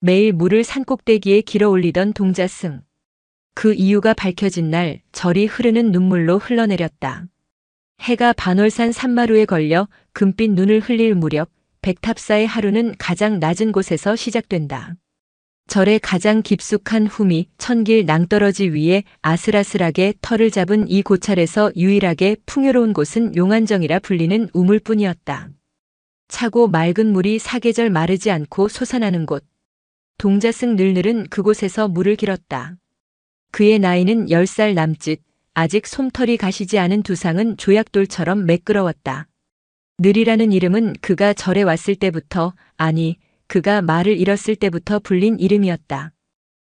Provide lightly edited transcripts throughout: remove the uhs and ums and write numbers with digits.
매일 물을 산꼭대기에 길어 올리던 동자승. 그 이유가 밝혀진 날 절이 흐르는 눈물로 흘러내렸다. 해가 반월산 산마루에 걸려 금빛 눈을 흘릴 무렵 백탑사의 하루는 가장 낮은 곳에서 시작된다. 절의 가장 깊숙한 후미 천길 낭떠러지 위에 아슬아슬하게 털을 잡은 이 고찰에서 유일하게 풍요로운 곳은 용안정이라 불리는 우물뿐이었다. 차고 맑은 물이 사계절 마르지 않고 솟아나는 곳. 동자승 늘늘은 그곳에서 물을 길었다. 그의 나이는 10살 남짓, 아직 솜털이 가시지 않은 두상은 조약돌처럼 매끄러웠다. 늘이라는 이름은 그가 절에 왔을 때부터, 아니, 그가 말을 잃었을 때부터 불린 이름이었다.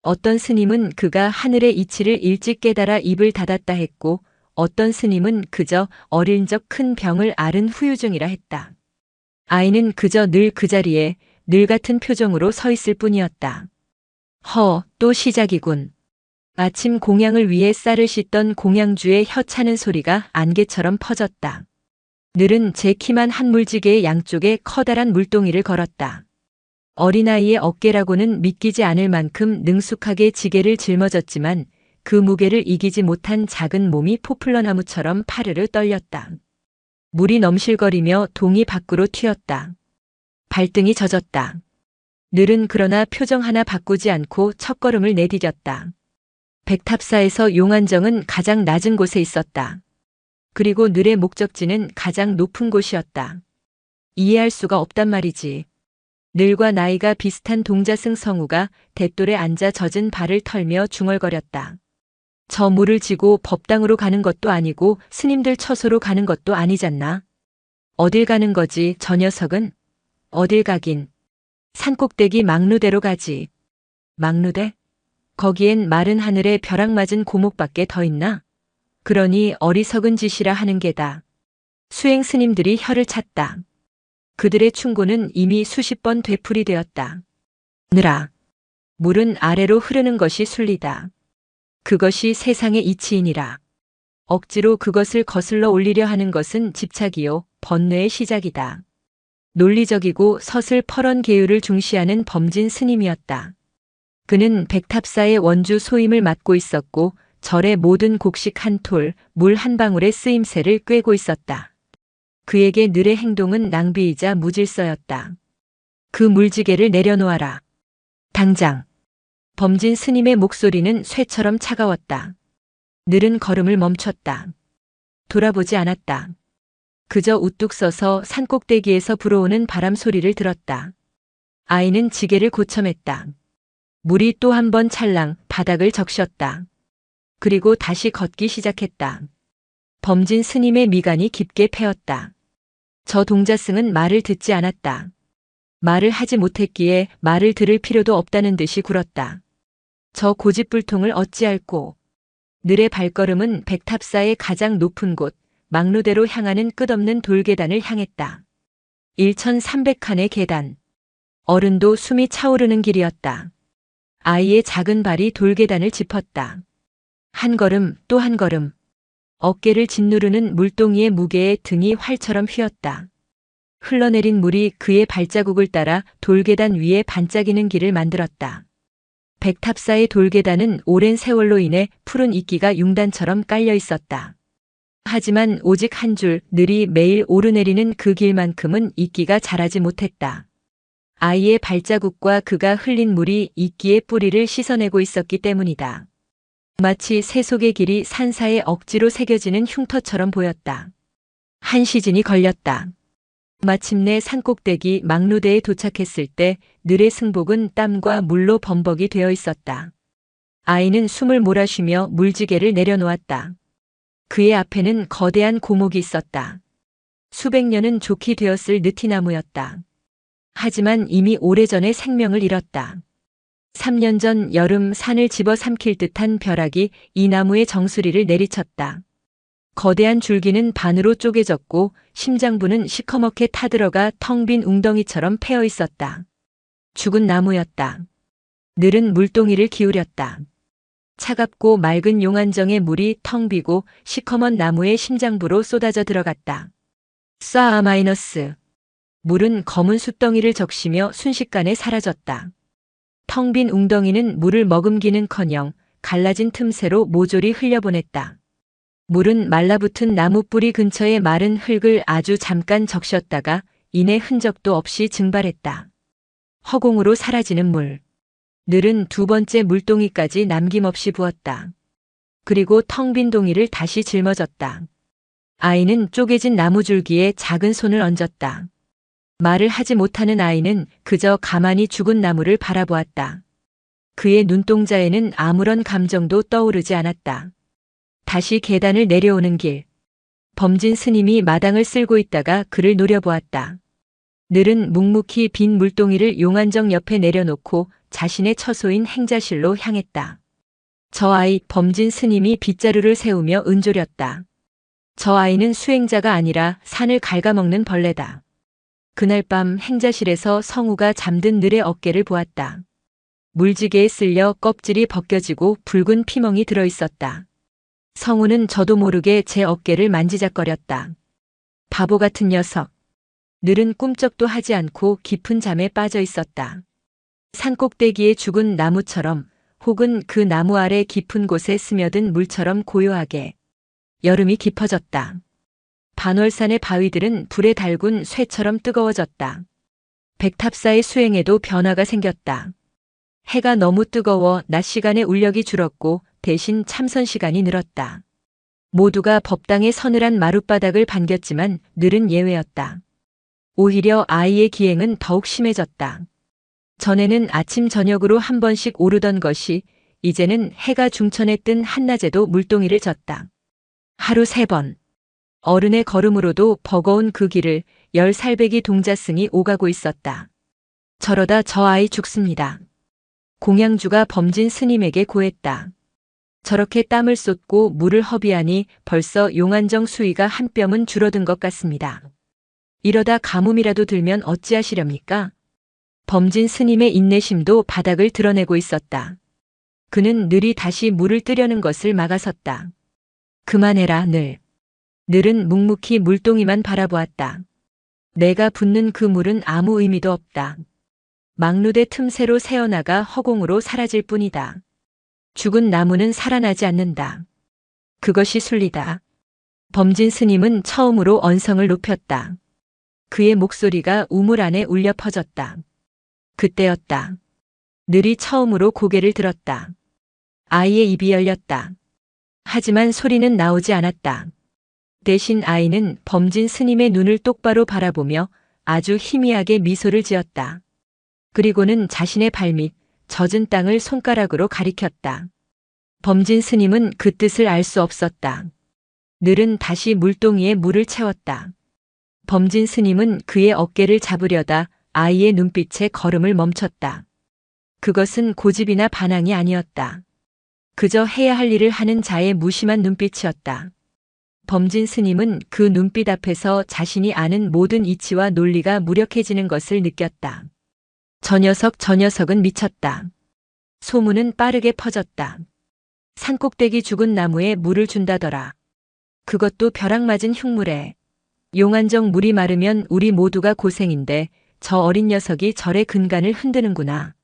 어떤 스님은 그가 하늘의 이치를 일찍 깨달아 입을 닫았다 했고, 어떤 스님은 그저 어릴 적 큰 병을 앓은 후유증이라 했다. 아이는 그저 늘 그 자리에 늘 같은 표정으로 서 있을 뿐이었다. 또 시작이군. 아침 공양을 위해 쌀을 씻던 공양주의 혀 차는 소리가 안개처럼 퍼졌다. 늘은 제 키만 한 물지개의 양쪽에 커다란 물동이를 걸었다. 어린아이의 어깨라고는 믿기지 않을 만큼 능숙하게 지게를 짊어졌지만 그 무게를 이기지 못한 작은 몸이 포플러나무처럼 파르르 떨렸다. 물이 넘실거리며 동이 밖으로 튀었다. 발등이 젖었다. 늘은 그러나 표정 하나 바꾸지 않고 첫걸음을 내디뎠다. 백탑사에서 용안정은 가장 낮은 곳에 있었다. 그리고 늘의 목적지는 가장 높은 곳이었다. 이해할 수가 없단 말이지. 늘과 나이가 비슷한 동자승 성우가 대돌에 앉아 젖은 발을 털며 중얼거렸다. 저 물을 지고 법당으로 가는 것도 아니고 스님들 처소로 가는 것도 아니잖나. 어딜 가는 거지 저 녀석은? 어딜 가긴. 산꼭대기 막루대로 가지. 막루대? 거기엔 마른 하늘에 벼락 맞은 고목밖에 더 있나? 그러니 어리석은 짓이라 하는 게다. 수행 스님들이 혀를 찼다. 그들의 충고는 이미 수십 번 되풀이되었다. 느라. 물은 아래로 흐르는 것이 순리다. 그것이 세상의 이치이니라. 억지로 그것을 거슬러 올리려 하는 것은 집착이요, 번뇌의 시작이다. 논리적이고 서슬퍼런 계율을 중시하는 범진 스님이었다. 그는 백탑사의 원주 소임을 맡고 있었고 절의 모든 곡식 한 톨, 물 한 방울의 쓰임새를 꿰고 있었다. 그에게 늘의 행동은 낭비이자 무질서였다. 그 물지개를 내려놓아라. 당장. 범진 스님의 목소리는 쇠처럼 차가웠다. 늘은 걸음을 멈췄다. 돌아보지 않았다. 그저 우뚝 서서 산꼭대기에서 불어오는 바람 소리를 들었다. 아이는 지게를 고쳐맸다. 물이 또 한 번 찰랑 바닥을 적셨다. 그리고 다시 걷기 시작했다. 범진 스님의 미간이 깊게 패였다. 저 동자승은 말을 듣지 않았다. 말을 하지 못했기에 말을 들을 필요도 없다는 듯이 굴었다. 저 고집불통을 어찌할꼬. 늘의 발걸음은 백탑사의 가장 높은 곳, 막루대로 향하는 끝없는 돌계단을 향했다. 1300칸의 계단. 어른도 숨이 차오르는 길이었다. 아이의 작은 발이 돌계단을 짚었다. 한 걸음 또 한 걸음. 어깨를 짓누르는 물동이의 무게에 등이 활처럼 휘었다. 흘러내린 물이 그의 발자국을 따라 돌계단 위에 반짝이는 길을 만들었다. 백탑사의 돌계단은 오랜 세월로 인해 푸른 이끼가 융단처럼 깔려 있었다. 하지만 오직 한 줄 늘이 매일 오르내리는 그 길만큼은 이끼가 자라지 못했다. 아이의 발자국과 그가 흘린 물이 이끼의 뿌리를 씻어내고 있었기 때문이다. 마치 세속의 길이 산사에 억지로 새겨지는 흉터처럼 보였다. 한 시즌이 걸렸다. 마침내 산꼭대기 막루대에 도착했을 때 늘의 승복은 땀과 물로 범벅이 되어 있었다. 아이는 숨을 몰아쉬며 물지개를 내려놓았다. 그의 앞에는 거대한 고목이 있었다. 수백 년은 좋게 되었을 느티나무였다. 하지만 이미 오래전에 생명을 잃었다. 3년 전 여름 산을 집어삼킬 듯한 벼락이 이 나무의 정수리를 내리쳤다. 거대한 줄기는 반으로 쪼개졌고 심장부는 시커멓게 타들어가 텅 빈 웅덩이처럼 패어 있었다. 죽은 나무였다. 늘은 물동이를 기울였다. 차갑고 맑은 용안정의 물이 텅 비고 시커먼 나무의 심장부로 쏟아져 들어갔다. 쏴 마이너스. 물은 검은 숫덩이를 적시며 순식간에 사라졌다. 텅 빈 웅덩이는 물을 머금기는커녕 갈라진 틈새로 모조리 흘려보냈다. 물은 말라붙은 나무 뿌리 근처의 마른 흙을 아주 잠깐 적셨다가 이내 흔적도 없이 증발했다. 허공으로 사라지는 물. 늘은 두 번째 물동이까지 남김없이 부었다. 그리고 텅 빈 동이를 다시 짊어졌다. 아이는 쪼개진 나무줄기에 작은 손을 얹었다. 말을 하지 못하는 아이는 그저 가만히 죽은 나무를 바라보았다. 그의 눈동자에는 아무런 감정도 떠오르지 않았다. 다시 계단을 내려오는 길. 범진 스님이 마당을 쓸고 있다가 그를 노려보았다. 늘은 묵묵히 빈 물동이를 용안정 옆에 내려놓고 자신의 처소인 행자실로 향했다. 저 아이, 범진 스님이 빗자루를 세우며 은조렸다. 저 아이는 수행자가 아니라 산을 갉아먹는 벌레다. 그날 밤 행자실에서 성우가 잠든 늘의 어깨를 보았다. 물지개에 쓸려 껍질이 벗겨지고 붉은 피멍이 들어있었다. 성우는 저도 모르게 제 어깨를 만지작거렸다. 바보 같은 녀석. 늘은 꿈쩍도 하지 않고 깊은 잠에 빠져 있었다. 산꼭대기에 죽은 나무처럼 혹은 그 나무 아래 깊은 곳에 스며든 물처럼 고요하게. 여름이 깊어졌다. 반월산의 바위들은 불에 달군 쇠처럼 뜨거워졌다. 백탑사의 수행에도 변화가 생겼다. 해가 너무 뜨거워 낮 시간에 울력이 줄었고 대신 참선 시간이 늘었다. 모두가 법당의 서늘한 마룻바닥을 반겼지만 늘은 예외였다. 오히려 아이의 기행은 더욱 심해졌다. 전에는 아침 저녁으로 한 번씩 오르던 것이 이제는 해가 중천에 뜬 한낮에도 물동이를 졌다. 하루 3번. 어른의 걸음으로도 버거운 그 길을 10살배기 동자승이 오가고 있었다. 저러다 저 아이 죽습니다. 공양주가 범진 스님에게 고했다. 저렇게 땀을 쏟고 물을 허비하니 벌써 용안정 수위가 한 뼘은 줄어든 것 같습니다. 이러다 가뭄이라도 들면 어찌하시렵니까? 범진 스님의 인내심도 바닥을 드러내고 있었다. 그는 늘이 다시 물을 뜨려는 것을 막아섰다. 그만해라, 늘. 늘은 묵묵히 물동이만 바라보았다. 내가 붓는 그 물은 아무 의미도 없다. 막루대 틈새로 새어나가 허공으로 사라질 뿐이다. 죽은 나무는 살아나지 않는다. 그것이 순리다. 범진 스님은 처음으로 언성을 높였다. 그의 목소리가 우물 안에 울려 퍼졌다. 그때였다. 늘이 처음으로 고개를 들었다. 아이의 입이 열렸다. 하지만 소리는 나오지 않았다. 대신 아이는 범진 스님의 눈을 똑바로 바라보며 아주 희미하게 미소를 지었다. 그리고는 자신의 발밑, 젖은 땅을 손가락으로 가리켰다. 범진 스님은 그 뜻을 알 수 없었다. 늘은 다시 물동이에 물을 채웠다. 범진 스님은 그의 어깨를 잡으려다 아이의 눈빛에 걸음을 멈췄다. 그것은 고집이나 반항이 아니었다. 그저 해야 할 일을 하는 자의 무심한 눈빛이었다. 범진 스님은 그 눈빛 앞에서 자신이 아는 모든 이치와 논리가 무력해지는 것을 느꼈다. 저 녀석은 미쳤다. 소문은 빠르게 퍼졌다. 산꼭대기 죽은 나무에 물을 준다더라. 그것도 벼락 맞은 흉물에. 용안정 물이 마르면 우리 모두가 고생인데 저 어린 녀석이 절의 근간을 흔드는구나.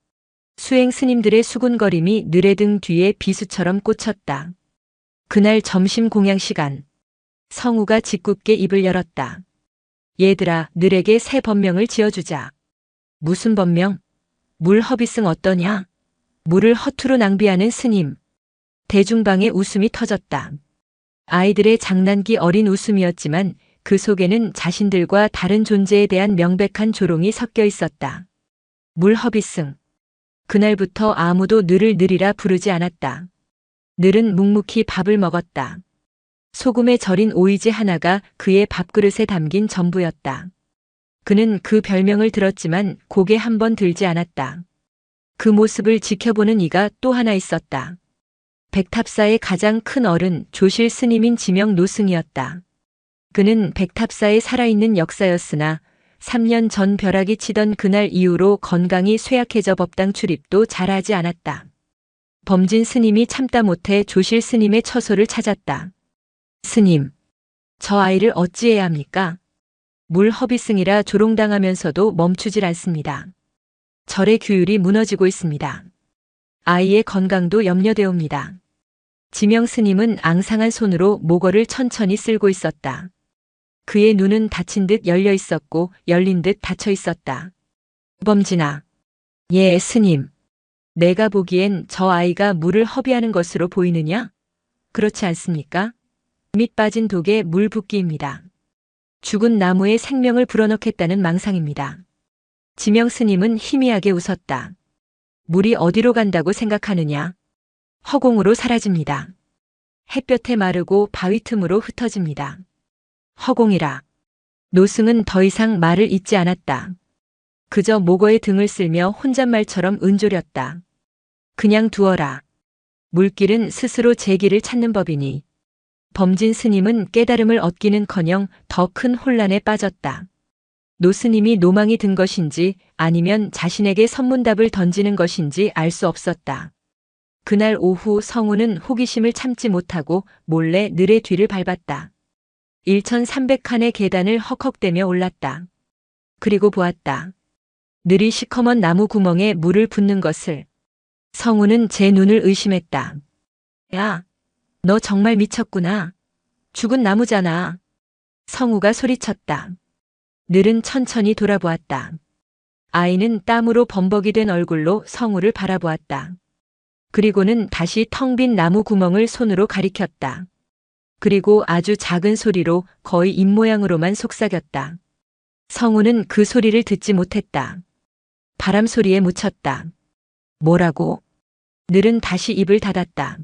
수행 스님들의 수군거림이 늘의 등 뒤에 비수처럼 꽂혔다. 그날 점심 공양 시간. 성우가 짓궂게 입을 열었다. 얘들아, 늘에게 새 법명을 지어주자. 무슨 법명? 물 허비승 어떠냐? 물을 허투루 낭비하는 스님. 대중방에 웃음이 터졌다. 아이들의 장난기 어린 웃음이었지만 그 속에는 자신들과 다른 존재에 대한 명백한 조롱이 섞여 있었다. 물 허비승. 그날부터 아무도 늘을 늘이라 부르지 않았다. 늘은 묵묵히 밥을 먹었다. 소금에 절인 오이지 하나가 그의 밥그릇에 담긴 전부였다. 그는 그 별명을 들었지만 고개 한번 들지 않았다. 그 모습을 지켜보는 이가 또 하나 있었다. 백탑사의 가장 큰 어른 조실 스님인 지명 노승이었다. 그는 백탑사의 살아있는 역사였으나 3년 전 벼락이 치던 그날 이후로 건강이 쇠약해져 법당 출입도 잘하지 않았다. 범진 스님이 참다 못해 조실 스님의 처소를 찾았다. 스님, 저 아이를 어찌해야 합니까? 물 허비승이라 조롱당하면서도 멈추질 않습니다. 절의 규율이 무너지고 있습니다. 아이의 건강도 염려되옵니다. 지명 스님은 앙상한 손으로 모거를 천천히 쓸고 있었다. 그의 눈은 닫힌 듯 열려 있었고 열린 듯 닫혀 있었다. 범진아. 예, 스님. 내가 보기엔 저 아이가 물을 허비하는 것으로 보이느냐? 그렇지 않습니까? 밑 빠진 독에 물 붓기입니다. 죽은 나무에 생명을 불어넣겠다는 망상입니다. 지명 스님은 희미하게 웃었다. 물이 어디로 간다고 생각하느냐? 허공으로 사라집니다. 햇볕에 마르고 바위 틈으로 흩어집니다. 허공이라. 노승은 더 이상 말을 잇지 않았다. 그저 모거에 등을 쓸며 혼잣말처럼 은조렸다. 그냥 두어라. 물길은 스스로 제 길을 찾는 법이니. 범진 스님은 깨달음을 얻기는커녕 더 큰 혼란에 빠졌다. 노 스님이 노망이 든 것인지 아니면 자신에게 선문답을 던지는 것인지 알 수 없었다. 그날 오후 성우는 호기심을 참지 못하고 몰래 늘의 뒤를 밟았다. 1300칸의 계단을 헉헉대며 올랐다. 그리고 보았다. 늘이 시커먼 나무 구멍에 물을 붓는 것을. 성우는 제 눈을 의심했다. 야, 너 정말 미쳤구나. 죽은 나무잖아. 성우가 소리쳤다. 늘은 천천히 돌아보았다. 아이는 땀으로 범벅이 된 얼굴로 성우를 바라보았다. 그리고는 다시 텅 빈 나무 구멍을 손으로 가리켰다. 그리고 아주 작은 소리로 거의 입모양으로만 속삭였다. 성우는 그 소리를 듣지 못했다. 바람 소리에 묻혔다. 뭐라고? 늘은 다시 입을 닫았다.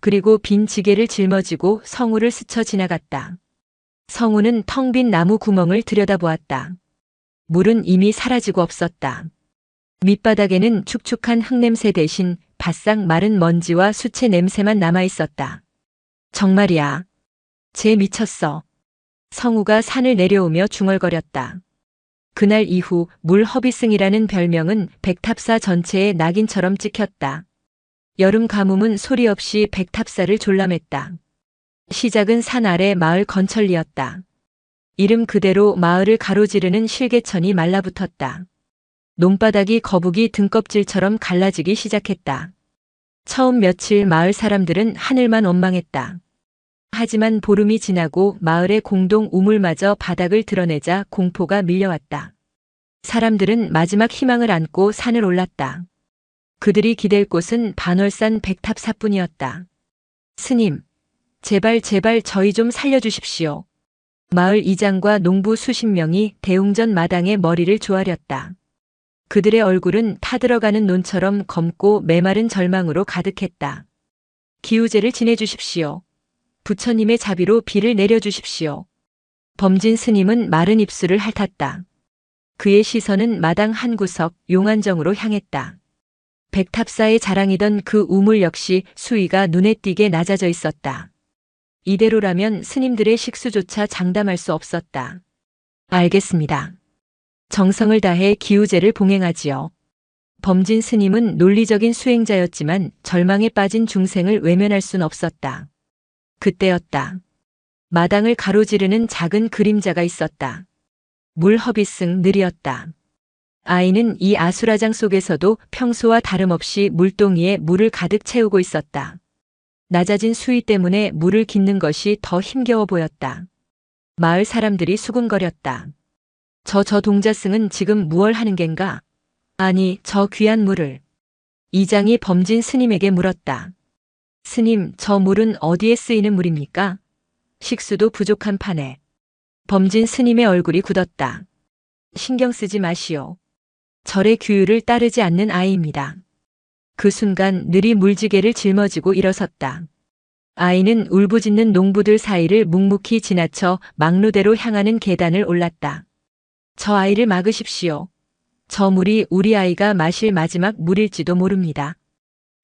그리고 빈 지게를 짊어지고 성우를 스쳐 지나갔다. 성우는 텅 빈 나무 구멍을 들여다보았다. 물은 이미 사라지고 없었다. 밑바닥에는 축축한 흙냄새 대신 바싹 마른 먼지와 수채 냄새만 남아있었다. 정말이야. 쟤 미쳤어. 성우가 산을 내려오며 중얼거렸다. 그날 이후 물허비승이라는 별명은 백탑사 전체에 낙인처럼 찍혔다. 여름 가뭄은 소리 없이 백탑사를 졸라맸다. 시작은 산 아래 마을 건천리였다. 이름 그대로 마을을 가로지르는 실개천이 말라붙었다. 논바닥이 거북이 등껍질처럼 갈라지기 시작했다. 처음 며칠 마을 사람들은 하늘만 원망했다. 하지만 보름이 지나고 마을의 공동 우물마저 바닥을 드러내자 공포가 밀려왔다. 사람들은 마지막 희망을 안고 산을 올랐다. 그들이 기댈 곳은 반월산 백탑사뿐이었다. 스님, 제발 저희 좀 살려주십시오. 마을 이장과 농부 수십 명이 대웅전 마당에 머리를 조아렸다. 그들의 얼굴은 타들어가는 논처럼 검고 메마른 절망으로 가득했다. 기우제를 지내주십시오. 부처님의 자비로 비를 내려주십시오. 범진 스님은 마른 입술을 핥았다. 그의 시선은 마당 한 구석 용안정으로 향했다. 백탑사의 자랑이던 그 우물 역시 수위가 눈에 띄게 낮아져 있었다. 이대로라면 스님들의 식수조차 장담할 수 없었다. 알겠습니다. 정성을 다해 기우제를 봉행하지요. 범진 스님은 논리적인 수행자였지만 절망에 빠진 중생을 외면할 순 없었다. 그때였다. 마당을 가로지르는 작은 그림자가 있었다. 물허비승 늘이었다. 아이는 이 아수라장 속에서도 평소와 다름없이 물동이에 물을 가득 채우고 있었다. 낮아진 수위 때문에 물을 깃는 것이 더 힘겨워 보였다. 마을 사람들이 수군거렸다. 저 동자승은 지금 무얼 하는 겐가? 아니, 저 귀한 물을. 이장이 범진 스님에게 물었다. 스님, 저 물은 어디에 쓰이는 물입니까? 식수도 부족한 판에. 범진 스님의 얼굴이 굳었다. 신경 쓰지 마시오. 절의 규율을 따르지 않는 아이입니다. 그 순간 늘이 물지개를 짊어지고 일어섰다. 아이는 울부짖는 농부들 사이를 묵묵히 지나쳐 막루대로 향하는 계단을 올랐다. 저 아이를 막으십시오. 저 물이 우리 아이가 마실 마지막 물일지도 모릅니다.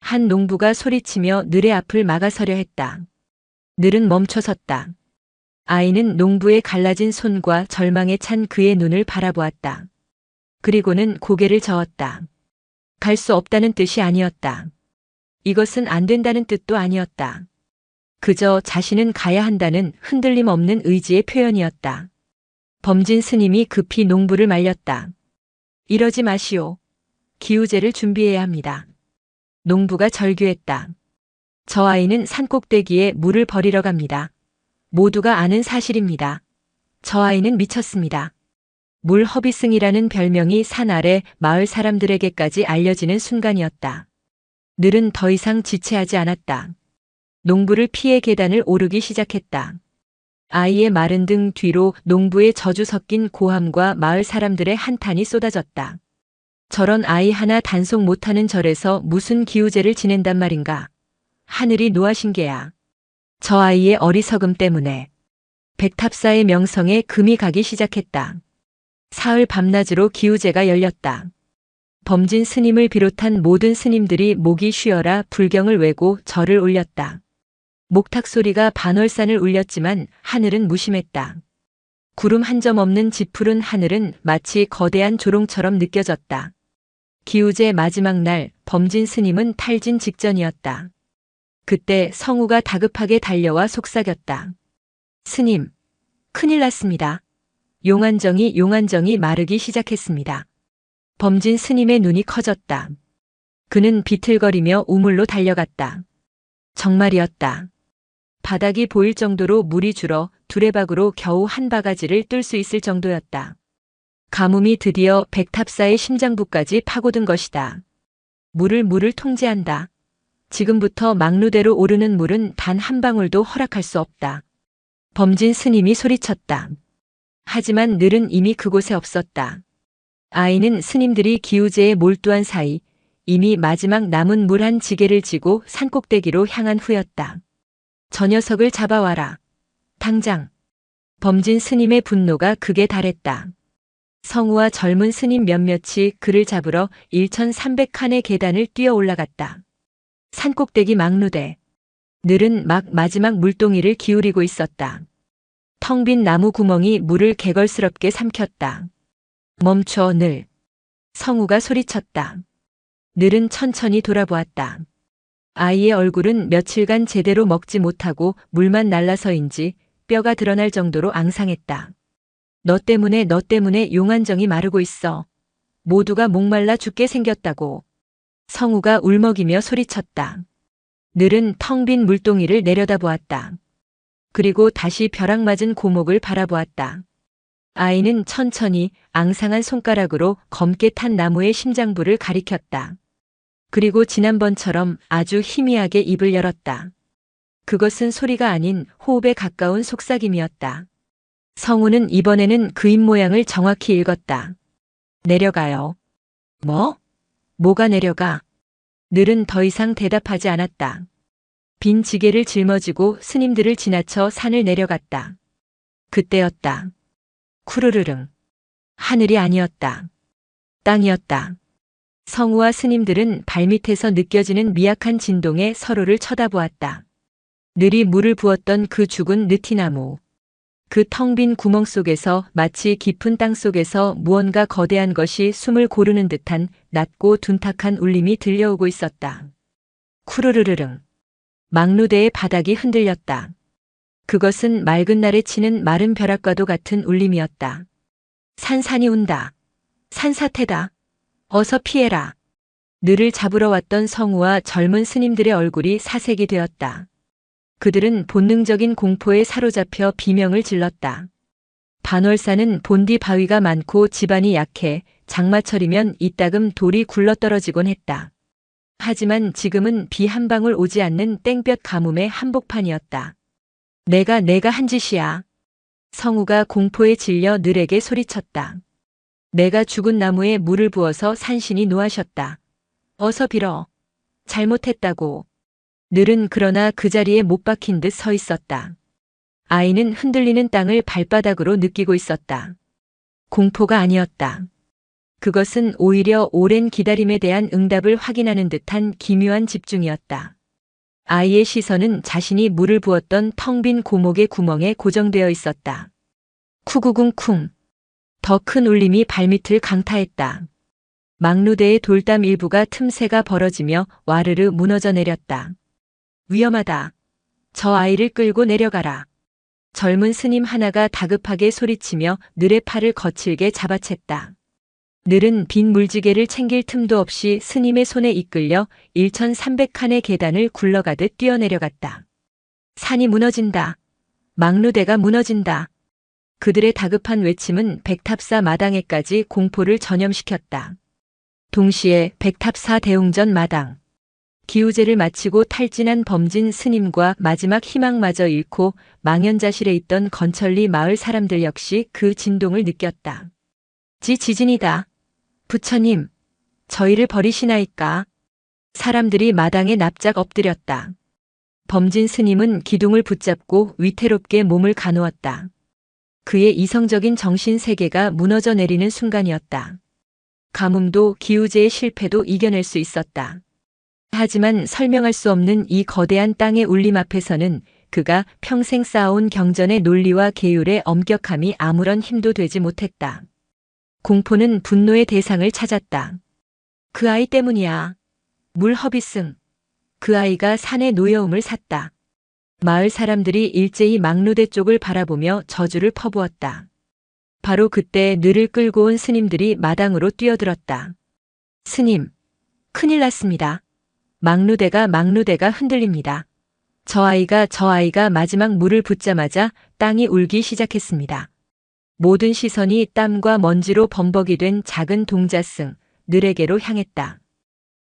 한 농부가 소리치며 늘의 앞을 막아서려 했다. 늘은 멈춰섰다. 아이는 농부의 갈라진 손과 절망에 찬 그의 눈을 바라보았다. 그리고는 고개를 저었다. 갈 수 없다는 뜻이 아니었다. 이것은 안 된다는 뜻도 아니었다. 그저 자신은 가야 한다는 흔들림 없는 의지의 표현이었다. 범진 스님이 급히 농부를 말렸다. 이러지 마시오. 기우제를 준비해야 합니다. 농부가 절규했다. 저 아이는 산꼭대기에 물을 버리러 갑니다. 모두가 아는 사실입니다. 저 아이는 미쳤습니다. 물 허비승이라는 별명이 산 아래 마을 사람들에게까지 알려지는 순간이었다. 늘은 더 이상 지체하지 않았다. 농부를 피해 계단을 오르기 시작했다. 아이의 마른 등 뒤로 농부의 저주 섞인 고함과 마을 사람들의 한탄이 쏟아졌다. 저런 아이 하나 단속 못하는 절에서 무슨 기우제를 지낸단 말인가. 하늘이 노하신 게야. 저 아이의 어리석음 때문에 백탑사의 명성에 금이 가기 시작했다. 사흘 밤낮으로 기우제가 열렸다. 범진 스님을 비롯한 모든 스님들이 목이 쉬어라 불경을 외고 절을 올렸다. 목탁 소리가 반월산을 울렸지만 하늘은 무심했다. 구름 한 점 없는 지푸른 하늘은 마치 거대한 조롱처럼 느껴졌다. 기우제 마지막 날 범진 스님은 탈진 직전이었다. 그때 성우가 다급하게 달려와 속삭였다. 스님, 큰일 났습니다. 용안정이 마르기 시작했습니다. 범진 스님의 눈이 커졌다. 그는 비틀거리며 우물로 달려갔다. 정말이었다. 바닥이 보일 정도로 물이 줄어 두레박으로 겨우 한 바가지를 뜰 수 있을 정도였다. 가뭄이 드디어 백탑사의 심장부까지 파고든 것이다. 물을 통제한다. 지금부터 막루대로 오르는 물은 단 한 방울도 허락할 수 없다. 범진 스님이 소리쳤다. 하지만 늘은 이미 그곳에 없었다. 아이는 스님들이 기우제에 몰두한 사이 이미 마지막 남은 물 한 지게를 지고 산꼭대기로 향한 후였다. 저 녀석을 잡아와라. 당장. 범진 스님의 분노가 극에 달했다. 성우와 젊은 스님 몇몇이 그를 잡으러 1300칸의 계단을 뛰어 올라갔다. 산꼭대기 막루대. 늘은 막 마지막 물동이를 기울이고 있었다. 텅 빈 나무 구멍이 물을 개걸스럽게 삼켰다. 멈춰 늘. 성우가 소리쳤다. 늘은 천천히 돌아보았다. 아이의 얼굴은 며칠간 제대로 먹지 못하고 물만 날라서인지 뼈가 드러날 정도로 앙상했다. 너 때문에 용안정이 마르고 있어. 모두가 목말라 죽게 생겼다고. 성우가 울먹이며 소리쳤다. 늘은 텅 빈 물동이를 내려다보았다. 그리고 다시 벼락 맞은 고목을 바라보았다. 아이는 천천히 앙상한 손가락으로 검게 탄 나무의 심장부를 가리켰다. 그리고 지난번처럼 아주 희미하게 입을 열었다. 그것은 소리가 아닌 호흡에 가까운 속삭임이었다. 성우는 이번에는 그 입모양을 정확히 읽었다. 내려가요. 뭐? 뭐가 내려가? 늘은 더 이상 대답하지 않았다. 빈 지게를 짊어지고 스님들을 지나쳐 산을 내려갔다. 그때였다. 쿠르르릉. 하늘이 아니었다. 땅이었다. 성우와 스님들은 발밑에서 느껴지는 미약한 진동에 서로를 쳐다보았다. 늘이 물을 부었던 그 죽은 느티나무. 그 텅 빈 구멍 속에서 마치 깊은 땅 속에서 무언가 거대한 것이 숨을 고르는 듯한 낮고 둔탁한 울림이 들려오고 있었다. 쿠르르르릉. 막루대의 바닥이 흔들렸다. 그것은 맑은 날에 치는 마른 벼락과도 같은 울림이었다. 산산이 운다. 산사태다. 어서 피해라. 늘을 잡으러 왔던 성우와 젊은 스님들의 얼굴이 사색이 되었다. 그들은 본능적인 공포에 사로잡혀 비명을 질렀다. 반월산은 본디 바위가 많고 지반이 약해 장마철이면 이따금 돌이 굴러떨어지곤 했다. 하지만 지금은 비 한 방울 오지 않는 땡볕 가뭄의 한복판이었다. 내가 한 짓이야. 성우가 공포에 질려 늘에게 소리쳤다. 내가 죽은 나무에 물을 부어서 산신이 노하셨다. 어서 빌어. 잘못했다고. 늘은 그러나 그 자리에 못 박힌 듯 서 있었다. 아이는 흔들리는 땅을 발바닥으로 느끼고 있었다. 공포가 아니었다. 그것은 오히려 오랜 기다림에 대한 응답을 확인하는 듯한 기묘한 집중이었다. 아이의 시선은 자신이 물을 부었던 텅 빈 고목의 구멍에 고정되어 있었다. 쿠구궁쿵. 더 큰 울림이 발밑을 강타했다. 막루대의 돌담 일부가 틈새가 벌어지며 와르르 무너져 내렸다. 위험하다. 저 아이를 끌고 내려가라. 젊은 스님 하나가 다급하게 소리치며 늘의 팔을 거칠게 잡아챘다. 늘은 빈 물지개를 챙길 틈도 없이 스님의 손에 이끌려 1300칸의 계단을 굴러가듯 뛰어내려갔다. 산이 무너진다. 막루대가 무너진다. 그들의 다급한 외침은 백탑사 마당에까지 공포를 전염시켰다. 동시에 백탑사 대웅전 마당. 기우제를 마치고 탈진한 범진 스님과 마지막 희망마저 잃고 망연자실해 있던 건천리 마을 사람들 역시 그 진동을 느꼈다. 지진이다. 부처님, 저희를 버리시나이까? 사람들이 마당에 납작 엎드렸다. 범진 스님은 기둥을 붙잡고 위태롭게 몸을 가누었다. 그의 이성적인 정신 세계가 무너져 내리는 순간이었다. 가뭄도 기우제의 실패도 이겨낼 수 있었다. 하지만 설명할 수 없는 이 거대한 땅의 울림 앞에서는 그가 평생 쌓아온 경전의 논리와 계율의 엄격함이 아무런 힘도 되지 못했다. 공포는 분노의 대상을 찾았다. 그 아이 때문이야. 물허비승. 그 아이가 산의 노여움을 샀다. 마을 사람들이 일제히 막루대 쪽을 바라보며 저주를 퍼부었다. 바로 그때 늘을 끌고 온 스님들이 마당으로 뛰어들었다. 스님, 큰일 났습니다. 막루대가 흔들립니다. 저 아이가 마지막 물을 붓자마자 땅이 울기 시작했습니다. 모든 시선이 땀과 먼지로 범벅이 된 작은 동자승, 늘에게로 향했다.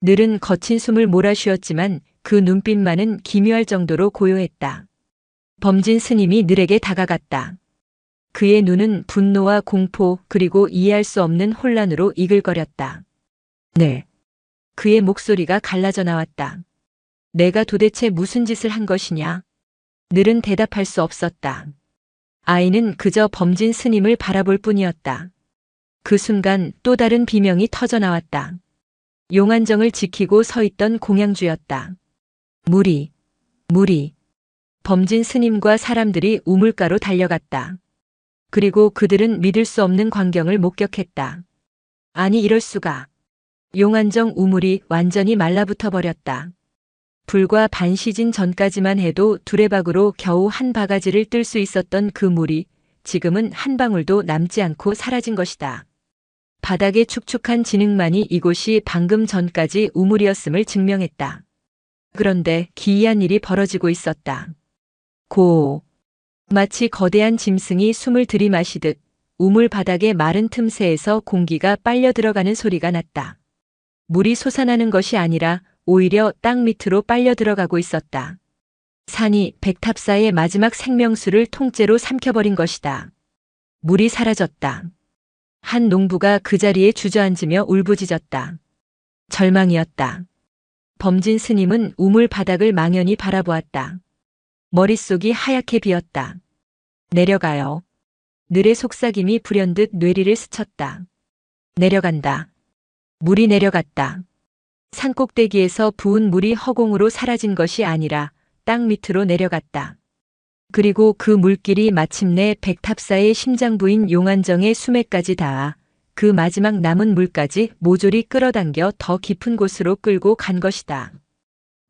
늘은 거친 숨을 몰아쉬었지만 그 눈빛만은 기묘할 정도로 고요했다. 범진 스님이 늘에게 다가갔다. 그의 눈은 분노와 공포 그리고 이해할 수 없는 혼란으로 이글거렸다. 네. 그의 목소리가 갈라져 나왔다. 내가 도대체 무슨 짓을 한 것이냐? 늘은 대답할 수 없었다. 아이는 그저 범진 스님을 바라볼 뿐이었다. 그 순간 또 다른 비명이 터져 나왔다. 용안정을 지키고 서 있던 공양주였다. 무리. 범진 스님과 사람들이 우물가로 달려갔다. 그리고 그들은 믿을 수 없는 광경을 목격했다. 아니 이럴 수가. 용안정 우물이 완전히 말라붙어 버렸다. 불과 반시진 전까지만 해도 두레박으로 겨우 한 바가지를 뜰 수 있었던 그 물이 지금은 한 방울도 남지 않고 사라진 것이다. 바닥의 축축한 진흙만이 이곳이 방금 전까지 우물이었음을 증명했다. 그런데 기이한 일이 벌어지고 있었다. 고. 마치 거대한 짐승이 숨을 들이마시듯 우물 바닥의 마른 틈새에서 공기가 빨려 들어가는 소리가 났다. 물이 솟아나는 것이 아니라 오히려 땅 밑으로 빨려 들어가고 있었다. 산이 백탑사의 마지막 생명수를 통째로 삼켜버린 것이다. 물이 사라졌다. 한 농부가 그 자리에 주저앉으며 울부짖었다. 절망이었다. 범진 스님은 우물 바닥을 망연히 바라보았다. 머릿속이 하얗게 비었다. 내려가요. 늘의 속삭임이 불현듯 뇌리를 스쳤다. 내려간다. 물이 내려갔다. 산꼭대기에서 부은 물이 허공으로 사라진 것이 아니라 땅 밑으로 내려갔다. 그리고 그 물길이 마침내 백탑사의 심장부인 용안정의 수매까지 닿아 그 마지막 남은 물까지 모조리 끌어당겨 더 깊은 곳으로 끌고 간 것이다.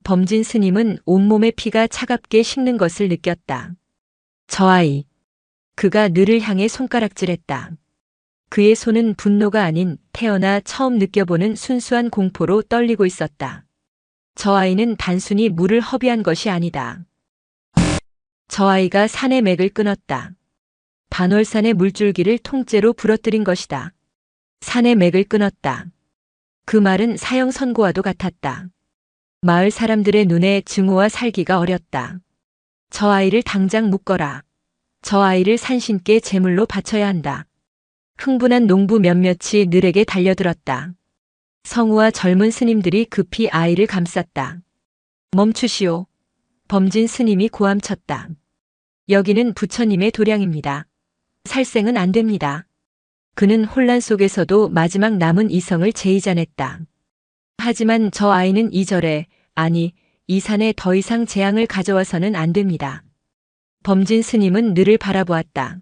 범진 스님은 온몸의 피가 차갑게 식는 것을 느꼈다. 저 아이. 그가 늘을 향해 손가락질했다. 그의 손은 분노가 아닌 태어나 처음 느껴보는 순수한 공포로 떨리고 있었다. 저 아이는 단순히 물을 허비한 것이 아니다. 저 아이가 산의 맥을 끊었다. 반월산의 물줄기를 통째로 부러뜨린 것이다. 산의 맥을 끊었다. 그 말은 사형 선고와도 같았다. 마을 사람들의 눈에 증오와 살기가 어렸다. 저 아이를 당장 묶어라. 저 아이를 산신께 제물로 바쳐야 한다. 흥분한 농부 몇몇이 늘에게 달려들었다. 성우와 젊은 스님들이 급히 아이를 감쌌다. 멈추시오. 범진 스님이 고함쳤다. 여기는 부처님의 도량입니다. 살생은 안 됩니다. 그는 혼란 속에서도 마지막 남은 이성을 제의자냈다. 하지만 저 아이는 이 절에, 아니, 이 산에 더 이상 재앙을 가져와서는 안 됩니다. 범진 스님은 늘을 바라보았다.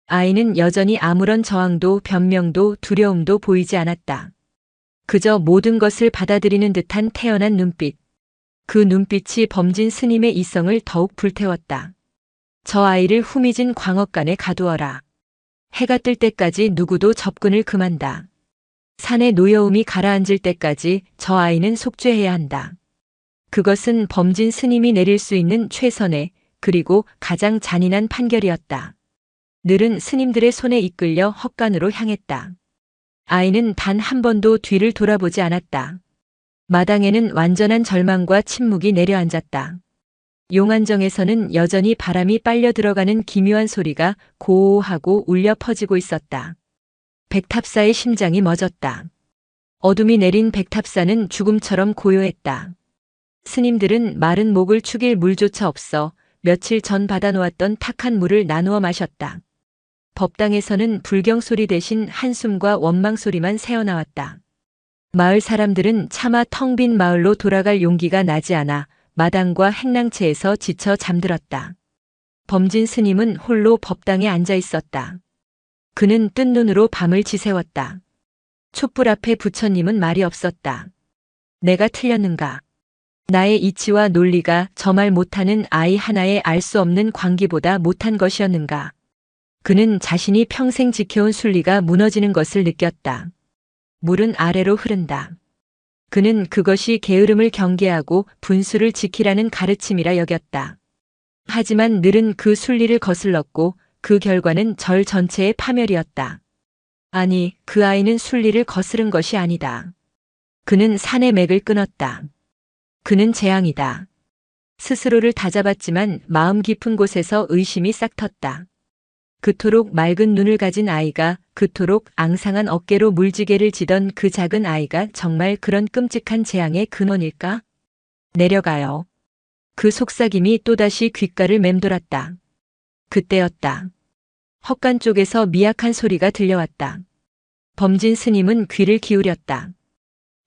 아이는 여전히 아무런 저항도 변명도 두려움도 보이지 않았다. 그저 모든 것을 받아들이는 듯한 태연한 눈빛. 그 눈빛이 범진 스님의 이성을 더욱 불태웠다. 저 아이를 후미진 광업간에 가두어라. 해가 뜰 때까지 누구도 접근을 금한다. 산의 노여움이 가라앉을 때까지 저 아이는 속죄해야 한다. 그것은 범진 스님이 내릴 수 있는 최선의 그리고 가장 잔인한 판결이었다. 늘은 스님들의 손에 이끌려 헛간으로 향했다. 아이는 단 한 번도 뒤를 돌아보지 않았다. 마당에는 완전한 절망과 침묵이 내려앉았다. 용안정에서는 여전히 바람이 빨려 들어가는 기묘한 소리가 고오하고 울려 퍼지고 있었다. 백탑사의 심장이 멎었다. 어둠이 내린 백탑사는 죽음처럼 고요했다. 스님들은 마른 목을 축일 물조차 없어 며칠 전 받아놓았던 탁한 물을 나누어 마셨다. 법당에서는 불경 소리 대신 한숨과 원망 소리만 새어나왔다. 마을 사람들은 차마 텅 빈 마을로 돌아갈 용기가 나지 않아 마당과 행랑채에서 지쳐 잠들었다. 범진 스님은 홀로 법당에 앉아 있었다. 그는 뜬 눈으로 밤을 지새웠다. 촛불 앞에 부처님은 말이 없었다. 내가 틀렸는가? 나의 이치와 논리가 저 말 못하는 아이 하나의 알 수 없는 광기보다 못한 것이었는가? 그는 자신이 평생 지켜온 순리가 무너지는 것을 느꼈다. 물은 아래로 흐른다. 그는 그것이 게으름을 경계하고 분수를 지키라는 가르침이라 여겼다. 하지만 늘은 그 순리를 거슬렀고 그 결과는 절 전체의 파멸이었다. 아니, 그 아이는 순리를 거스른 것이 아니다. 그는 산의 맥을 끊었다. 그는 재앙이다. 스스로를 다잡았지만 마음 깊은 곳에서 의심이 싹 텄다. 그토록 맑은 눈을 가진 아이가, 그토록 앙상한 어깨로 물지개를 지던 그 작은 아이가 정말 그런 끔찍한 재앙의 근원일까? 내려가요. 그 속삭임이 또다시 귓가를 맴돌았다. 그때였다. 헛간 쪽에서 미약한 소리가 들려왔다. 범진 스님은 귀를 기울였다.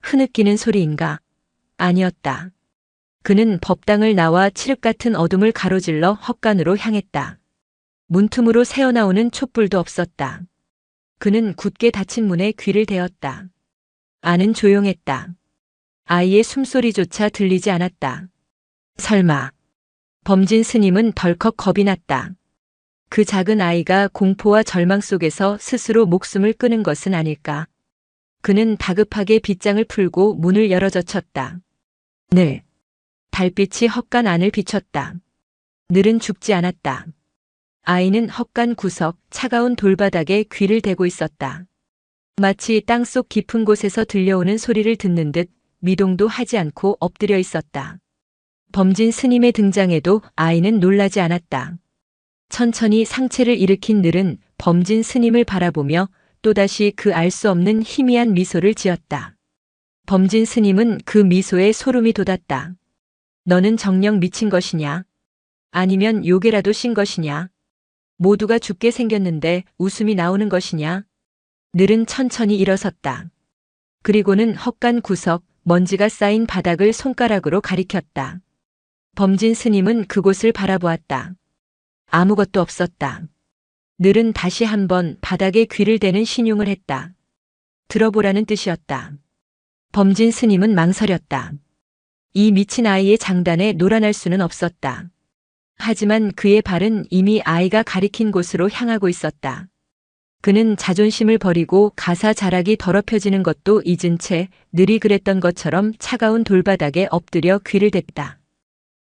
흐느끼는 소리인가? 아니었다. 그는 법당을 나와 칠흑 같은 어둠을 가로질러 헛간으로 향했다. 문틈으로 새어나오는 촛불도 없었다. 그는 굳게 닫힌 문에 귀를 대었다. 안은 조용했다. 아이의 숨소리조차 들리지 않았다. 설마. 범진 스님은 덜컥 겁이 났다. 그 작은 아이가 공포와 절망 속에서 스스로 목숨을 끊은 것은 아닐까. 그는 다급하게 빗장을 풀고 문을 열어젖혔다. 늘. 달빛이 헛간 안을 비췄다. 늘은 죽지 않았다. 아이는 헛간 구석 차가운 돌바닥에 귀를 대고 있었다. 마치 땅속 깊은 곳에서 들려오는 소리를 듣는 듯 미동도 하지 않고 엎드려 있었다. 범진 스님의 등장에도 아이는 놀라지 않았다. 천천히 상체를 일으킨 늘은 범진 스님을 바라보며 또다시 그 알 수 없는 희미한 미소를 지었다. 범진 스님은 그 미소에 소름이 돋았다. 너는 정녕 미친 것이냐? 아니면 요괴라도 신 것이냐? 모두가 죽게 생겼는데 웃음이 나오는 것이냐? 늘은 천천히 일어섰다. 그리고는 헛간 구석, 먼지가 쌓인 바닥을 손가락으로 가리켰다. 범진 스님은 그곳을 바라보았다. 아무것도 없었다. 늘은 다시 한번 바닥에 귀를 대는 신용을 했다. 들어보라는 뜻이었다. 범진 스님은 망설였다. 이 미친 아이의 장단에 놀아날 수는 없었다. 하지만 그의 발은 이미 아이가 가리킨 곳으로 향하고 있었다. 그는 자존심을 버리고 가사 자락이 더럽혀지는 것도 잊은 채 늘이 그랬던 것처럼 차가운 돌바닥에 엎드려 귀를 댔다.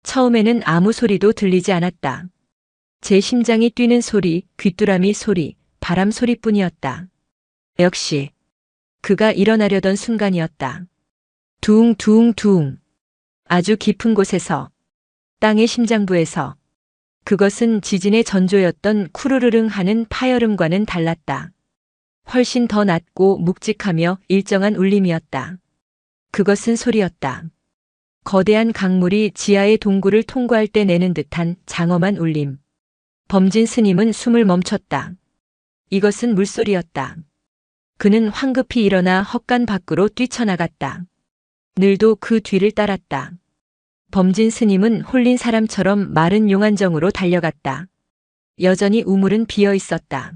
처음에는 아무 소리도 들리지 않았다. 제 심장이 뛰는 소리, 귀뚜라미 소리, 바람 소리뿐이었다. 역시 그가 일어나려던 순간이었다. 두웅두웅두웅. 아주 깊은 곳에서, 땅의 심장부에서. 그것은 지진의 전조였던 쿠르르릉 하는 파열음과는 달랐다. 훨씬 더 낮고 묵직하며 일정한 울림이었다. 그것은 소리였다. 거대한 강물이 지하의 동굴을 통과할 때 내는 듯한 장엄한 울림. 범진 스님은 숨을 멈췄다. 이것은 물소리였다. 그는 황급히 일어나 헛간 밖으로 뛰쳐나갔다. 늘도 그 뒤를 따랐다. 범진 스님은 홀린 사람처럼 마른 용안정으로 달려갔다. 여전히 우물은 비어 있었다.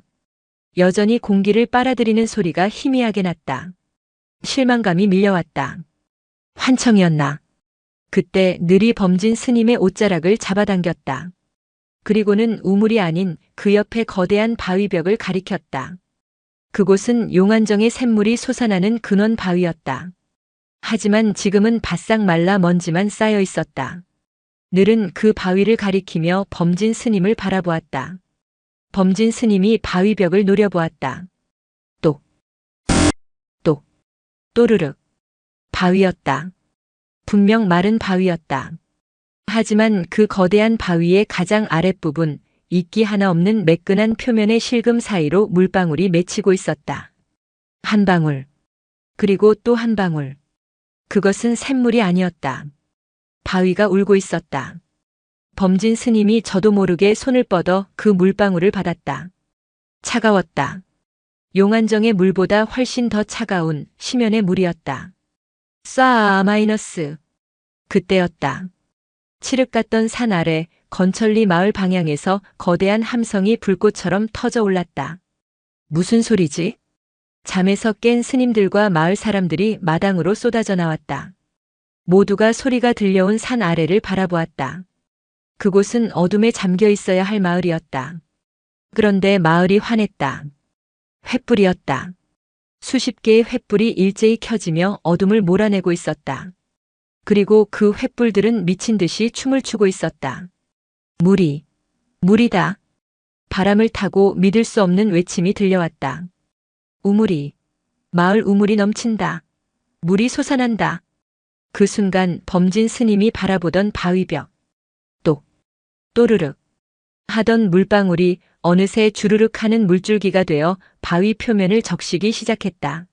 여전히 공기를 빨아들이는 소리가 희미하게 났다. 실망감이 밀려왔다. 환청이었나? 그때 늘이 범진 스님의 옷자락을 잡아당겼다. 그리고는 우물이 아닌 그 옆에 거대한 바위벽을 가리켰다. 그곳은 용안정의 샘물이 솟아나는 근원 바위였다. 하지만 지금은 바싹 말라 먼지만 쌓여 있었다. 늘은 그 바위를 가리키며 범진 스님을 바라보았다. 범진 스님이 바위벽을 노려보았다. 똑, 똑, 또르륵. 바위였다. 분명 마른 바위였다. 하지만 그 거대한 바위의 가장 아랫부분, 이끼 하나 없는 매끈한 표면의 실금 사이로 물방울이 맺히고 있었다. 한 방울, 그리고 또 한 방울. 그것은 샘물이 아니었다. 바위가 울고 있었다. 범진 스님이 저도 모르게 손을 뻗어 그 물방울을 받았다. 차가웠다. 용안정의 물보다 훨씬 더 차가운 심연의 물이었다. 쏴 그때였다. 칠흑 같던 산 아래 건천리 마을 방향에서 거대한 함성이 불꽃처럼 터져 올랐다. 무슨 소리지? 잠에서 깬 스님들과 마을 사람들이 마당으로 쏟아져 나왔다. 모두가 소리가 들려온 산 아래를 바라보았다. 그곳은 어둠에 잠겨 있어야 할 마을이었다. 그런데 마을이 환했다. 횃불이었다. 수십 개의 횃불이 일제히 켜지며 어둠을 몰아내고 있었다. 그리고 그 횃불들은 미친 듯이 춤을 추고 있었다. 물이다. 바람을 타고 믿을 수 없는 외침이 들려왔다. 우물이, 마을 우물이 넘친다. 물이 솟아난다. 그 순간 범진 스님이 바라보던 바위벽. 똑, 또르륵 하던 물방울이 어느새 주르륵 하는 물줄기가 되어 바위 표면을 적시기 시작했다.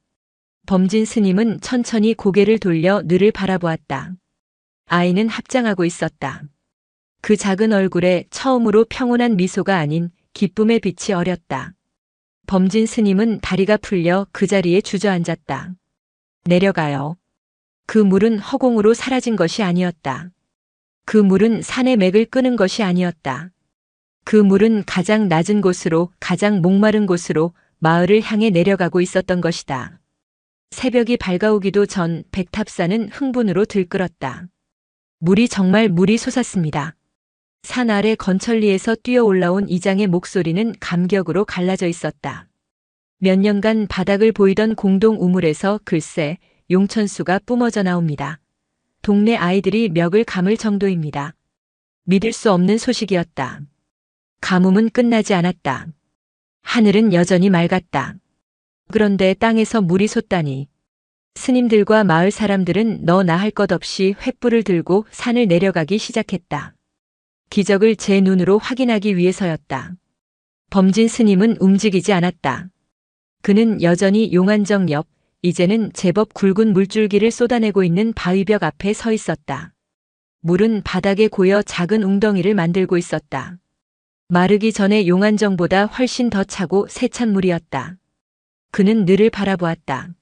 범진 스님은 천천히 고개를 돌려 늘을 바라보았다. 아이는 합장하고 있었다. 그 작은 얼굴에 처음으로 평온한 미소가 아닌 기쁨의 빛이 어렸다. 범진 스님은 다리가 풀려 그 자리에 주저앉았다. 내려가요. 그 물은 허공으로 사라진 것이 아니었다. 그 물은 산의 맥을 끄는 것이 아니었다. 그 물은 가장 낮은 곳으로, 가장 목마른 곳으로 마을을 향해 내려가고 있었던 것이다. 새벽이 밝아오기도 전 백탑산은 흥분으로 들끓었다. 물이 솟았습니다. 산 아래 건천리에서 뛰어 올라온 이장의 목소리는 감격으로 갈라져 있었다. 몇 년간 바닥을 보이던 공동 우물에서 글쎄 용천수가 뿜어져 나옵니다. 동네 아이들이 멱을 감을 정도입니다. 믿을 수 없는 소식이었다. 가뭄은 끝나지 않았다. 하늘은 여전히 맑았다. 그런데 땅에서 물이 솟다니. 스님들과 마을 사람들은 너나 할 것 없이 횃불을 들고 산을 내려가기 시작했다. 기적을 제 눈으로 확인하기 위해서였다. 범진 스님은 움직이지 않았다. 그는 여전히 용안정 옆, 이제는 제법 굵은 물줄기를 쏟아내고 있는 바위벽 앞에 서 있었다. 물은 바닥에 고여 작은 웅덩이를 만들고 있었다. 마르기 전에 용안정보다 훨씬 더 차고 세찬 물이었다. 그는 늘을 바라보았다.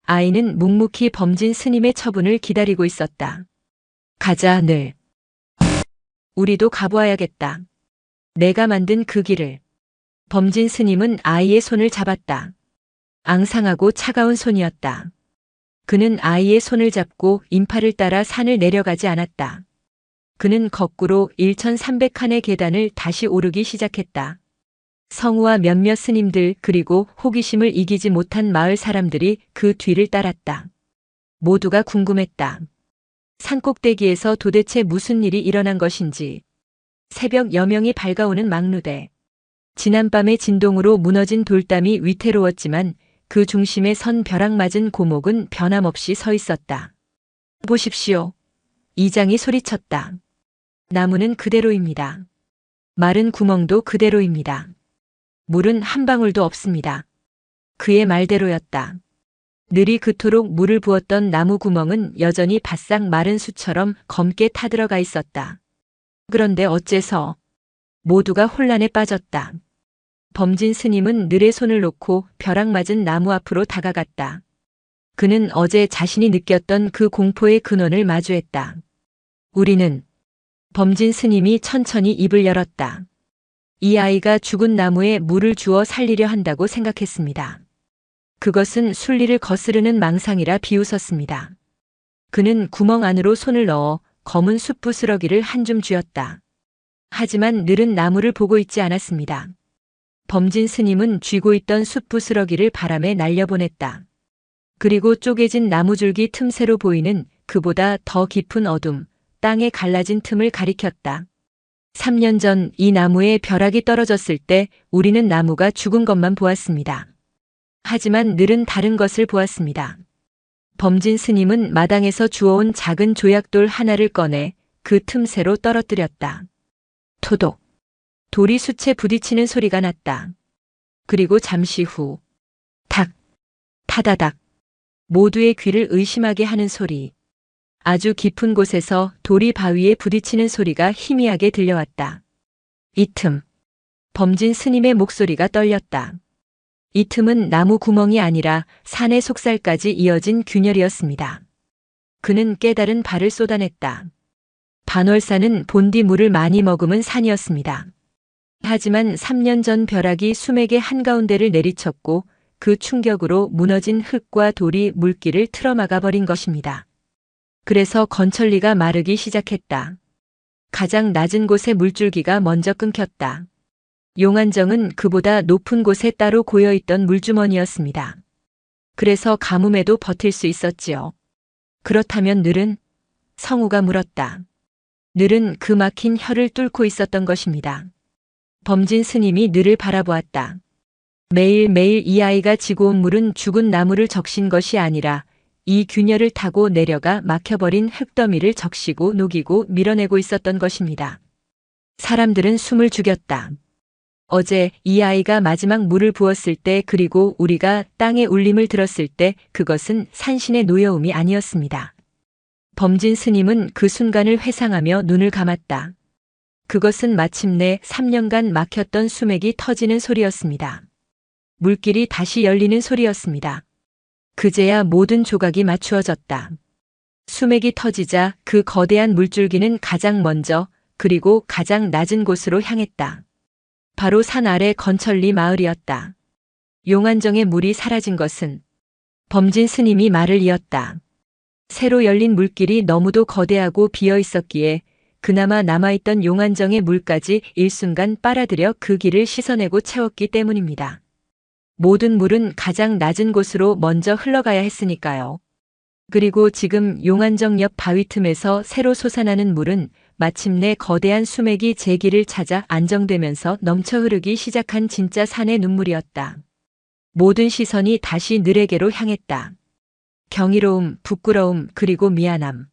아이는 묵묵히 범진 스님의 처분을 기다리고 있었다. 가자, 늘. 우리도 가보아야겠다. 내가 만든 그 길을. 범진 스님은 아이의 손을 잡았다. 앙상하고 차가운 손이었다. 그는 아이의 손을 잡고 인파를 따라 산을 내려가지 않았다. 그는 거꾸로 1300칸의 계단을 다시 오르기 시작했다. 성우와 몇몇 스님들 그리고 호기심을 이기지 못한 마을 사람들이 그 뒤를 따랐다. 모두가 궁금했다. 산꼭대기에서 도대체 무슨 일이 일어난 것인지. 새벽 여명이 밝아오는 막루대. 지난밤의 진동으로 무너진 돌담이 위태로웠지만 그 중심에 선 벼락 맞은 고목은 변함없이 서 있었다. 보십시오. 이장이 소리쳤다. 나무는 그대로입니다. 마른 구멍도 그대로입니다. 물은 한 방울도 없습니다. 그의 말대로였다. 늘이 그토록 물을 부었던 나무 구멍은 여전히 바싹 마른 수처럼 검게 타들어가 있었다. 그런데 어째서? 모두가 혼란에 빠졌다. 범진 스님은 늘의 손을 놓고 벼락 맞은 나무 앞으로 다가갔다. 그는 어제 자신이 느꼈던 그 공포의 근원을 마주했다. 우리는 범진 스님이 천천히 입을 열었다. 이 아이가 죽은 나무에 물을 주어 살리려 한다고 생각했습니다. 그것은 순리를 거스르는 망상이라 비웃었습니다. 그는 구멍 안으로 손을 넣어 검은 숯부스러기를 한 줌 쥐었다. 하지만 늘은 나무를 보고 있지 않았습니다. 범진 스님은 쥐고 있던 숯부스러기를 바람에 날려보냈다. 그리고 쪼개진 나무줄기 틈새로 보이는 그보다 더 깊은 어둠, 땅에 갈라진 틈을 가리켰다. 3년 전 이 나무에 벼락이 떨어졌을 때 우리는 나무가 죽은 것만 보았습니다. 하지만 늘은 다른 것을 보았습니다. 범진 스님은 마당에서 주워온 작은 조약돌 하나를 꺼내 그 틈새로 떨어뜨렸다. 토독. 돌이 숯에 부딪히는 소리가 났다. 그리고 잠시 후 탁, 타다닥. 모두의 귀를 의심하게 하는 소리. 아주 깊은 곳에서 돌이 바위에 부딪히는 소리가 희미하게 들려왔다. 이 틈. 범진 스님의 목소리가 떨렸다. 이 틈은 나무 구멍이 아니라 산의 속살까지 이어진 균열이었습니다. 그는 깨달은 발을 쏟아냈다. 반월산은 본디 물을 많이 머금은 산이었습니다. 하지만 3년 전 벼락이 수맥의 한가운데를 내리쳤고 그 충격으로 무너진 흙과 돌이 물길을 틀어막아 버린 것입니다. 그래서 건천리가 마르기 시작했다. 가장 낮은 곳의 물줄기가 먼저 끊겼다. 용안정은 그보다 높은 곳에 따로 고여있던 물주머니였습니다. 그래서 가뭄에도 버틸 수 있었지요. 그렇다면 늘은? 성우가 물었다. 늘은 그 막힌 혀를 뚫고 있었던 것입니다. 범진 스님이 늘을 바라보았다. 매일매일 이 아이가 지고 온 물은 죽은 나무를 적신 것이 아니라 이 균열을 타고 내려가 막혀버린 흙더미를 적시고 녹이고 밀어내고 있었던 것입니다. 사람들은 숨을 죽였다. 어제 이 아이가 마지막 물을 부었을 때 그리고 우리가 땅의 울림을 들었을 때 그것은 산신의 노여움이 아니었습니다. 범진 스님은 그 순간을 회상하며 눈을 감았다. 그것은 마침내 3년간 막혔던 수맥이 터지는 소리였습니다. 물길이 다시 열리는 소리였습니다. 그제야 모든 조각이 맞추어졌다. 수맥이 터지자 그 거대한 물줄기는 가장 먼저 그리고 가장 낮은 곳으로 향했다. 바로 산 아래 건천리 마을이었다. 용안정의 물이 사라진 것은 범진 스님이 말을 이었다. 새로 열린 물길이 너무도 거대하고 비어 있었기에 그나마 남아있던 용안정의 물까지 일순간 빨아들여 그 길을 씻어내고 채웠기 때문입니다. 모든 물은 가장 낮은 곳으로 먼저 흘러가야 했으니까요. 그리고 지금 용안정 옆 바위 틈에서 새로 솟아나는 물은 마침내 거대한 수맥이 제 길을 찾아 안정되면서 넘쳐 흐르기 시작한 진짜 산의 눈물이었다. 모든 시선이 다시 늘에게로 향했다. 경이로움, 부끄러움, 그리고 미안함.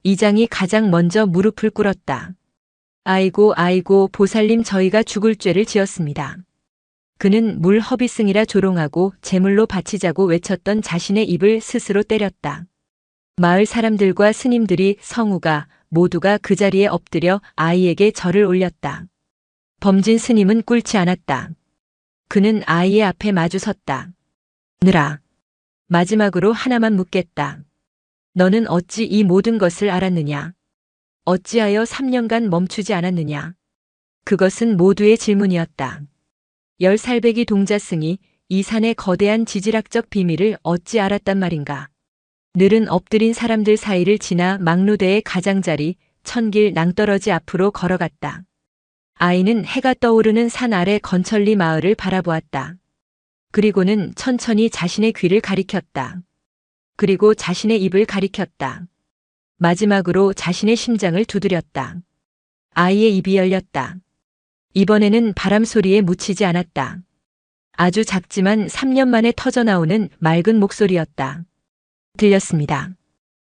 이장이 가장 먼저 무릎을 꿇었다. 아이고 아이고 보살님 저희가 죽을 죄를 지었습니다. 그는 물 허비승이라 조롱하고 제물로 바치자고 외쳤던 자신의 입을 스스로 때렸다. 마을 사람들과 스님들이 성우가 모두가 그 자리에 엎드려 아이에게 절을 올렸다. 범진 스님은 꿇지 않았다. 그는 아이의 앞에 마주 섰다. 늘아. 마지막으로 하나만 묻겠다. 너는 어찌 이 모든 것을 알았느냐? 어찌하여 3년간 멈추지 않았느냐? 그것은 모두의 질문이었다. 10살배기 동자승이 이 산의 거대한 지질학적 비밀을 어찌 알았단 말인가? 늘은 엎드린 사람들 사이를 지나 막루대의 가장자리 천길 낭떠러지 앞으로 걸어갔다. 아이는 해가 떠오르는 산 아래 건천리 마을을 바라보았다. 그리고는 천천히 자신의 귀를 가리켰다. 그리고 자신의 입을 가리켰다. 마지막으로 자신의 심장을 두드렸다. 아이의 입이 열렸다. 이번에는 바람 소리에 묻히지 않았다. 아주 작지만 3년 만에 터져나오는 맑은 목소리였다. 들렸습니다.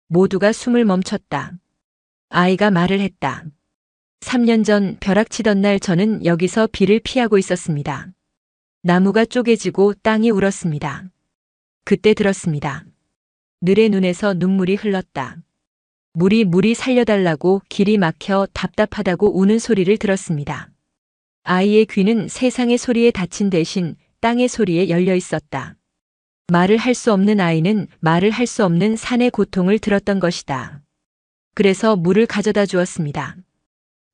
모두가 숨을 멈췄다. 아이가 말을 했다. 3년 전 벼락치던 날 저는 여기서 비를 피하고 있었습니다. 나무가 쪼개지고 땅이 울었습니다. 그때 들었습니다. 늘의 눈에서 눈물이 흘렀다. 물이 살려달라고 길이 막혀 답답하다고 우는 소리를 들었습니다. 아이의 귀는 세상의 소리에 닫힌 대신 땅의 소리에 열려 있었다. 말을 할 수 없는 아이는 말을 할 수 없는 산의 고통을 들었던 것이다. 그래서 물을 가져다 주었습니다.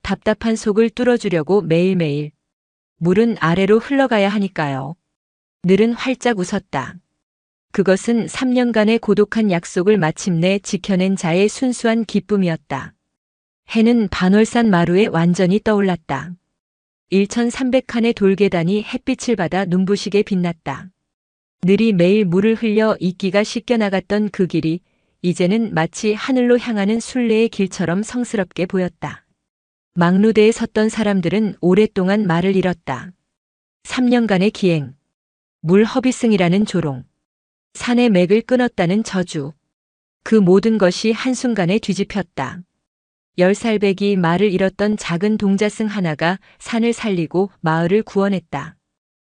답답한 속을 뚫어주려고 매일매일. 물은 아래로 흘러가야 하니까요. 늘은 활짝 웃었다. 그것은 3년간의 고독한 약속을 마침내 지켜낸 자의 순수한 기쁨이었다. 해는 반월산 마루에 완전히 떠올랐다. 1300칸의 돌계단이 햇빛을 받아 눈부시게 빛났다. 늘이 매일 물을 흘려 이끼가 씻겨나갔던 그 길이 이제는 마치 하늘로 향하는 순례의 길처럼 성스럽게 보였다. 막루대에 섰던 사람들은 오랫동안 말을 잃었다. 3년간의 기행, 물 허비승이라는 조롱, 산의 맥을 끊었다는 저주. 그 모든 것이 한순간에 뒤집혔다. 10살배기 말을 잃었던 작은 동자승 하나가 산을 살리고 마을을 구원했다.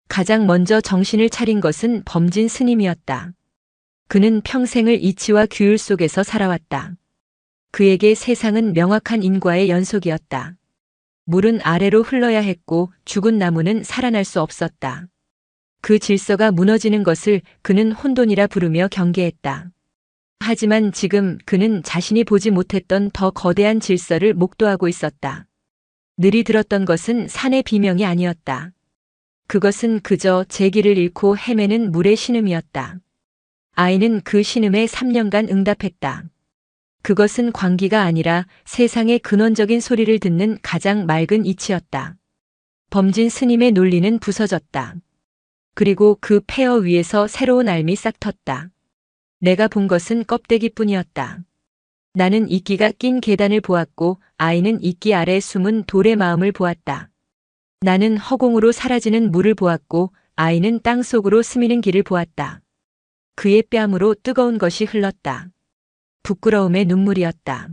가장 먼저 정신을 차린 것은 범진 스님이었다. 그는 평생을 이치와 규율 속에서 살아왔다. 그에게 세상은 명확한 인과의 연속이었다. 물은 아래로 흘러야 했고 죽은 나무는 살아날 수 없었다. 그 질서가 무너지는 것을 그는 혼돈이라 부르며 경계했다. 하지만 지금 그는 자신이 보지 못했던 더 거대한 질서를 목도하고 있었다. 늘이 들었던 것은 산의 비명이 아니었다. 그것은 그저 제기를 잃고 헤매는 물의 신음이었다. 아이는 그 신음에 3년간 응답했다. 그것은 광기가 아니라 세상의 근원적인 소리를 듣는 가장 맑은 이치였다. 범진 스님의 논리는 부서졌다. 그리고 그 폐허 위에서 새로운 알미 싹 텄다. 내가 본 것은 껍데기뿐이었다. 나는 이끼가 낀 계단을 보았고 아이는 이끼 아래 숨은 돌의 마음을 보았다. 나는 허공으로 사라지는 물을 보았고 아이는 땅 속으로 스미는 길을 보았다. 그의 뺨으로 뜨거운 것이 흘렀다. 부끄러움의 눈물이었다.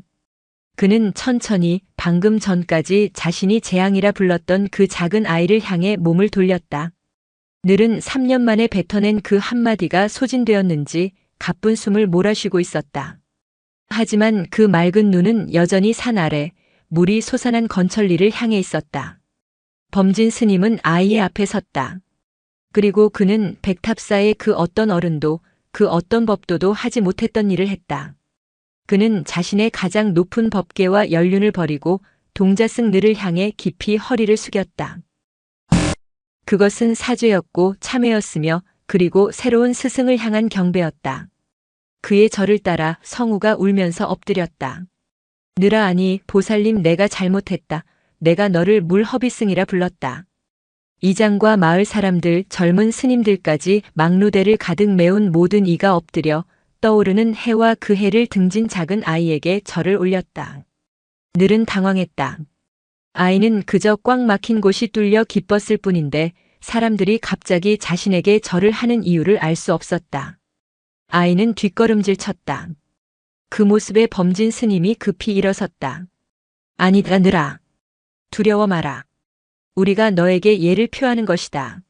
그는 천천히 방금 전까지 자신이 재앙이라 불렀던 그 작은 아이를 향해 몸을 돌렸다. 늘은 3년 만에 뱉어낸 그 한마디가 소진되었는지 가쁜 숨을 몰아쉬고 있었다. 하지만 그 맑은 눈은 여전히 산 아래 물이 솟아난 건천리를 향해 있었다. 범진 스님은 아이의 앞에 섰다. 그리고 그는 백탑사의 그 어떤 어른도 그 어떤 법도도 하지 못했던 일을 했다. 그는 자신의 가장 높은 법계와 연륜을 버리고 동자승 늘을 향해 깊이 허리를 숙였다. 그것은 사죄였고 참회였으며 그리고 새로운 스승을 향한 경배였다. 그의 절을 따라 성우가 울면서 엎드렸다. 늘아 아니 보살님 내가 잘못했다. 내가 너를 물허비승이라 불렀다. 이장과 마을 사람들 젊은 스님들까지 막루대를 가득 메운 모든 이가 엎드려 떠오르는 해와 그 해를 등진 작은 아이에게 절을 올렸다. 늘은 당황했다. 아이는 그저 꽉 막힌 곳이 뚫려 기뻤을 뿐인데 사람들이 갑자기 자신에게 절을 하는 이유를 알 수 없었다. 아이는 뒷걸음질 쳤다. 그 모습에 범진 스님이 급히 일어섰다. 아니다 늘아. 두려워 마라. 우리가 너에게 예를 표하는 것이다.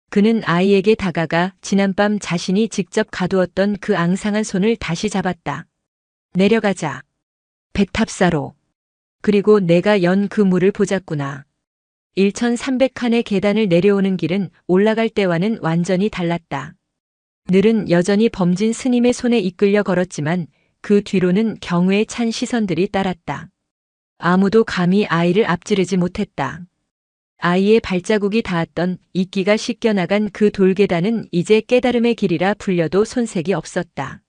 그는 아이에게 다가가 지난밤 자신이 직접 가두었던 그 앙상한 손을 다시 잡았다. 내려가자. 백탑사로. 그리고 내가 연 그 물을 보자꾸나. 1300칸의 계단을 내려오는 길은 올라갈 때와는 완전히 달랐다. 늘은 여전히 범진 스님의 손에 이끌려 걸었지만 그 뒤로는 경외에 찬 시선들이 따랐다. 아무도 감히 아이를 앞지르지 못했다. 아이의 발자국이 닿았던 이끼가 씻겨나간 그 돌계단은 이제 깨달음의 길이라 불려도 손색이 없었다.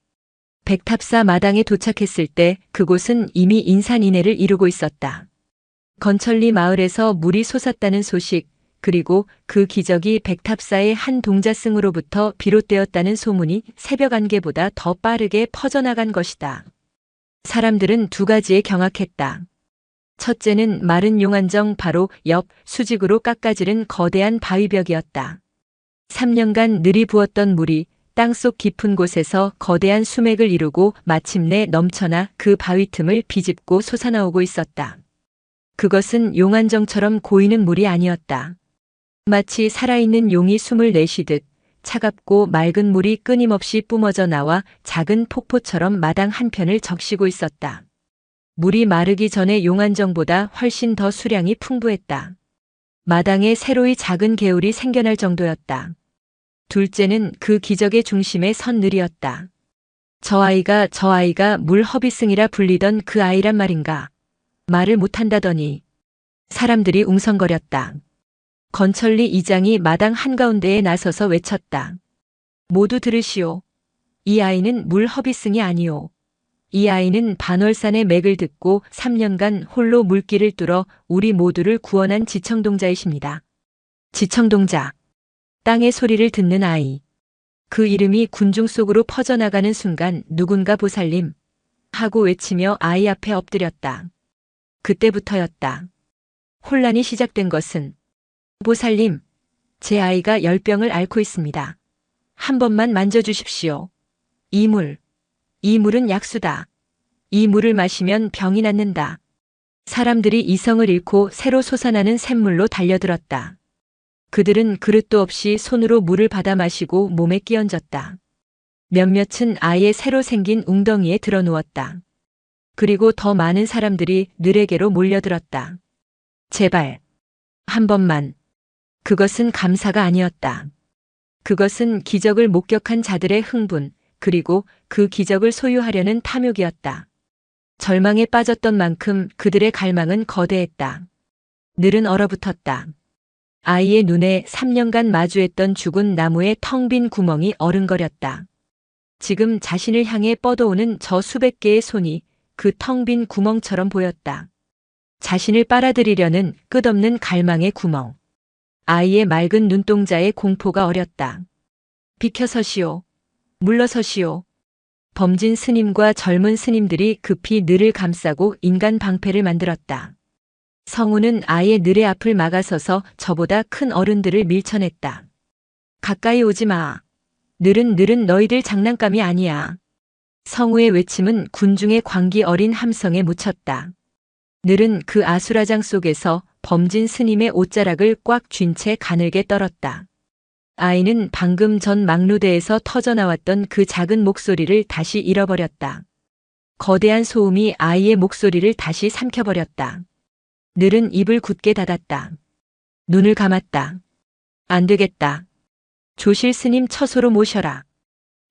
백탑사 마당에 도착했을 때 그곳은 이미 인산인해를 이루고 있었다. 건천리 마을에서 물이 솟았다는 소식, 그리고 그 기적이 백탑사의 한 동자승으로부터 비롯되었다는 소문이 새벽 안개보다 더 빠르게 퍼져나간 것이다. 사람들은 두 가지에 경악했다. 첫째는 마른 용안정 바로 옆 수직으로 깎아지른 거대한 바위벽이었다. 3년간 늘이 부었던 물이 땅속 깊은 곳에서 거대한 수맥을 이루고 마침내 넘쳐나 그 바위 틈을 비집고 솟아나오고 있었다. 그것은 용안정처럼 고이는 물이 아니었다. 마치 살아있는 용이 숨을 내쉬듯 차갑고 맑은 물이 끊임없이 뿜어져 나와 작은 폭포처럼 마당 한편을 적시고 있었다. 물이 마르기 전에 용안정보다 훨씬 더 수량이 풍부했다. 마당에 새로이 작은 개울이 생겨날 정도였다. 둘째는 그 기적의 중심에 선 늘이었다. 저 아이가 물허비승이라 불리던 그 아이란 말인가. 말을 못한다더니. 사람들이 웅성거렸다. 건천리 이장이 마당 한가운데에 나서서 외쳤다. 모두 들으시오. 이 아이는 물허비승이 아니오. 이 아이는 반월산의 맥을 듣고 3년간 홀로 물길을 뚫어 우리 모두를 구원한 지청동자이십니다. 지청동자. 땅의 소리를 듣는 아이. 그 이름이 군중 속으로 퍼져나가는 순간 누군가 보살님 하고 외치며 아이 앞에 엎드렸다. 그때부터였다. 혼란이 시작된 것은 보살님, 제 아이가 열병을 앓고 있습니다. 한 번만 만져주십시오. 이 물은 약수다. 이 물을 마시면 병이 낫는다. 사람들이 이성을 잃고 새로 솟아나는 샘물로 달려들었다. 그들은 그릇도 없이 손으로 물을 받아 마시고 몸에 끼얹었다. 몇몇은 아이의 새로 생긴 웅덩이에 드러누웠다. 그리고 더 많은 사람들이 늘에게로 몰려들었다. 제발, 한 번만. 그것은 감사가 아니었다. 그것은 기적을 목격한 자들의 흥분, 그리고 그 기적을 소유하려는 탐욕이었다. 절망에 빠졌던 만큼 그들의 갈망은 거대했다. 늘은 얼어붙었다. 아이의 눈에 3년간 마주했던 죽은 나무의 텅 빈 구멍이 어른거렸다. 지금 자신을 향해 뻗어오는 저 수백 개의 손이 그 텅 빈 구멍처럼 보였다. 자신을 빨아들이려는 끝없는 갈망의 구멍. 아이의 맑은 눈동자에 공포가 어렸다. 비켜서시오. 물러서시오. 범진 스님과 젊은 스님들이 급히 늘을 감싸고 인간 방패를 만들었다. 성우는 아예 늘의 앞을 막아서서 저보다 큰 어른들을 밀쳐냈다. 가까이 오지 마. 늘은 너희들 장난감이 아니야. 성우의 외침은 군중의 광기 어린 함성에 묻혔다. 늘은 그 아수라장 속에서 범진 스님의 옷자락을 꽉 쥔 채 가늘게 떨었다. 아이는 방금 전 막루대에서 터져나왔던 그 작은 목소리를 다시 잃어버렸다. 거대한 소음이 아이의 목소리를 다시 삼켜버렸다. 늘은 입을 굳게 닫았다. 눈을 감았다. 안 되겠다. 조실 스님 처소로 모셔라.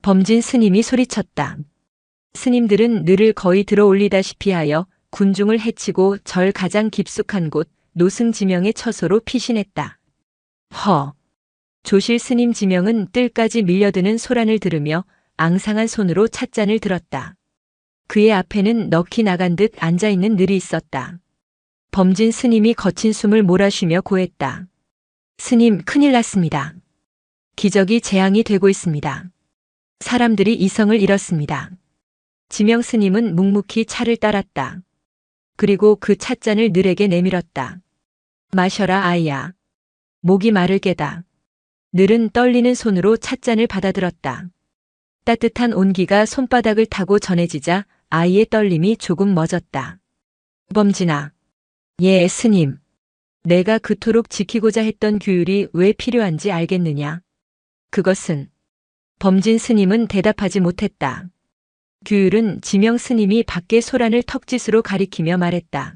범진 스님이 소리쳤다. 스님들은 늘을 거의 들어올리다시피 하여 군중을 해치고 절 가장 깊숙한 곳 노승지명의 처소로 피신했다. 조실 스님 지명은 뜰까지 밀려드는 소란을 들으며 앙상한 손으로 찻잔을 들었다. 그의 앞에는 넋이 나간 듯 앉아있는 늘이 있었다. 범진 스님이 거친 숨을 몰아쉬며 고했다. 스님, 큰일 났습니다. 기적이 재앙이 되고 있습니다. 사람들이 이성을 잃었습니다. 지명 스님은 묵묵히 차를 따랐다. 그리고 그 찻잔을 늘에게 내밀었다. 마셔라 아이야. 목이 마를 게다. 늘은 떨리는 손으로 찻잔을 받아들었다. 따뜻한 온기가 손바닥을 타고 전해지자 아이의 떨림이 조금 멎었다. 범진아. 예, 스님. 내가 그토록 지키고자 했던 규율이 왜 필요한지 알겠느냐? 그것은. 범진 스님은 대답하지 못했다. 규율은 지명 스님이 밖의 소란을 턱짓으로 가리키며 말했다.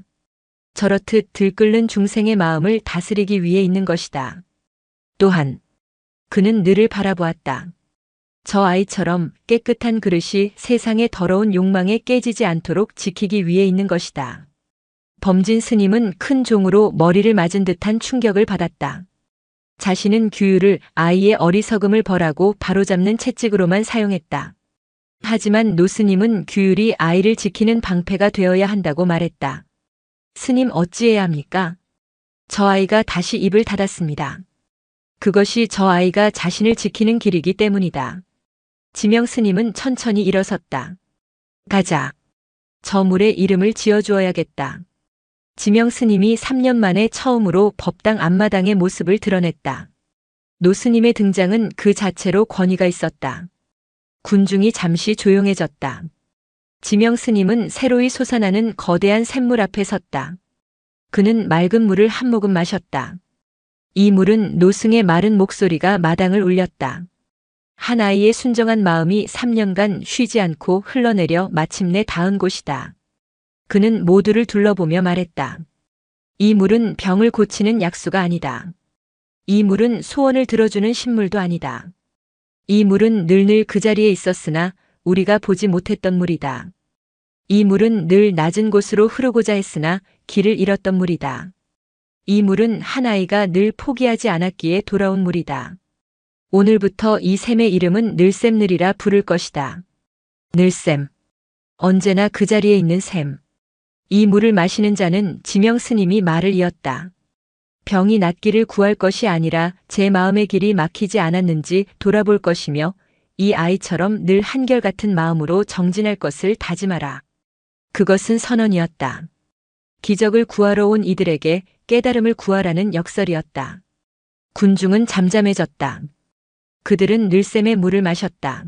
저렇듯 들끓는 중생의 마음을 다스리기 위해 있는 것이다. 또한 그는 늘을 바라보았다. 저 아이처럼 깨끗한 그릇이 세상의 더러운 욕망에 깨지지 않도록 지키기 위해 있는 것이다. 범진 스님은 큰 종으로 머리를 맞은 듯한 충격을 받았다. 자신은 규율을 아이의 어리석음을 벌하고 바로잡는 채찍으로만 사용했다. 하지만 노스님은 규율이 아이를 지키는 방패가 되어야 한다고 말했다. 스님 어찌해야 합니까? 저 아이가 다시 입을 닫았습니다. 그것이 저 아이가 자신을 지키는 길이기 때문이다. 지명 스님은 천천히 일어섰다. 가자. 저 물에 이름을 지어주어야겠다. 지명 스님이 3년 만에 처음으로 법당 앞마당의 모습을 드러냈다. 노 스님의 등장은 그 자체로 권위가 있었다. 군중이 잠시 조용해졌다. 지명 스님은 새로이 솟아나는 거대한 샘물 앞에 섰다. 그는 맑은 물을 한 모금 마셨다. 이 물은 노승의 마른 목소리가 마당을 울렸다. 한 아이의 순정한 마음이 3년간 쉬지 않고 흘러내려 마침내 닿은 곳이다. 그는 모두를 둘러보며 말했다. 이 물은 병을 고치는 약수가 아니다. 이 물은 소원을 들어주는 신물도 아니다. 이 물은 늘 그 자리에 있었으나 우리가 보지 못했던 물이다. 이 물은 늘 낮은 곳으로 흐르고자 했으나 길을 잃었던 물이다. 이 물은 한 아이가 늘 포기하지 않았기에 돌아온 물이다. 오늘부터 이 샘의 이름은 늘샘늘이라 부를 것이다. 늘샘. 언제나 그 자리에 있는 셈. 이 물을 마시는 자는 지명 스님이 말을 이었다. 병이 낫기를 구할 것이 아니라 제 마음의 길이 막히지 않았는지 돌아볼 것이며 이 아이처럼 늘 한결같은 마음으로 정진할 것을 다짐하라. 그것은 선언이었다. 기적을 구하러 온 이들에게 깨달음을 구하라는 역설이었다. 군중은 잠잠해졌다. 그들은 늘샘의 물을 마셨다.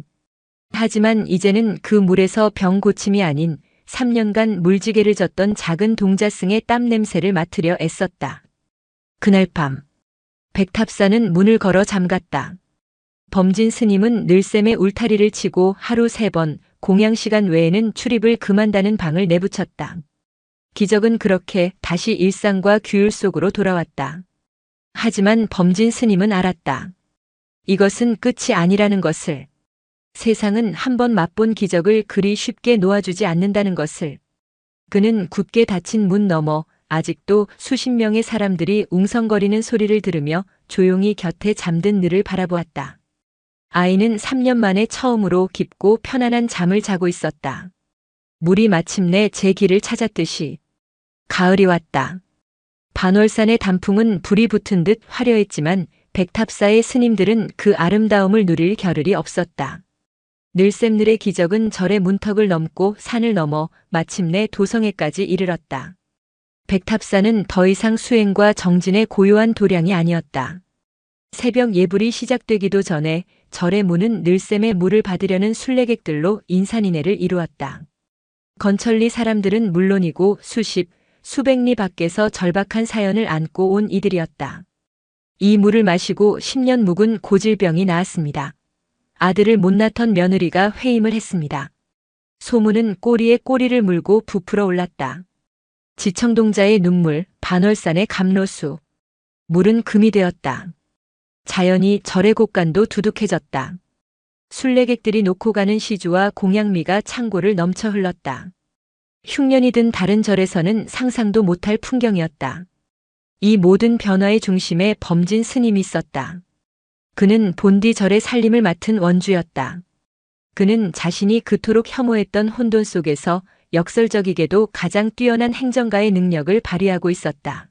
하지만 이제는 그 물에서 병 고침이 아닌 3년간 물지개를 졌던 작은 동자승의 땀 냄새를 맡으려 애썼다. 그날 밤 백탑사는 문을 걸어 잠갔다. 범진 스님은 늘샘의 울타리를 치고 하루 3번 공양 시간 외에는 출입을 금한다는 방을 내붙였다. 기적은 그렇게 다시 일상과 규율 속으로 돌아왔다. 하지만 범진 스님은 알았다. 이것은 끝이 아니라는 것을. 세상은 한 번 맛본 기적을 그리 쉽게 놓아주지 않는다는 것을. 그는 굳게 닫힌 문 너머 아직도 수십 명의 사람들이 웅성거리는 소리를 들으며 조용히 곁에 잠든 늘을 바라보았다. 아이는 3년 만에 처음으로 깊고 편안한 잠을 자고 있었다. 물이 마침내 제 길을 찾았듯이. 가을이 왔다. 반월산의 단풍은 불이 붙은 듯 화려했지만 백탑사의 스님들은 그 아름다움을 누릴 겨를이 없었다. 늘샘늘의 기적은 절의 문턱을 넘고 산을 넘어 마침내 도성에까지 이르렀다. 백탑사는 더 이상 수행과 정진의 고요한 도량이 아니었다. 새벽 예불이 시작되기도 전에 절의 문은 늘샘의 물을 받으려는 순례객들로 인산인해를 이루었다. 건천리 사람들은 물론이고 수백 리 밖에서 절박한 사연을 안고 온 이들이었다. 이 물을 마시고 10년 묵은 고질병이 나았습니다. 아들을 못 낳던 며느리가 회임을 했습니다. 소문은 꼬리에 꼬리를 물고 부풀어 올랐다. 지청동자의 눈물, 반월산의 감로수. 물은 금이 되었다. 자연히 절의 곳간도 두둑해졌다. 순례객들이 놓고 가는 시주와 공양미가 창고를 넘쳐 흘렀다. 흉년이 든 다른 절에서는 상상도 못할 풍경이었다. 이 모든 변화의 중심에 범진 스님이 있었다. 그는 본디 절의 살림을 맡은 원주였다. 그는 자신이 그토록 혐오했던 혼돈 속에서 역설적이게도 가장 뛰어난 행정가의 능력을 발휘하고 있었다.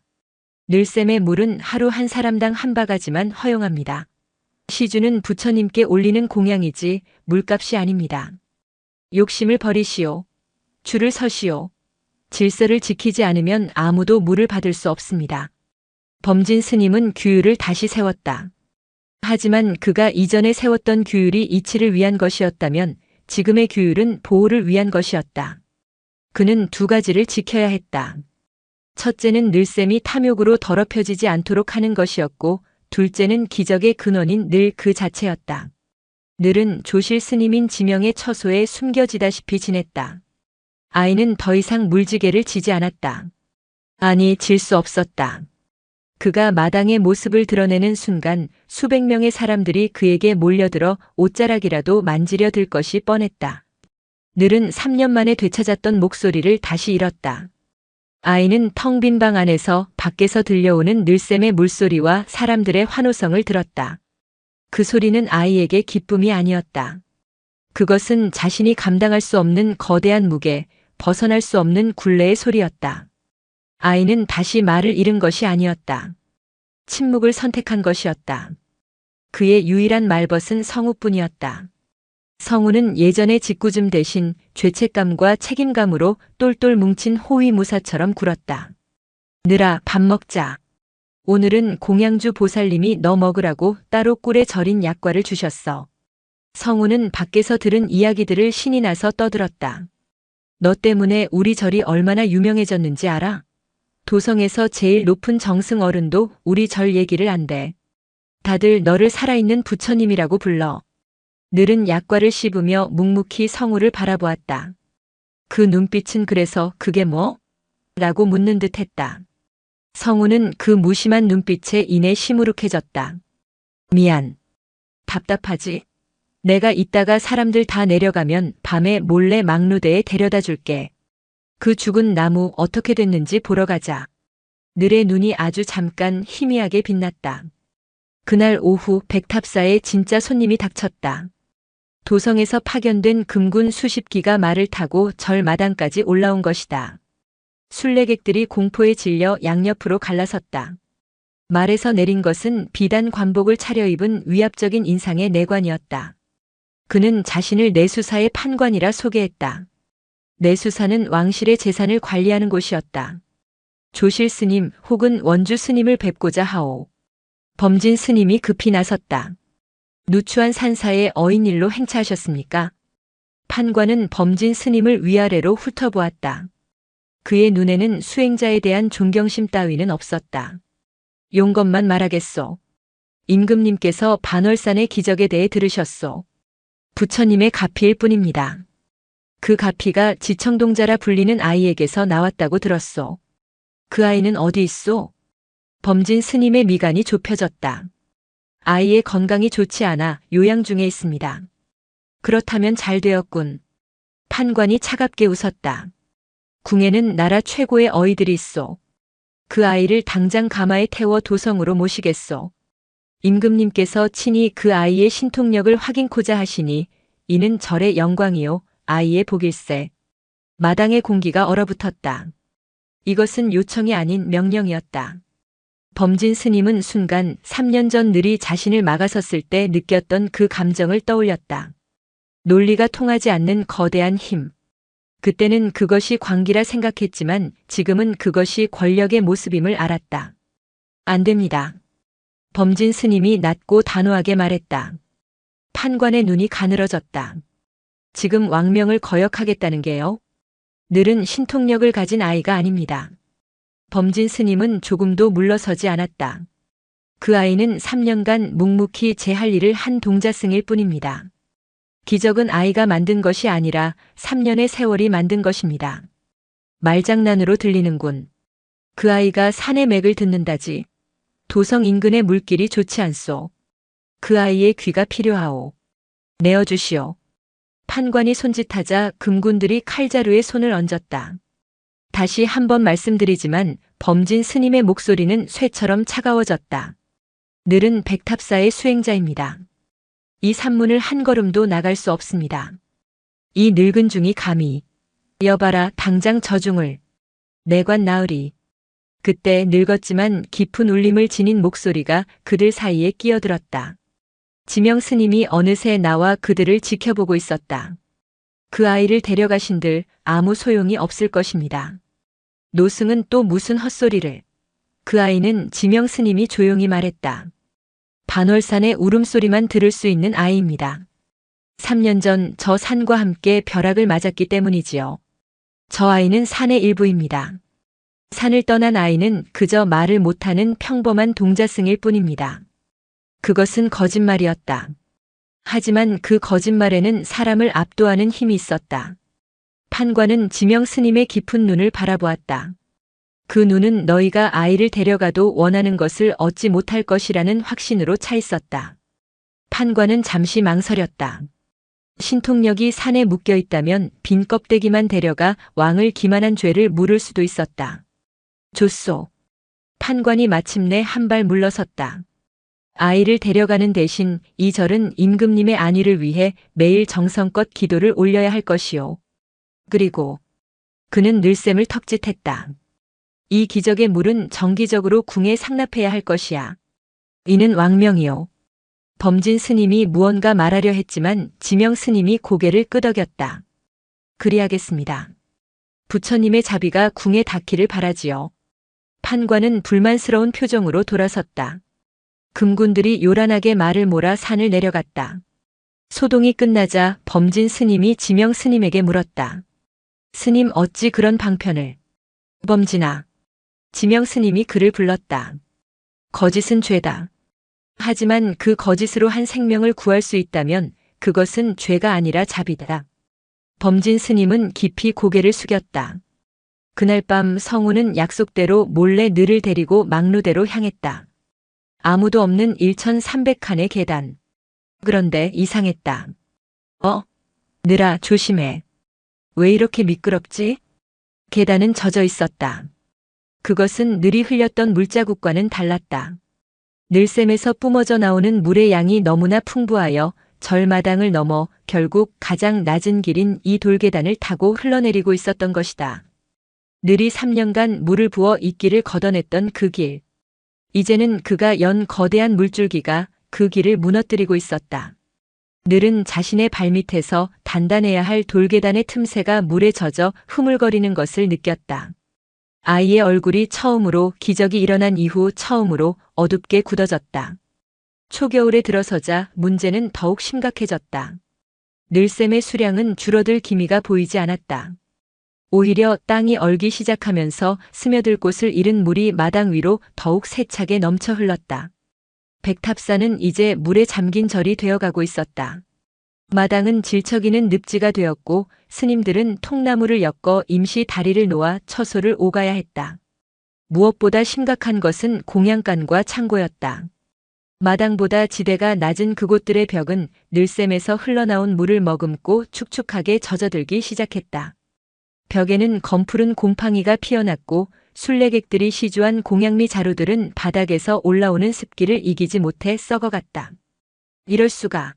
늘샘의 물은 하루 한 사람당 한 바가지만 허용합니다. 시주는 부처님께 올리는 공양이지 물값이 아닙니다. 욕심을 버리시오. 줄을 서시오. 질서를 지키지 않으면 아무도 물을 받을 수 없습니다. 범진 스님은 규율을 다시 세웠다. 하지만 그가 이전에 세웠던 규율이 이치를 위한 것이었다면 지금의 규율은 보호를 위한 것이었다. 그는 2가지를 지켜야 했다. 첫째는 늘샘이 탐욕으로 더럽혀지지 않도록 하는 것이었고 둘째는 기적의 근원인 늘 그 자체였다. 늘은 조실 스님인 지명의 처소에 숨겨지다시피 지냈다. 아이는 더 이상 물지개를 지지 않았다. 아니, 질 수 없었다. 그가 마당의 모습을 드러내는 순간 수백 명의 사람들이 그에게 몰려들어 옷자락이라도 만지려 들 것이 뻔했다. 늘은 3년 만에 되찾았던 목소리를 다시 잃었다. 아이는 텅 빈 방 안에서 밖에서 들려오는 늘샘의 물소리와 사람들의 환호성을 들었다. 그 소리는 아이에게 기쁨이 아니었다. 그것은 자신이 감당할 수 없는 거대한 무게, 벗어날 수 없는 굴레의 소리였다. 아이는 다시 말을 잃은 것이 아니었다. 침묵을 선택한 것이었다. 그의 유일한 말벗은 성우뿐이었다. 성우는 예전의 짓궂음 대신 죄책감과 책임감으로 똘똘 뭉친 호위무사처럼 굴었다. 늘아, 밥 먹자. 오늘은 공양주 보살님이 너 먹으라고 따로 꿀에 절인 약과를 주셨어. 성우는 밖에서 들은 이야기들을 신이 나서 떠들었다. 너 때문에 우리 절이 얼마나 유명해졌는지 알아? 도성에서 제일 높은 정승 어른도 우리 절 얘기를 안대. 다들 너를 살아있는 부처님이라고 불러. 늘은 약과를 씹으며 묵묵히 성우를 바라보았다. 그 눈빛은 그래서 그게 뭐? 라고 묻는 듯 했다. 성우는 그 무심한 눈빛에 이내 시무룩해졌다. 미안. 답답하지? 내가 이따가 사람들 다 내려가면 밤에 몰래 막루대에 데려다 줄게. 그 죽은 나무 어떻게 됐는지 보러 가자. 늘의 눈이 아주 잠깐 희미하게 빛났다. 그날 오후 백탑사에 진짜 손님이 닥쳤다. 도성에서 파견된 금군 수십 기가 말을 타고 절 마당까지 올라온 것이다. 순례객들이 공포에 질려 양옆으로 갈라섰다. 말에서 내린 것은 비단 관복을 차려입은 위압적인 인상의 내관이었다. 그는 자신을 내수사의 판관이라 소개했다. 내수사는 왕실의 재산을 관리하는 곳이었다. 조실 스님 혹은 원주 스님을 뵙고자 하오. 범진 스님이 급히 나섰다. 누추한 산사에 어인일로 행차하셨습니까? 판관은 범진 스님을 위아래로 훑어보았다. 그의 눈에는 수행자에 대한 존경심 따위는 없었다. 용것만 말하겠소. 임금님께서 반월산의 기적에 대해 들으셨소. 부처님의 가피일 뿐입니다. 그 가피가 지청동자라 불리는 아이에게서 나왔다고 들었소. 그 아이는 어디 있소? 범진 스님의 미간이 좁혀졌다. 아이의 건강이 좋지 않아 요양 중에 있습니다. 그렇다면 잘 되었군. 판관이 차갑게 웃었다. 궁에는 나라 최고의 어이들이 있소. 그 아이를 당장 가마에 태워 도성으로 모시겠소. 임금님께서 친히 그 아이의 신통력을 확인코자 하시니 이는 절의 영광이요 아이의 복일세. 마당의 공기가 얼어붙었다. 이것은 요청이 아닌 명령이었다. 범진 스님은 순간 3년 전 늘이 자신을 막아섰을 때 느꼈던 그 감정을 떠올렸다. 논리가 통하지 않는 거대한 힘. 그때는 그것이 광기라 생각했지만 지금은 그것이 권력의 모습임을 알았다. 안 됩니다. 범진 스님이 낮고 단호하게 말했다. 판관의 눈이 가늘어졌다. 지금 왕명을 거역하겠다는 게요? 늘은 신통력을 가진 아이가 아닙니다. 범진 스님은 조금도 물러서지 않았다. 그 아이는 3년간 묵묵히 제 할 일을 한 동자승일 뿐입니다. 기적은 아이가 만든 것이 아니라 3년의 세월이 만든 것입니다. 말장난으로 들리는군. 그 아이가 산의 맥을 듣는다지. 도성 인근의 물길이 좋지 않소. 그 아이의 귀가 필요하오. 내어주시오. 판관이 손짓하자 금군들이 칼자루에 손을 얹었다. 다시 한번 말씀드리지만 범진 스님의 목소리는 쇠처럼 차가워졌다. 늘은 백탑사의 수행자입니다. 이 산문을 한 걸음도 나갈 수 없습니다. 이 늙은 중이 감히 여봐라 당장 저중을 내관 나으리. 그때 늙었지만 깊은 울림을 지닌 목소리가 그들 사이에 끼어들었다. 지명 스님이 어느새 나와 그들을 지켜보고 있었다. 그 아이를 데려가신들 아무 소용이 없을 것입니다. 노승은 또 무슨 헛소리를. 그 아이는 지명 스님이 조용히 말했다. 반월산의 울음소리만 들을 수 있는 아이입니다. 3년 전 저 산과 함께 벼락을 맞았기 때문이지요. 저 아이는 산의 일부입니다. 산을 떠난 아이는 그저 말을 못하는 평범한 동자승일 뿐입니다. 그것은 거짓말이었다. 하지만 그 거짓말에는 사람을 압도하는 힘이 있었다. 판관은 지명 스님의 깊은 눈을 바라보았다. 그 눈은 너희가 아이를 데려가도 원하는 것을 얻지 못할 것이라는 확신으로 차 있었다. 판관은 잠시 망설였다. 신통력이 산에 묶여 있다면 빈 껍데기만 데려가 왕을 기만한 죄를 물을 수도 있었다. 좋소. 판관이 마침내 한 발 물러섰다. 아이를 데려가는 대신 이 절은 임금님의 안위를 위해 매일 정성껏 기도를 올려야 할 것이오. 그리고 그는 늘샘을 턱짓했다. 이 기적의 물은 정기적으로 궁에 상납해야 할 것이야. 이는 왕명이오. 범진 스님이 무언가 말하려 했지만 지명 스님이 고개를 끄덕였다. 그리하겠습니다. 부처님의 자비가 궁에 닿기를 바라지요. 판관은 불만스러운 표정으로 돌아섰다. 금군들이 요란하게 말을 몰아 산을 내려갔다. 소동이 끝나자 범진 스님이 지명 스님에게 물었다. 스님 어찌 그런 방편을. 범진아. 지명 스님이 그를 불렀다. 거짓은 죄다. 하지만 그 거짓으로 한 생명을 구할 수 있다면 그것은 죄가 아니라 자비다. 범진 스님은 깊이 고개를 숙였다. 그날 밤 성우는 약속대로 몰래 늘을 데리고 막루대로 향했다. 아무도 없는 1300칸의 계단. 그런데 이상했다. 늘아 조심해. 왜 이렇게 미끄럽지? 계단은 젖어 있었다. 그것은 늘이 흘렸던 물자국과는 달랐다. 늘샘에서 뿜어져 나오는 물의 양이 너무나 풍부하여 절마당을 넘어 결국 가장 낮은 길인 이 돌계단을 타고 흘러내리고 있었던 것이다. 늘이 3년간 물을 부어 이끼를 걷어냈던 그 길. 이제는 그가 연 거대한 물줄기가 그 길을 무너뜨리고 있었다. 늘은 자신의 발밑에서 단단해야 할 돌계단의 틈새가 물에 젖어 흐물거리는 것을 느꼈다. 아이의 얼굴이 처음으로 기적이 일어난 이후 처음으로 어둡게 굳어졌다. 초겨울에 들어서자 문제는 더욱 심각해졌다. 늘샘의 수량은 줄어들 기미가 보이지 않았다. 오히려 땅이 얼기 시작하면서 스며들 곳을 잃은 물이 마당 위로 더욱 세차게 넘쳐 흘렀다. 백탑산은 이제 물에 잠긴 절이 되어가고 있었다. 마당은 질척이는 늪지가 되었고 스님들은 통나무를 엮어 임시 다리를 놓아 처소를 오가야 했다. 무엇보다 심각한 것은 공양간과 창고였다. 마당보다 지대가 낮은 그곳들의 벽은 늘샘에서 흘러나온 물을 머금고 축축하게 젖어들기 시작했다. 벽에는 검푸른 곰팡이가 피어났고 순례객들이 시주한 공양미 자루들은 바닥에서 올라오는 습기를 이기지 못해 썩어갔다. 이럴 수가.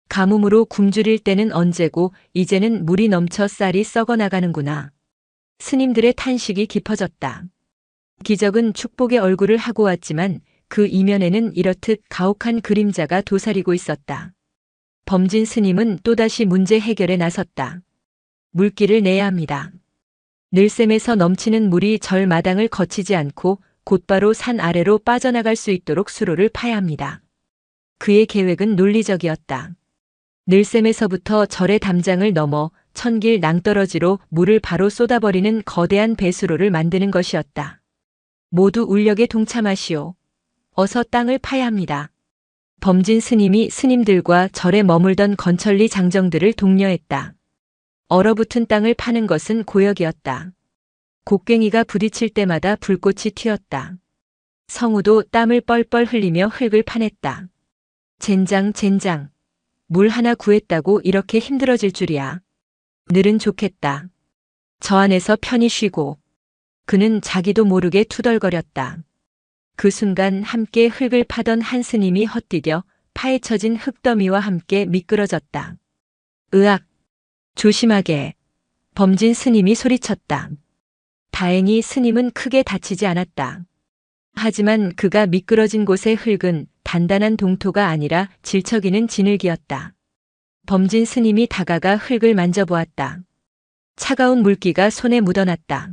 가뭄으로 굶주릴 때는 언제고 이제는 물이 넘쳐 쌀이 썩어나가는구나. 스님들의 탄식이 깊어졌다. 기적은 축복의 얼굴을 하고 왔지만 그 이면에는 이렇듯 가혹한 그림자가 도사리고 있었다. 범진 스님은 또다시 문제 해결에 나섰다. 물길을 내야 합니다. 늘샘에서 넘치는 물이 절 마당을 거치지 않고 곧바로 산 아래로 빠져나갈 수 있도록 수로를 파야 합니다. 그의 계획은 논리적이었다. 늘샘에서부터 절의 담장을 넘어 천길 낭떠러지로 물을 바로 쏟아버리는 거대한 배수로를 만드는 것이었다. 모두 울력에 동참하시오. 어서 땅을 파야 합니다. 범진 스님이 스님들과 절에 머물던 건천리 장정들을 독려했다. 얼어붙은 땅을 파는 것은 고역이었다. 곡괭이가 부딪힐 때마다 불꽃이 튀었다. 성우도 땀을 뻘뻘 흘리며 흙을 파냈다. 젠장 젠장. 물 하나 구했다고 이렇게 힘들어질 줄이야. 늘은 좋겠다. 저 안에서 편히 쉬고. 그는 자기도 모르게 투덜거렸다. 그 순간 함께 흙을 파던 한 스님이 헛디뎌 파헤쳐진 흙더미와 함께 미끄러졌다. 으악! 조심하게. 범진 스님이 소리쳤다. 다행히 스님은 크게 다치지 않았다. 하지만 그가 미끄러진 곳의 흙은 단단한 동토가 아니라 질척이는 진흙이었다. 범진 스님이 다가가 흙을 만져보았다. 차가운 물기가 손에 묻어났다.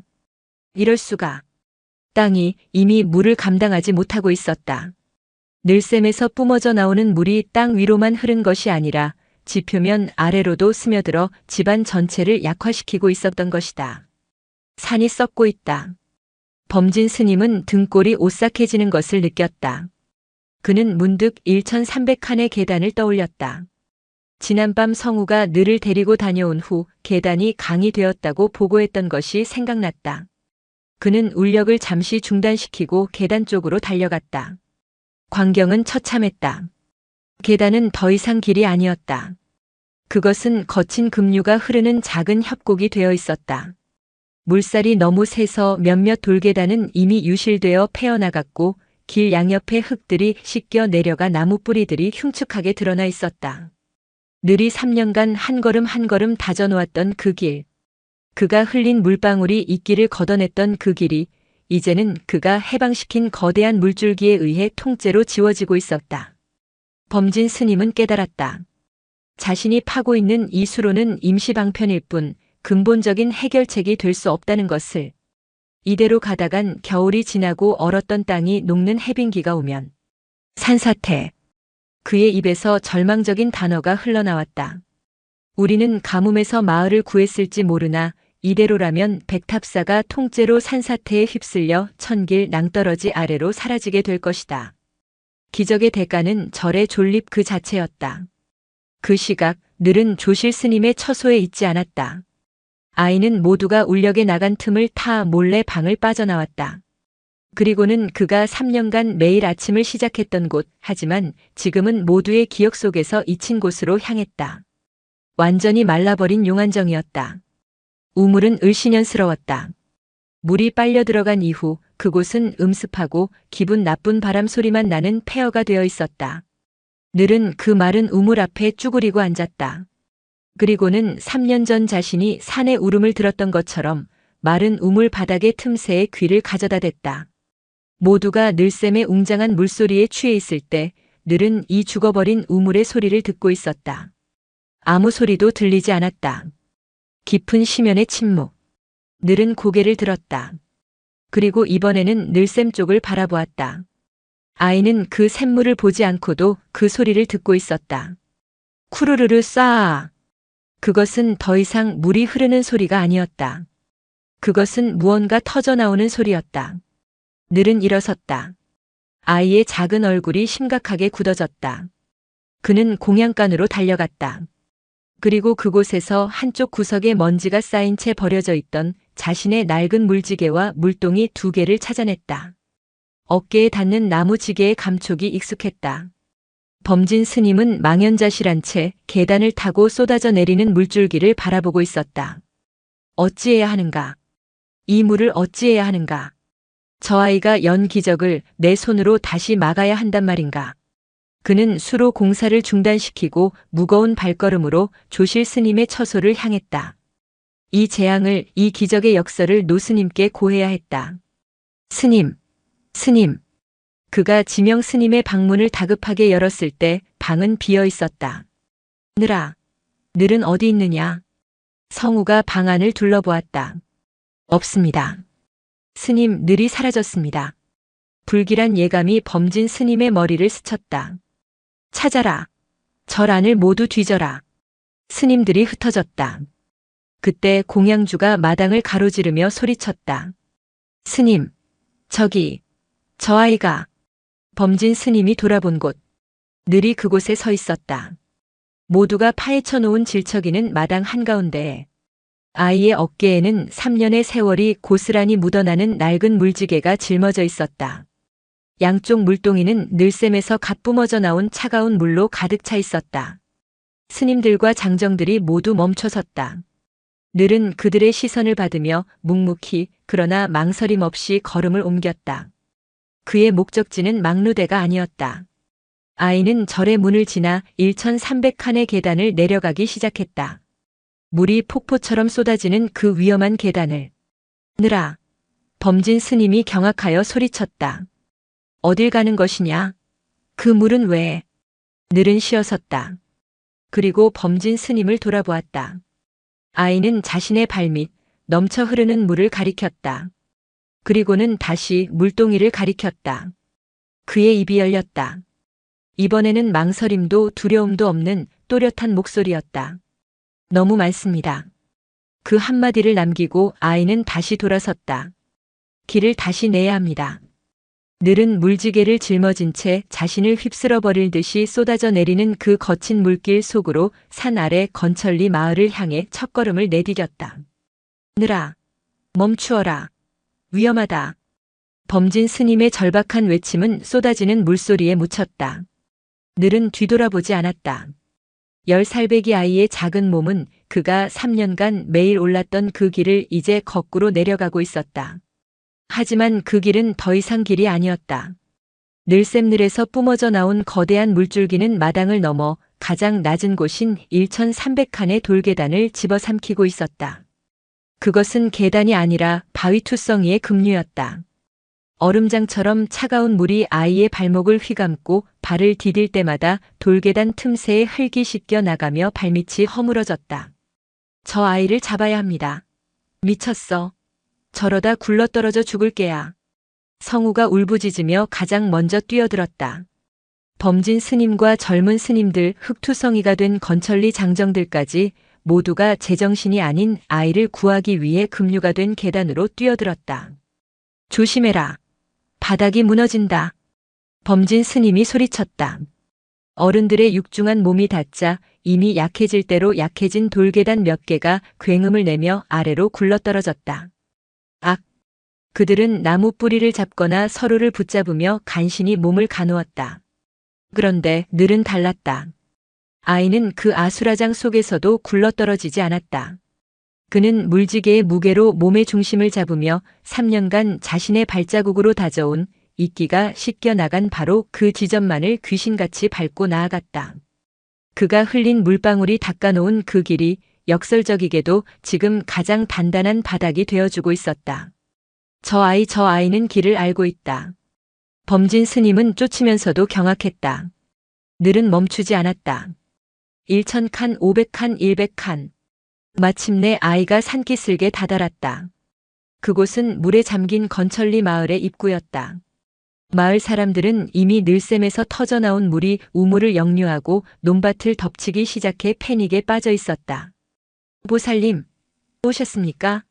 이럴 수가. 땅이 이미 물을 감당하지 못하고 있었다. 늘샘에서 뿜어져 나오는 물이 땅 위로만 흐른 것이 아니라 지표면 아래로도 스며들어 집안 전체를 약화시키고 있었던 것이다. 산이 썩고 있다. 범진 스님은 등골이 오싹해지는 것을 느꼈다. 그는 문득 1300칸의 계단을 떠올렸다. 지난밤 성우가 늘을 데리고 다녀온 후 계단이 강이 되었다고 보고했던 것이 생각났다. 그는 울력을 잠시 중단시키고 계단 쪽으로 달려갔다. 광경은 처참했다. 계단은 더 이상 길이 아니었다. 그것은 거친 급류가 흐르는 작은 협곡이 되어 있었다. 물살이 너무 세서 몇몇 돌계단은 이미 유실되어 패어나갔고 길 양옆의 흙들이 씻겨 내려가 나무 뿌리들이 흉측하게 드러나 있었다. 늘이 3년간 한 걸음 한 걸음 다져놓았던 그 길. 그가 흘린 물방울이 이끼를 걷어냈던 그 길이 이제는 그가 해방시킨 거대한 물줄기에 의해 통째로 지워지고 있었다. 범진 스님은 깨달았다. 자신이 파고 있는 이 수로는 임시 방편일 뿐 근본적인 해결책이 될 수 없다는 것을. 이대로 가다간 겨울이 지나고 얼었던 땅이 녹는 해빙기가 오면 산사태. 그의 입에서 절망적인 단어가 흘러나왔다. 우리는 가뭄에서 마을을 구했을지 모르나 이대로라면 백탑사가 통째로 산사태에 휩쓸려 천길 낭떠러지 아래로 사라지게 될 것이다. 기적의 대가는 절의 존립 그 자체였다. 그 시각 늘은 조실 스님의 처소에 있지 않았다. 아이는 모두가 울력에 나간 틈을 타 몰래 방을 빠져나왔다. 그리고는 그가 3년간 매일 아침을 시작했던 곳, 하지만 지금은 모두의 기억 속에서 잊힌 곳으로 향했다. 완전히 말라버린 용안정이었다. 우물은 을씨년스러웠다. 물이 빨려 들어간 이후 그곳은 음습하고 기분 나쁜 바람 소리만 나는 폐허가 되어 있었다. 늘은 그 마른 우물 앞에 쭈그리고 앉았다. 그리고는 3년 전 자신이 산의 울음을 들었던 것처럼 마른 우물 바닥의 틈새에 귀를 가져다 댔다. 모두가 늘샘의 웅장한 물소리에 취해 있을 때 늘은 이 죽어버린 우물의 소리를 듣고 있었다. 아무 소리도 들리지 않았다. 깊은 심연의 침묵. 늘은 고개를 들었다. 그리고 이번에는 늘샘 쪽을 바라보았다. 아이는 그 샘물을 보지 않고도 그 소리를 듣고 있었다. 쿠르르르 쏴아. 그것은 더 이상 물이 흐르는 소리가 아니었다. 그것은 무언가 터져나오는 소리였다. 늘은 일어섰다. 아이의 작은 얼굴이 심각하게 굳어졌다. 그는 공양간으로 달려갔다. 그리고 그곳에서 한쪽 구석에 먼지가 쌓인 채 버려져 있던 자신의 낡은 물지개와 물동이 2개를 찾아냈다. 어깨에 닿는 나무 지게의 감촉이 익숙했다. 범진 스님은 망연자실한 채 계단을 타고 쏟아져 내리는 물줄기를 바라보고 있었다. 어찌해야 하는가? 이 물을 어찌해야 하는가? 저 아이가 연 기적을 내 손으로 다시 막아야 한단 말인가? 그는 수로 공사를 중단시키고 무거운 발걸음으로 조실 스님의 처소를 향했다. 이 재앙을, 이 기적의 역설을 노스님께 고해야 했다. 스님, 스님. 그가 지명 스님의 방문을 다급하게 열었을 때 방은 비어 있었다. 늘아, 늘은 어디 있느냐? 성우가 방 안을 둘러보았다. 없습니다. 스님, 늘이 사라졌습니다. 불길한 예감이 범진 스님의 머리를 스쳤다. 찾아라. 절 안을 모두 뒤져라. 스님들이 흩어졌다. 그때 공양주가 마당을 가로지르며 소리쳤다. 스님, 저기, 저 아이가. 범진 스님이 돌아본 곳. 늘이 그곳에 서 있었다. 모두가 파헤쳐 놓은 질척이는 마당 한가운데에. 아이의 어깨에는 3년의 세월이 고스란히 묻어나는 낡은 물지개가 짊어져 있었다. 양쪽 물동이는 늘샘에서 갓 뿜어져 나온 차가운 물로 가득 차 있었다. 스님들과 장정들이 모두 멈춰섰다. 늘은 그들의 시선을 받으며 묵묵히 그러나 망설임 없이 걸음을 옮겼다. 그의 목적지는 막루대가 아니었다. 아이는 절의 문을 지나 1300칸의 계단을 내려가기 시작했다. 물이 폭포처럼 쏟아지는 그 위험한 계단을. 늘아. 범진 스님이 경악하여 소리쳤다. 어딜 가는 것이냐? 그 물은 왜? 늘은 쉬어섰다. 그리고 범진 스님을 돌아보았다. 아이는 자신의 발밑 넘쳐 흐르는 물을 가리켰다. 그리고는 다시 물동이를 가리켰다. 그의 입이 열렸다. 이번에는 망설임도 두려움도 없는 또렷한 목소리였다. 너무 많습니다. 그 한마디를 남기고 아이는 다시 돌아섰다. 길을 다시 내야 합니다. 늘은 물지개를 짊어진 채 자신을 휩쓸어 버릴 듯이 쏟아져 내리는 그 거친 물길 속으로 산 아래 건천리 마을을 향해 첫걸음을 내디뎠다. 늘아, 멈추어라. 위험하다. 범진 스님의 절박한 외침은 쏟아지는 물소리에 묻혔다. 늘은 뒤돌아보지 않았다. 10살배기 아이의 작은 몸은 그가 3년간 매일 올랐던 그 길을 이제 거꾸로 내려가고 있었다. 하지만 그 길은 더 이상 길이 아니었다. 늘샘늘에서 뿜어져 나온 거대한 물줄기는 마당을 넘어 가장 낮은 곳인 1300칸의 돌계단을 집어삼키고 있었다. 그것은 계단이 아니라 바위투성이의 급류였다. 얼음장처럼 차가운 물이 아이의 발목을 휘감고 발을 디딜 때마다 돌계단 틈새에 흙이 씻겨 나가며 발밑이 허물어졌다. 저 아이를 잡아야 합니다. 미쳤어. 저러다 굴러떨어져 죽을 게야. 성우가 울부짖으며 가장 먼저 뛰어들었다. 범진 스님과 젊은 스님들 흑투성이가 된 건천리 장정들까지 모두가 제정신이 아닌 아이를 구하기 위해 급류가 된 계단으로 뛰어들었다. 조심해라. 바닥이 무너진다. 범진 스님이 소리쳤다. 어른들의 육중한 몸이 닿자 이미 약해질 대로 약해진 돌계단 몇 개가 굉음을 내며 아래로 굴러떨어졌다. 악! 그들은 나무 뿌리를 잡거나 서로를 붙잡으며 간신히 몸을 가누었다. 그런데 늘은 달랐다. 아이는 그 아수라장 속에서도 굴러떨어지지 않았다. 그는 물지개의 무게로 몸의 중심을 잡으며 3년간 자신의 발자국으로 다져온 이끼가 씻겨 나간 바로 그 지점만을 귀신같이 밟고 나아갔다. 그가 흘린 물방울이 닦아놓은 그 길이 역설적이게도 지금 가장 단단한 바닥이 되어주고 있었다. 저 아이는 길을 알고 있다. 범진 스님은 쫓으면서도 경악했다. 늘은 멈추지 않았다. 1000칸, 500칸, 100칸. 마침내 아이가 산기슭에 다다랐다. 그곳은 물에 잠긴 건천리 마을의 입구였다. 마을 사람들은 이미 늘샘에서 터져나온 물이 우물을 역류하고 논밭을 덮치기 시작해 패닉에 빠져 있었다. 보살님, 오셨습니까?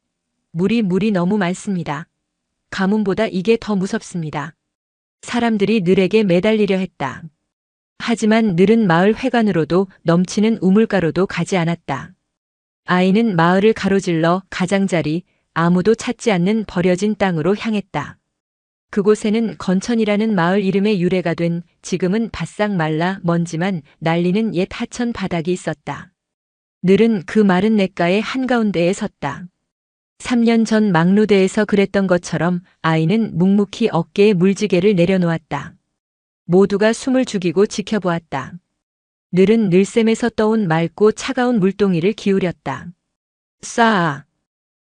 물이 너무 많습니다. 가뭄보다 이게 더 무섭습니다. 사람들이 늘에게 매달리려 했다. 하지만 늘은 마을 회관으로도 넘치는 우물가로도 가지 않았다. 아이는 마을을 가로질러 가장자리, 아무도 찾지 않는 버려진 땅으로 향했다. 그곳에는 건천이라는 마을 이름의 유래가 된 지금은 바싹 말라 먼지만 날리는 옛 하천 바닥이 있었다. 늘은 그 마른 냇가의 한가운데에 섰다. 3년 전 막루대에서 그랬던 것처럼 아이는 묵묵히 어깨에 물지개를 내려놓았다. 모두가 숨을 죽이고 지켜보았다. 늘은 늘샘에서 떠온 맑고 차가운 물동이를 기울였다. 쏴아.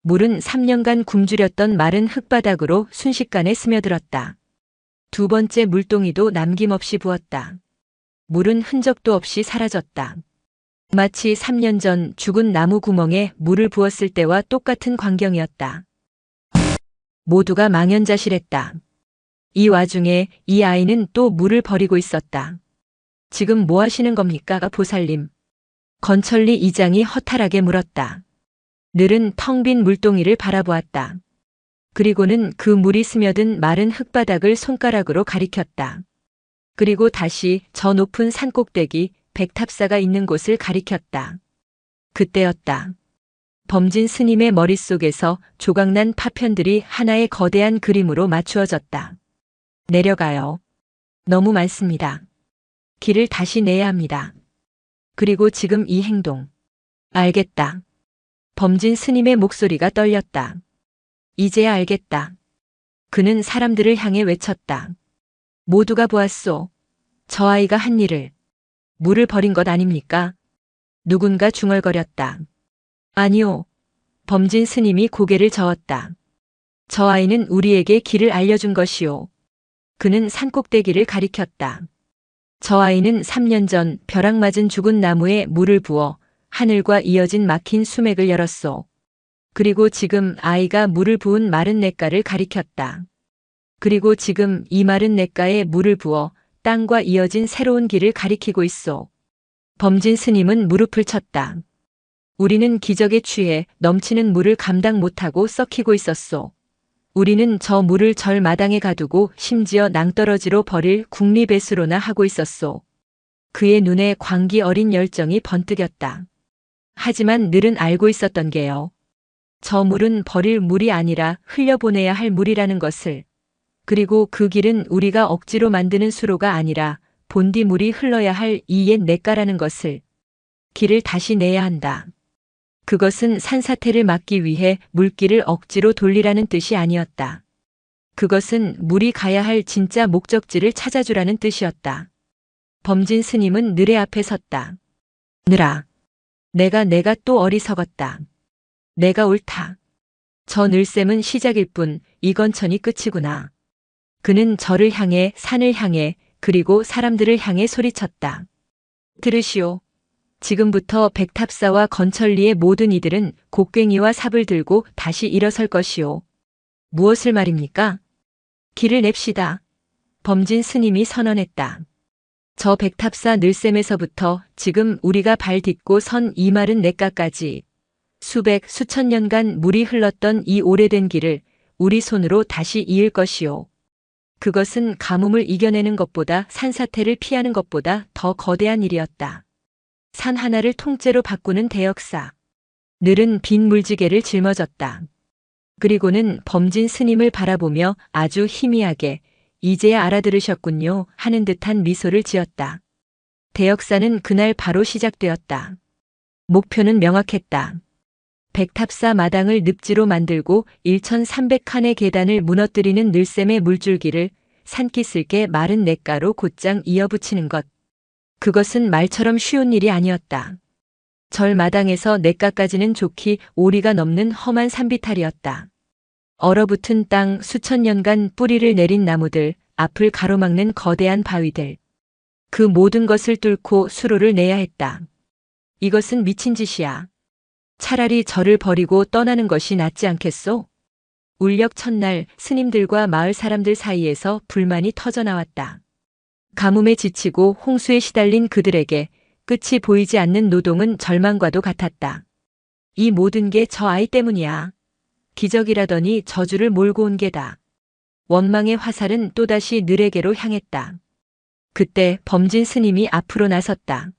물은 3년간 굶주렸던 마른 흙바닥으로 순식간에 스며들었다. 두 번째 물동이도 남김없이 부었다. 물은 흔적도 없이 사라졌다. 마치 3년 전 죽은 나무 구멍에 물을 부었을 때와 똑같은 광경이었다. 모두가 망연자실했다. 이 와중에 이 아이는 또 물을 버리고 있었다. 지금 뭐 하시는 겁니까, 보살님? 건천리 이장이 허탈하게 물었다. 늘은 텅 빈 물동이를 바라보았다. 그리고는 그 물이 스며든 마른 흙바닥을 손가락으로 가리켰다. 그리고 다시 저 높은 산꼭대기 백탑사가 있는 곳을 가리켰다. 그때였다. 범진 스님의 머릿속에서 조각난 파편들이 하나의 거대한 그림으로 맞추어졌다. 내려가요. 너무 많습니다. 길을 다시 내야 합니다. 그리고 지금 이 행동. 알겠다. 범진 스님의 목소리가 떨렸다. 이제야 알겠다. 그는 사람들을 향해 외쳤다. 모두가 보았소. 저 아이가 한 일을. 물을 버린 것 아닙니까? 누군가 중얼거렸다. 아니요. 범진 스님이 고개를 저었다. 저 아이는 우리에게 길을 알려준 것이오. 그는 산꼭대기를 가리켰다. 저 아이는 3년 전 벼락 맞은 죽은 나무에 물을 부어 하늘과 이어진 막힌 수맥을 열었소. 그리고 지금 아이가 물을 부은 마른 냇가를 가리켰다. 그리고 지금 이 마른 냇가에 물을 부어 땅과 이어진 새로운 길을 가리키고 있소. 범진 스님은 무릎을 쳤다. 우리는 기적에 취해 넘치는 물을 감당 못하고 썩히고 있었소. 우리는 저 물을 절 마당에 가두고 심지어 낭떠러지로 버릴 국리배수로나 하고 있었소. 그의 눈에 광기 어린 열정이 번뜩였다. 하지만 늘은 알고 있었던 게요. 저 물은 버릴 물이 아니라 흘려보내야 할 물이라는 것을. 그리고 그 길은 우리가 억지로 만드는 수로가 아니라 본디 물이 흘러야 할 이 옛 냇가라는 것을. 길을 다시 내야 한다. 그것은 산사태를 막기 위해 물길을 억지로 돌리라는 뜻이 아니었다. 그것은 물이 가야 할 진짜 목적지를 찾아주라는 뜻이었다. 범진 스님은 늘의 앞에 섰다. 늘아. 내가 또 어리석었다. 내가 옳다. 저 늘샘은 시작일 뿐 이건천이 끝이구나. 그는 저를 향해 산을 향해 그리고 사람들을 향해 소리쳤다. 들으시오. 지금부터 백탑사와 건천리의 모든 이들은 곡괭이와 삽을 들고 다시 일어설 것이오. 무엇을 말입니까? 길을 냅시다. 범진 스님이 선언했다. 저 백탑사 늘샘에서부터 지금 우리가 발 딛고 선 이 마른 냇가까지 수백, 수천 년간 물이 흘렀던 이 오래된 길을 우리 손으로 다시 이을 것이오. 그것은 가뭄을 이겨내는 것보다 산사태를 피하는 것보다 더 거대한 일이었다. 산 하나를 통째로 바꾸는 대역사. 늘은 빈 물지개를 짊어졌다. 그리고는 범진 스님을 바라보며 아주 희미하게 이제야 알아들으셨군요 하는 듯한 미소를 지었다. 대역사는 그날 바로 시작되었다. 목표는 명확했다. 백탑사 마당을 늪지로 만들고 1300칸의 계단을 무너뜨리는 늘샘의 물줄기를 산기슭에 마른 냇가로 곧장 이어붙이는 것. 그것은 말처럼 쉬운 일이 아니었다. 절 마당에서 냇가까지는 좋기 오리가 넘는 험한 산비탈이었다. 얼어붙은 땅, 수천 년간 뿌리를 내린 나무들, 앞을 가로막는 거대한 바위들. 그 모든 것을 뚫고 수로를 내야 했다. 이것은 미친 짓이야. 차라리 절을 버리고 떠나는 것이 낫지 않겠소? 울력 첫날 스님들과 마을 사람들 사이에서 불만이 터져나왔다. 가뭄에 지치고 홍수에 시달린 그들에게 끝이 보이지 않는 노동은 절망과도 같았다. 이 모든 게 저 아이 때문이야. 기적이라더니 저주를 몰고 온 게다. 원망의 화살은 또다시 늘에게로 향했다. 그때 범진 스님이 앞으로 나섰다.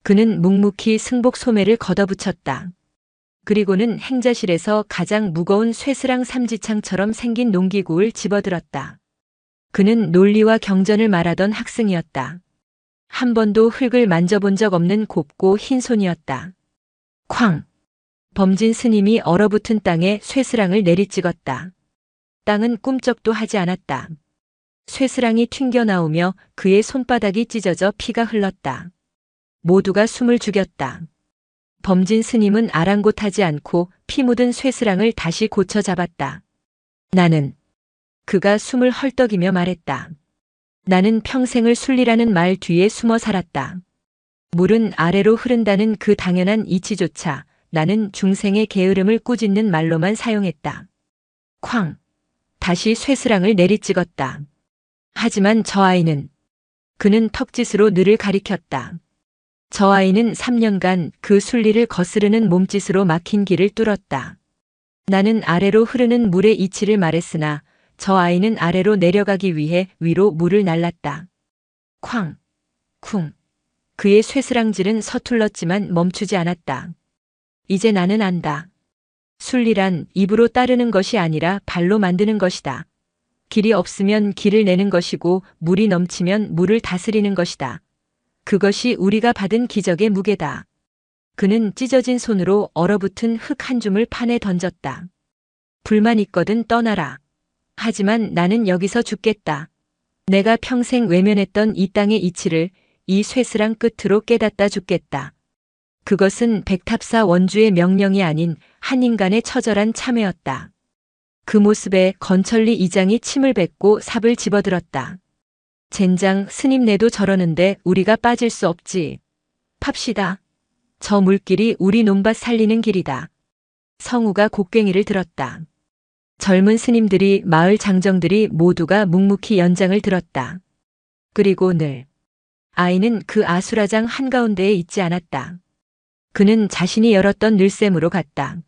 그는 묵묵히 승복 소매를 걷어붙였다. 그리고는 행자실에서 가장 무거운 쇠스랑 삼지창처럼 생긴 농기구를 집어들었다. 그는 논리와 경전을 말하던 학승이었다. 한 번도 흙을 만져본 적 없는 곱고 흰 손이었다. 쾅! 범진 스님이 얼어붙은 땅에 쇠스랑을 내리찍었다. 땅은 꿈쩍도 하지 않았다. 쇠스랑이 튕겨나오며 그의 손바닥이 찢어져 피가 흘렀다. 모두가 숨을 죽였다. 범진 스님은 아랑곳하지 않고 피 묻은 쇠스랑을 다시 고쳐 잡았다. 나는, 그가 숨을 헐떡이며 말했다. 나는 평생을 순리라는 말 뒤에 숨어 살았다. 물은 아래로 흐른다는 그 당연한 이치조차 나는 중생의 게으름을 꾸짖는 말로만 사용했다. 쾅! 다시 쇠스랑을 내리찍었다. 하지만 저 아이는, 그는 턱짓으로 늘을 가리켰다. 저 아이는 3년간 그 순리를 거스르는 몸짓으로 막힌 길을 뚫었다. 나는 아래로 흐르는 물의 이치를 말했으나 저 아이는 아래로 내려가기 위해 위로 물을 날랐다. 쾅! 쿵! 그의 쇠스랑질은 서툴렀지만 멈추지 않았다. 이제 나는 안다. 순리란 입으로 따르는 것이 아니라 발로 만드는 것이다. 길이 없으면 길을 내는 것이고 물이 넘치면 물을 다스리는 것이다. 그것이 우리가 받은 기적의 무게다. 그는 찢어진 손으로 얼어붙은 흙 한 줌을 판에 던졌다. 불만 있거든 떠나라. 하지만 나는 여기서 죽겠다. 내가 평생 외면했던 이 땅의 이치를 이 쇠스랑 끝으로 깨닫다 죽겠다. 그것은 백탑사 원주의 명령이 아닌 한 인간의 처절한 참회였다. 그 모습에 건천리 이장이 침을 뱉고 삽을 집어들었다. 젠장, 스님네도 저러는데 우리가 빠질 수 없지. 팝시다. 저 물길이 우리 논밭 살리는 길이다. 성우가 곡괭이를 들었다. 젊은 스님들이, 마을 장정들이 모두가 묵묵히 연장을 들었다. 그리고 늘 아이는 그 아수라장 한가운데에 있지 않았다. 그는 자신이 열었던 늘샘으로 갔다.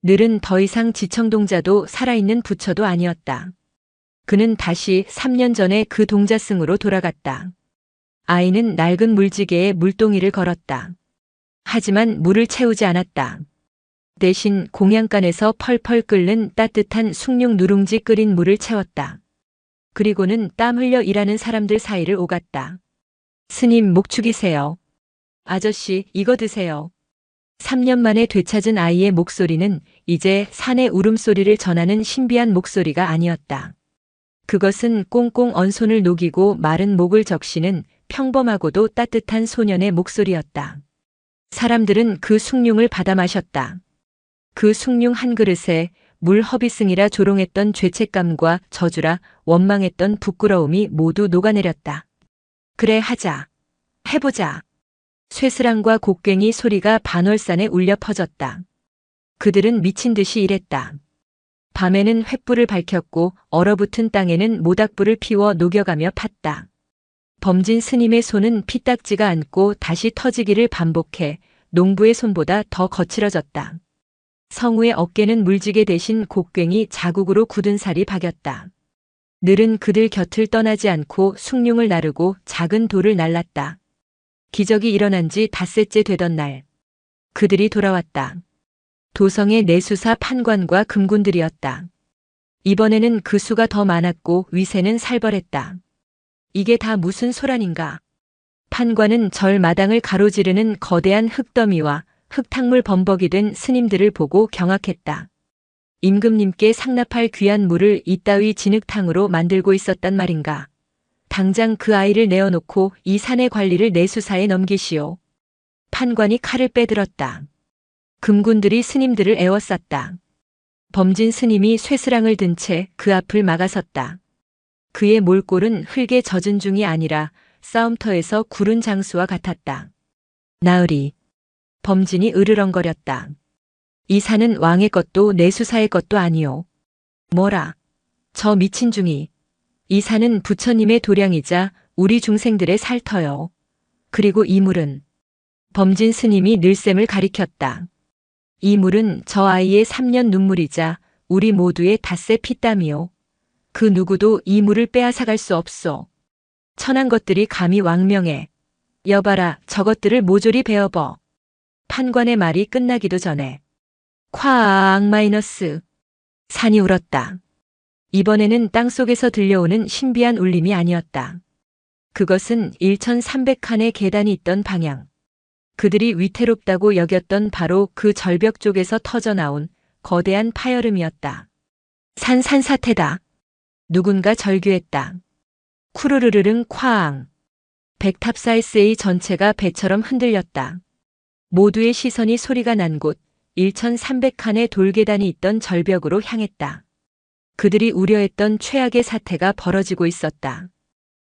늘은 더 이상 지청동자도 살아있는 부처도 아니었다. 그는 다시 3년 전에 그 동자승으로 돌아갔다. 아이는 낡은 물지개에 물동이를 걸었다. 하지만 물을 채우지 않았다. 대신 공양간에서 펄펄 끓는 따뜻한 숭늉 누룽지 끓인 물을 채웠다. 그리고는 땀 흘려 일하는 사람들 사이를 오갔다. 스님 목 축이세요. 아저씨 이거 드세요. 3년 만에 되찾은 아이의 목소리는 이제 산의 울음소리를 전하는 신비한 목소리가 아니었다. 그것은 꽁꽁 언 손을 녹이고 마른 목을 적시는 평범하고도 따뜻한 소년의 목소리였다. 사람들은 그 숭늉을 받아 마셨다. 그 숭늉 한 그릇에 물 허비승이라 조롱했던 죄책감과 저주라 원망했던 부끄러움이 모두 녹아내렸다. 그래 하자. 해보자. 쇠스랑과 곡괭이 소리가 반월산에 울려 퍼졌다. 그들은 미친 듯이 일했다. 밤에는 횃불을 밝혔고 얼어붙은 땅에는 모닥불을 피워 녹여가며 팠다. 범진 스님의 손은 피딱지가 않고 다시 터지기를 반복해 농부의 손보다 더 거칠어졌다. 성우의 어깨는 물지개 대신 곡괭이 자국으로 굳은 살이 박였다. 늘은 그들 곁을 떠나지 않고 숭늉을 나르고 작은 돌을 날랐다. 기적이 일어난 지 닷새째 되던 날, 그들이 돌아왔다. 도성의 내수사 판관과 금군들이었다. 이번에는 그 수가 더 많았고 위세는 살벌했다. 이게 다 무슨 소란인가? 판관은 절 마당을 가로지르는 거대한 흙더미와 흙탕물 범벅이 된 스님들을 보고 경악했다. 임금님께 상납할 귀한 물을 이따위 진흙탕으로 만들고 있었단 말인가. 당장 그 아이를 내어놓고 이 산의 관리를 내 수사에 넘기시오. 판관이 칼을 빼들었다. 금군들이 스님들을 에워쌌다. 범진 스님이 쇠스랑을 든 채 그 앞을 막아섰다. 그의 몰골은 흙에 젖은 중이 아니라 싸움터에서 구른 장수와 같았다. 나으리. 범진이 으르렁거렸다. 이 산은 왕의 것도 내 수사의 것도 아니오. 뭐라. 저 미친 중이. 이 산은 부처님의 도량이자 우리 중생들의 살터요. 그리고 이 물은. 범진 스님이 늘샘을 가리켰다. 이 물은 저 아이의 3년 눈물이자 우리 모두의 닷새 피땀이요. 그 누구도 이 물을 빼앗아갈 수 없소. 천한 것들이 감히 왕명해. 여봐라, 저것들을 모조리 베어버. 판관의 말이 끝나기도 전에 콱 마이너스. 산이 울었다. 이번에는 땅속에서 들려오는 신비한 울림이 아니었다. 그것은 1300칸의 계단이 있던 방향. 그들이 위태롭다고 여겼던 바로 그 절벽 쪽에서 터져나온 거대한 파열음이었다. 산사태다. 누군가 절규했다. 쿠르르르릉 쾅. 백탑사 SA 전체가 배처럼 흔들렸다. 모두의 시선이 소리가 난 곳 1300칸의 돌계단이 있던 절벽으로 향했다. 그들이 우려했던 최악의 사태가 벌어지고 있었다.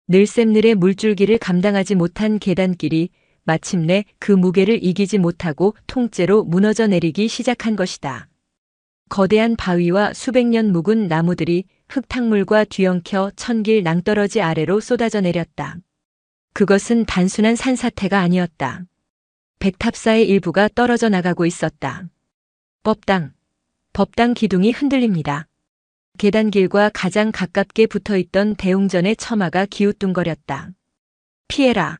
늘샘늘의 물줄기를 감당하지 못한 계단길이 마침내 그 무게를 이기지 못하고 통째로 무너져 내리기 시작한 것이다. 거대한 바위와 수백 년 묵은 나무들이 흙탕물과 뒤엉켜 천길 낭떠러지 아래로 쏟아져 내렸다. 그것은 단순한 산사태가 아니었다. 백탑사의 일부가 떨어져 나가고 있었다. 법당 기둥이 흔들립니다. 계단길과 가장 가깝게 붙어있던 대웅전의 처마가 기우뚱거렸다. 피해라.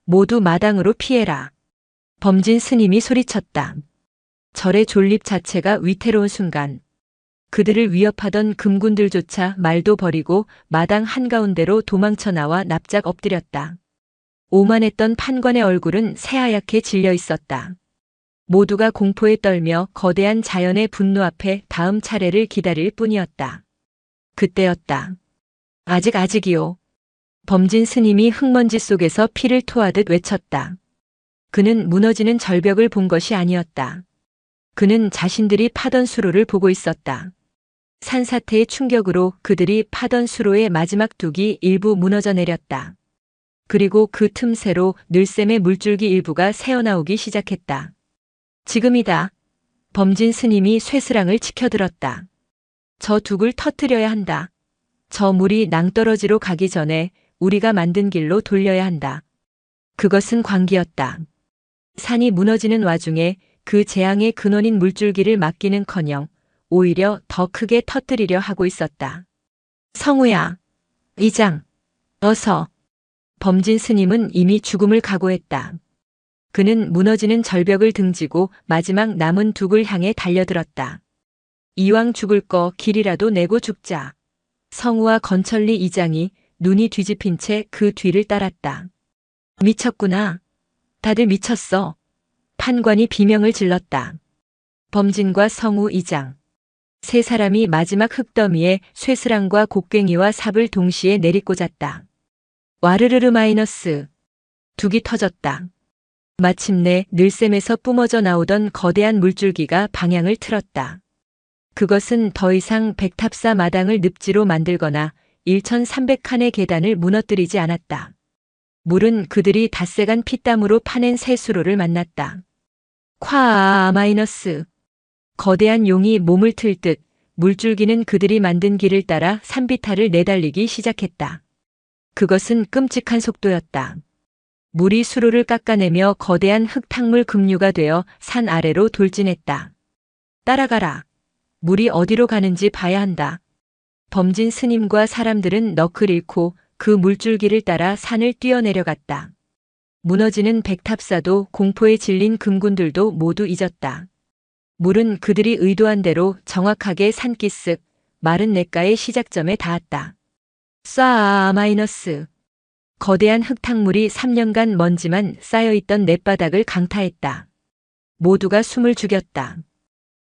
모두 마당으로 피해라. 범진 스님이 소리쳤다. 절의 존립 자체가 위태로운 순간 그들을 위협하던 금군들조차 말도 버리고 마당 한가운데로 도망쳐 나와 납작 엎드렸다. 오만했던 판관의 얼굴은 새하얗게 질려 있었다. 모두가 공포에 떨며 거대한 자연의 분노 앞에 다음 차례를 기다릴 뿐이었다. 그때였다. 아직이요. 범진 스님이 흙먼지 속에서 피를 토하듯 외쳤다. 그는 무너지는 절벽을 본 것이 아니었다. 그는 자신들이 파던 수로를 보고 있었다. 산사태의 충격으로 그들이 파던 수로의 마지막 둑이 일부 무너져 내렸다. 그리고 그 틈새로 늘샘의 물줄기 일부가 새어나오기 시작했다. 지금이다. 범진 스님이 쇠스랑을 치켜들었다. 저 둑을 터뜨려야 한다. 저 물이 낭떠러지로 가기 전에 우리가 만든 길로 돌려야 한다. 그것은 광기였다. 산이 무너지는 와중에 그 재앙의 근원인 물줄기를 막기는커녕 오히려 더 크게 터뜨리려 하고 있었다. 성우야. 이장. 어서. 범진 스님은 이미 죽음을 각오했다. 그는 무너지는 절벽을 등지고 마지막 남은 둑을 향해 달려들었다. 이왕 죽을 거 길이라도 내고 죽자. 성우와 건천리 이장이 눈이 뒤집힌 채 그 뒤를 따랐다. 미쳤구나. 다들 미쳤어. 판관이 비명을 질렀다. 범진과 성우 이장. 세 사람이 마지막 흙더미에 쇠스랑과 곡괭이와 삽을 동시에 내리꽂았다. 와르르르 마이너스. 둑이 터졌다. 마침내 늘샘에서 뿜어져 나오던 거대한 물줄기가 방향을 틀었다. 그것은 더 이상 백탑사 마당을 늪지로 만들거나 1300칸의 계단을 무너뜨리지 않았다. 물은 그들이 닷새간 피땀으로 파낸 새 수로를 만났다. 콱 마이너스. 거대한 용이 몸을 틀 듯 물줄기는 그들이 만든 길을 따라 산비탈을 내달리기 시작했다. 그것은 끔찍한 속도였다. 물이 수로를 깎아내며 거대한 흙탕물 급류가 되어 산 아래로 돌진했다. 따라가라. 물이 어디로 가는지 봐야 한다. 범진 스님과 사람들은 넋을 잃고 그 물줄기를 따라 산을 뛰어내려갔다. 무너지는 백탑사도 공포에 질린 금군들도 모두 잊었다. 물은 그들이 의도한 대로 정확하게 산기슭 마른 냇가의 시작점에 닿았다. 쏴 마이너스. 거대한 흙탕물이 3년간 먼지만 쌓여있던 냇바닥을 강타했다. 모두가 숨을 죽였다.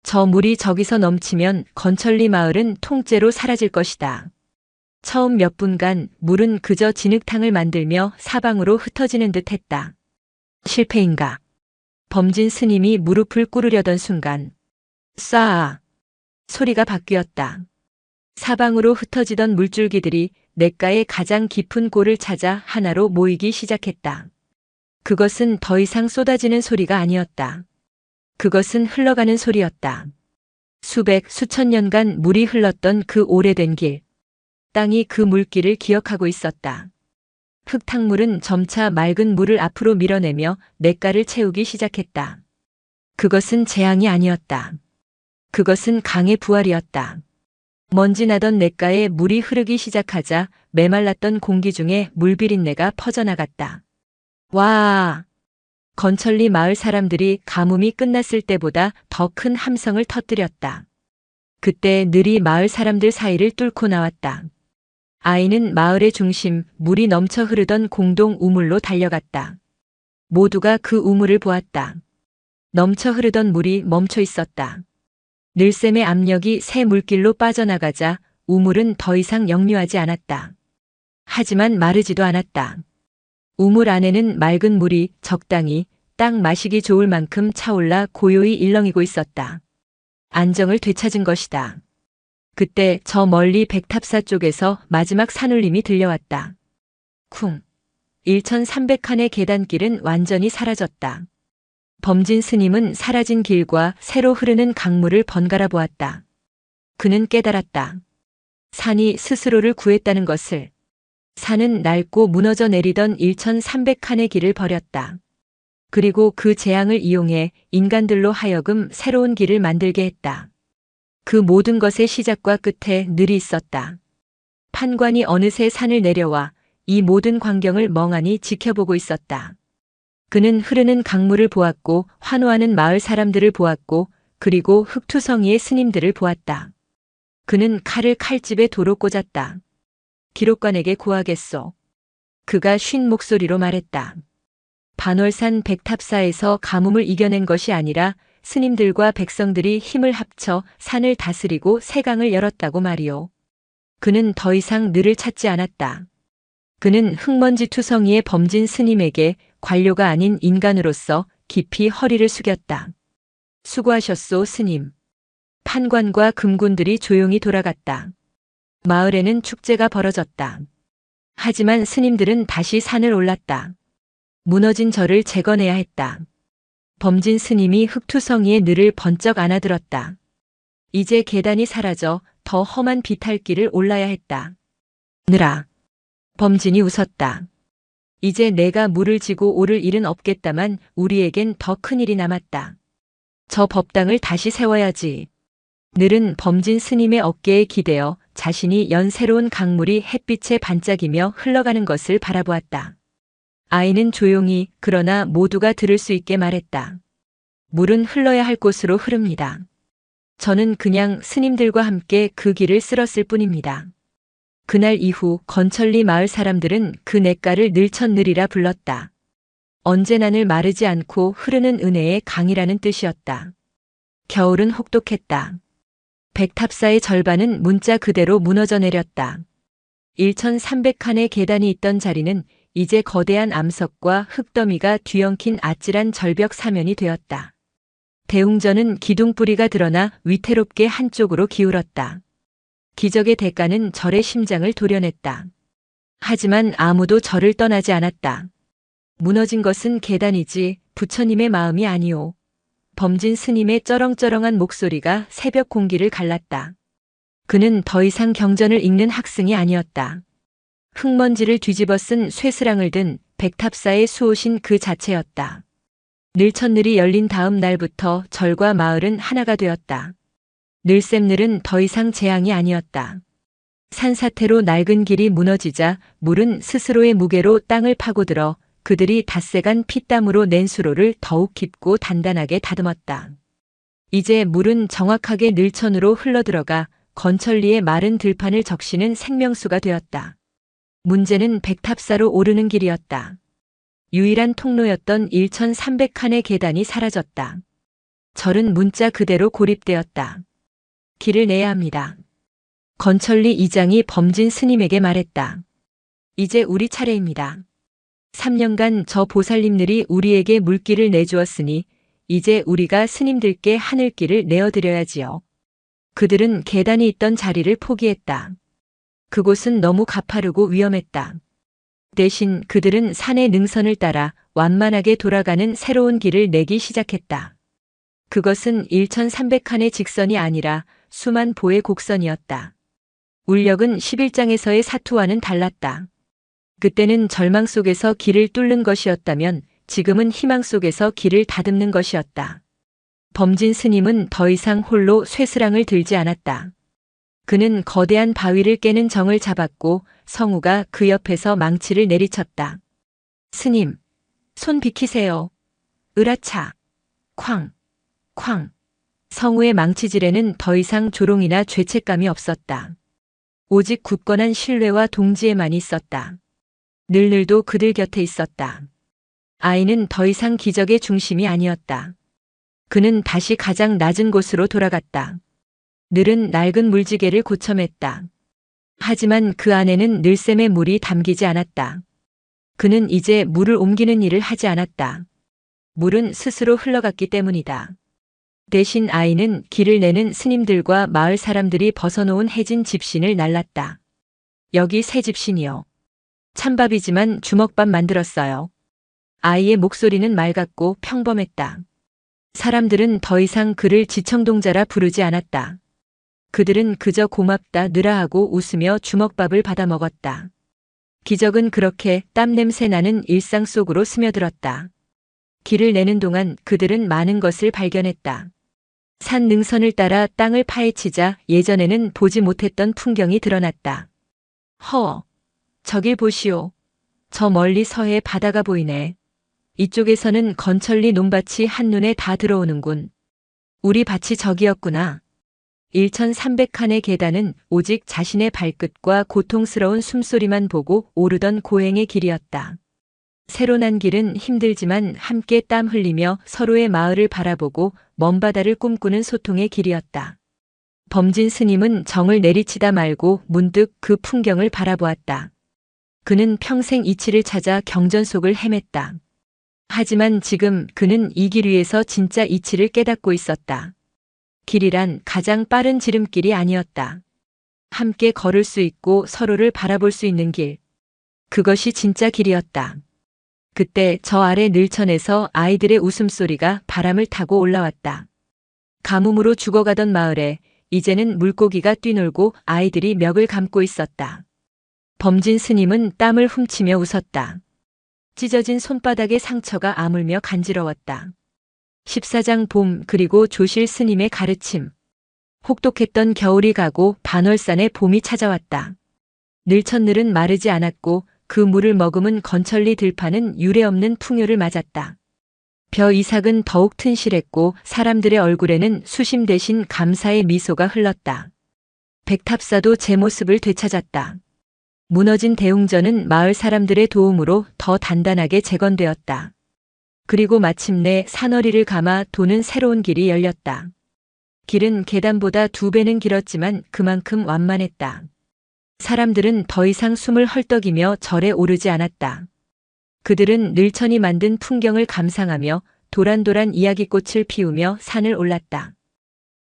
저 물이 저기서 넘치면 건천리 마을은 통째로 사라질 것이다. 처음 몇 분간 물은 그저 진흙탕을 만들며 사방으로 흩어지는 듯 했다. 실패인가? 범진 스님이 무릎을 꿇으려던 순간 쏴! 소리가 바뀌었다. 사방으로 흩어지던 물줄기들이 냇가의 가장 깊은 골을 찾아 하나로 모이기 시작했다. 그것은 더 이상 쏟아지는 소리가 아니었다. 그것은 흘러가는 소리였다. 수백, 수천 년간 물이 흘렀던 그 오래된 길. 땅이 그 물길을 기억하고 있었다. 흙탕물은 점차 맑은 물을 앞으로 밀어내며 냇가를 채우기 시작했다. 그것은 재앙이 아니었다. 그것은 강의 부활이었다. 먼지 나던 냇가에 물이 흐르기 시작하자 메말랐던 공기 중에 물비린내가 퍼져나갔다. 와! 건천리 마을 사람들이 가뭄이 끝났을 때보다 더 큰 함성을 터뜨렸다. 그때 느리 마을 사람들 사이를 뚫고 나왔다. 아이는 마을의 중심, 물이 넘쳐 흐르던 공동 우물로 달려갔다. 모두가 그 우물을 보았다. 넘쳐 흐르던 물이 멈춰 있었다. 늘샘의 압력이 새 물길로 빠져나가자 우물은 더 이상 역류하지 않았다. 하지만 마르지도 않았다. 우물 안에는 맑은 물이 적당히 딱 마시기 좋을 만큼 차올라 고요히 일렁이고 있었다. 안정을 되찾은 것이다. 그때 저 멀리 백탑사 쪽에서 마지막 산울림이 들려왔다. 쿵. 1300칸의 계단길은 완전히 사라졌다. 범진 스님은 사라진 길과 새로 흐르는 강물을 번갈아 보았다. 그는 깨달았다. 산이 스스로를 구했다는 것을. 산은 낡고 무너져 내리던 1300칸의 길을 버렸다. 그리고 그 재앙을 이용해 인간들로 하여금 새로운 길을 만들게 했다. 그 모든 것의 시작과 끝에 늘이 있었다. 판관이 어느새 산을 내려와 이 모든 광경을 멍하니 지켜보고 있었다. 그는 흐르는 강물을 보았고 환호하는 마을 사람들을 보았고 그리고 흑투성이의 스님들을 보았다. 그는 칼을 칼집에 도로 꽂았다. 기록관에게 구하겠소. 그가 쉰 목소리로 말했다. 반월산 백탑사에서 가뭄을 이겨낸 것이 아니라 스님들과 백성들이 힘을 합쳐 산을 다스리고 세강을 열었다고 말이오. 그는 더 이상 늘을 찾지 않았다. 그는 흙먼지 투성이의 범진 스님에게 관료가 아닌 인간으로서 깊이 허리를 숙였다. 수고하셨소, 스님. 판관과 금군들이 조용히 돌아갔다. 마을에는 축제가 벌어졌다. 하지만 스님들은 다시 산을 올랐다. 무너진 절을 재건해야 했다. 범진 스님이 흑투성이의 늘을 번쩍 안아들었다. 이제 계단이 사라져 더 험한 비탈길을 올라야 했다. 늘아. 범진이 웃었다. 이제 내가 물을 지고 오를 일은 없겠다만 우리에겐 더 큰 일이 남았다. 저 법당을 다시 세워야지. 늘은 범진 스님의 어깨에 기대어 자신이 연 새로운 강물이 햇빛에 반짝이며 흘러가는 것을 바라보았다. 아이는 조용히 그러나 모두가 들을 수 있게 말했다. 물은 흘러야 할 곳으로 흐릅니다. 저는 그냥 스님들과 함께 그 길을 쓸었을 뿐입니다. 그날 이후 건천리 마을 사람들은 그 냇가를 늘천늘이라 불렀다. 언제나 늘 마르지 않고 흐르는 은혜의 강이라는 뜻이었다. 겨울은 혹독했다. 백탑사의 절반은 문자 그대로 무너져 내렸다. 1300칸의 계단이 있던 자리는 이제 거대한 암석과 흙더미가 뒤엉킨 아찔한 절벽 사면이 되었다. 대웅전은 기둥뿌리가 드러나 위태롭게 한쪽으로 기울었다. 기적의 대가는 절의 심장을 도려냈다. 하지만 아무도 절을 떠나지 않았다. 무너진 것은 계단이지 부처님의 마음이 아니오. 범진 스님의 쩌렁쩌렁한 목소리가 새벽 공기를 갈랐다. 그는 더 이상 경전을 읽는 학생이 아니었다. 흙먼지를 뒤집어 쓴 쇠스랑을 든 백탑사의 수호신 그 자체였다. 늘천늘이 열린 다음 날부터 절과 마을은 하나가 되었다. 늘샘늘은 더 이상 재앙이 아니었다. 산사태로 낡은 길이 무너지자 물은 스스로의 무게로 땅을 파고들어 그들이 닷새간 피땀으로 낸 수로를 더욱 깊고 단단하게 다듬었다. 이제 물은 정확하게 늘천으로 흘러들어가 건천리의 마른 들판을 적시는 생명수가 되었다. 문제는 백탑사로 오르는 길이었다. 유일한 통로였던 1300칸의 계단이 사라졌다. 절은 문자 그대로 고립되었다. 길을 내야 합니다. 건천리 이장이 범진 스님에게 말했다. 이제 우리 차례입니다. 3년간 저 보살님들이 우리에게 물길을 내주었으니 이제 우리가 스님들께 하늘길을 내어드려야지요. 그들은 계단이 있던 자리를 포기했다. 그곳은 너무 가파르고 위험했다. 대신 그들은 산의 능선을 따라 완만하게 돌아가는 새로운 길을 내기 시작했다. 그것은 1300칸의 직선이 아니라 수만 보의 곡선이었다. 울력은 11장에서의 사투와는 달랐다. 그때는 절망 속에서 길을 뚫는 것이었다면 지금은 희망 속에서 길을 다듬는 것이었다. 범진 스님은 더 이상 홀로 쇠스랑을 들지 않았다. 그는 거대한 바위를 깨는 정을 잡았고 성우가 그 옆에서 망치를 내리쳤다. 스님, 손 비키세요. 으라차, 쾅, 쾅. 성우의 망치질에는 더 이상 조롱이나 죄책감이 없었다. 오직 굳건한 신뢰와 동지에만 있었다. 늘늘도 그들 곁에 있었다. 아이는 더 이상 기적의 중심이 아니었다. 그는 다시 가장 낮은 곳으로 돌아갔다. 늘은 낡은 물지개를 고쳐맸다. 하지만 그 안에는 늘샘의 물이 담기지 않았다. 그는 이제 물을 옮기는 일을 하지 않았다. 물은 스스로 흘러갔기 때문이다. 대신 아이는 길을 내는 스님들과 마을 사람들이 벗어놓은 해진 집신을 날랐다. 여기 새 집신이요. 찬밥이지만 주먹밥 만들었어요. 아이의 목소리는 맑았고 평범했다. 사람들은 더 이상 그를 지청동자라 부르지 않았다. 그들은 그저 고맙다 느라 하고 웃으며 주먹밥을 받아 먹었다. 기적은 그렇게 땀 냄새 나는 일상 속으로 스며들었다. 길을 내는 동안 그들은 많은 것을 발견했다. 산 능선을 따라 땅을 파헤치자 예전에는 보지 못했던 풍경이 드러났다. 저길 보시오. 저 멀리 서해 바다가 보이네. 이쪽에서는 건천리 논밭이 한눈에 다 들어오는군. 우리 밭이 저기였구나. 1300칸의 계단은 오직 자신의 발끝과 고통스러운 숨소리만 보고 오르던 고행의 길이었다. 새로 난 길은 힘들지만 함께 땀 흘리며 서로의 마을을 바라보고 먼 바다를 꿈꾸는 소통의 길이었다. 범진 스님은 정을 내리치다 말고 문득 그 풍경을 바라보았다. 그는 평생 이치를 찾아 경전 속을 헤맸다. 하지만 지금 그는 이 길 위에서 진짜 이치를 깨닫고 있었다. 길이란 가장 빠른 지름길이 아니었다. 함께 걸을 수 있고 서로를 바라볼 수 있는 길. 그것이 진짜 길이었다. 그때 저 아래 늘천에서 아이들의 웃음소리가 바람을 타고 올라왔다. 가뭄으로 죽어가던 마을에 이제는 물고기가 뛰놀고 아이들이 멱을 감고 있었다. 범진 스님은 땀을 훔치며 웃었다. 찢어진 손바닥의 상처가 아물며 간지러웠다. 14장 봄 그리고 조실 스님의 가르침. 혹독했던 겨울이 가고 반월산의 봄이 찾아왔다. 늘천늘은 마르지 않았고 그 물을 머금은 건천리 들판은 유례없는 풍요를 맞았다. 벼 이삭은 더욱 튼실했고 사람들의 얼굴에는 수심 대신 감사의 미소가 흘렀다. 백탑사도 제 모습을 되찾았다. 무너진 대웅전은 마을 사람들의 도움으로 더 단단하게 재건되었다. 그리고 마침내 산허리를 감아 도는 새로운 길이 열렸다. 길은 계단보다 2배는 길었지만 그만큼 완만했다. 사람들은 더 이상 숨을 헐떡이며 절에 오르지 않았다. 그들은 늘천이 만든 풍경을 감상하며 도란도란 이야기꽃을 피우며 산을 올랐다.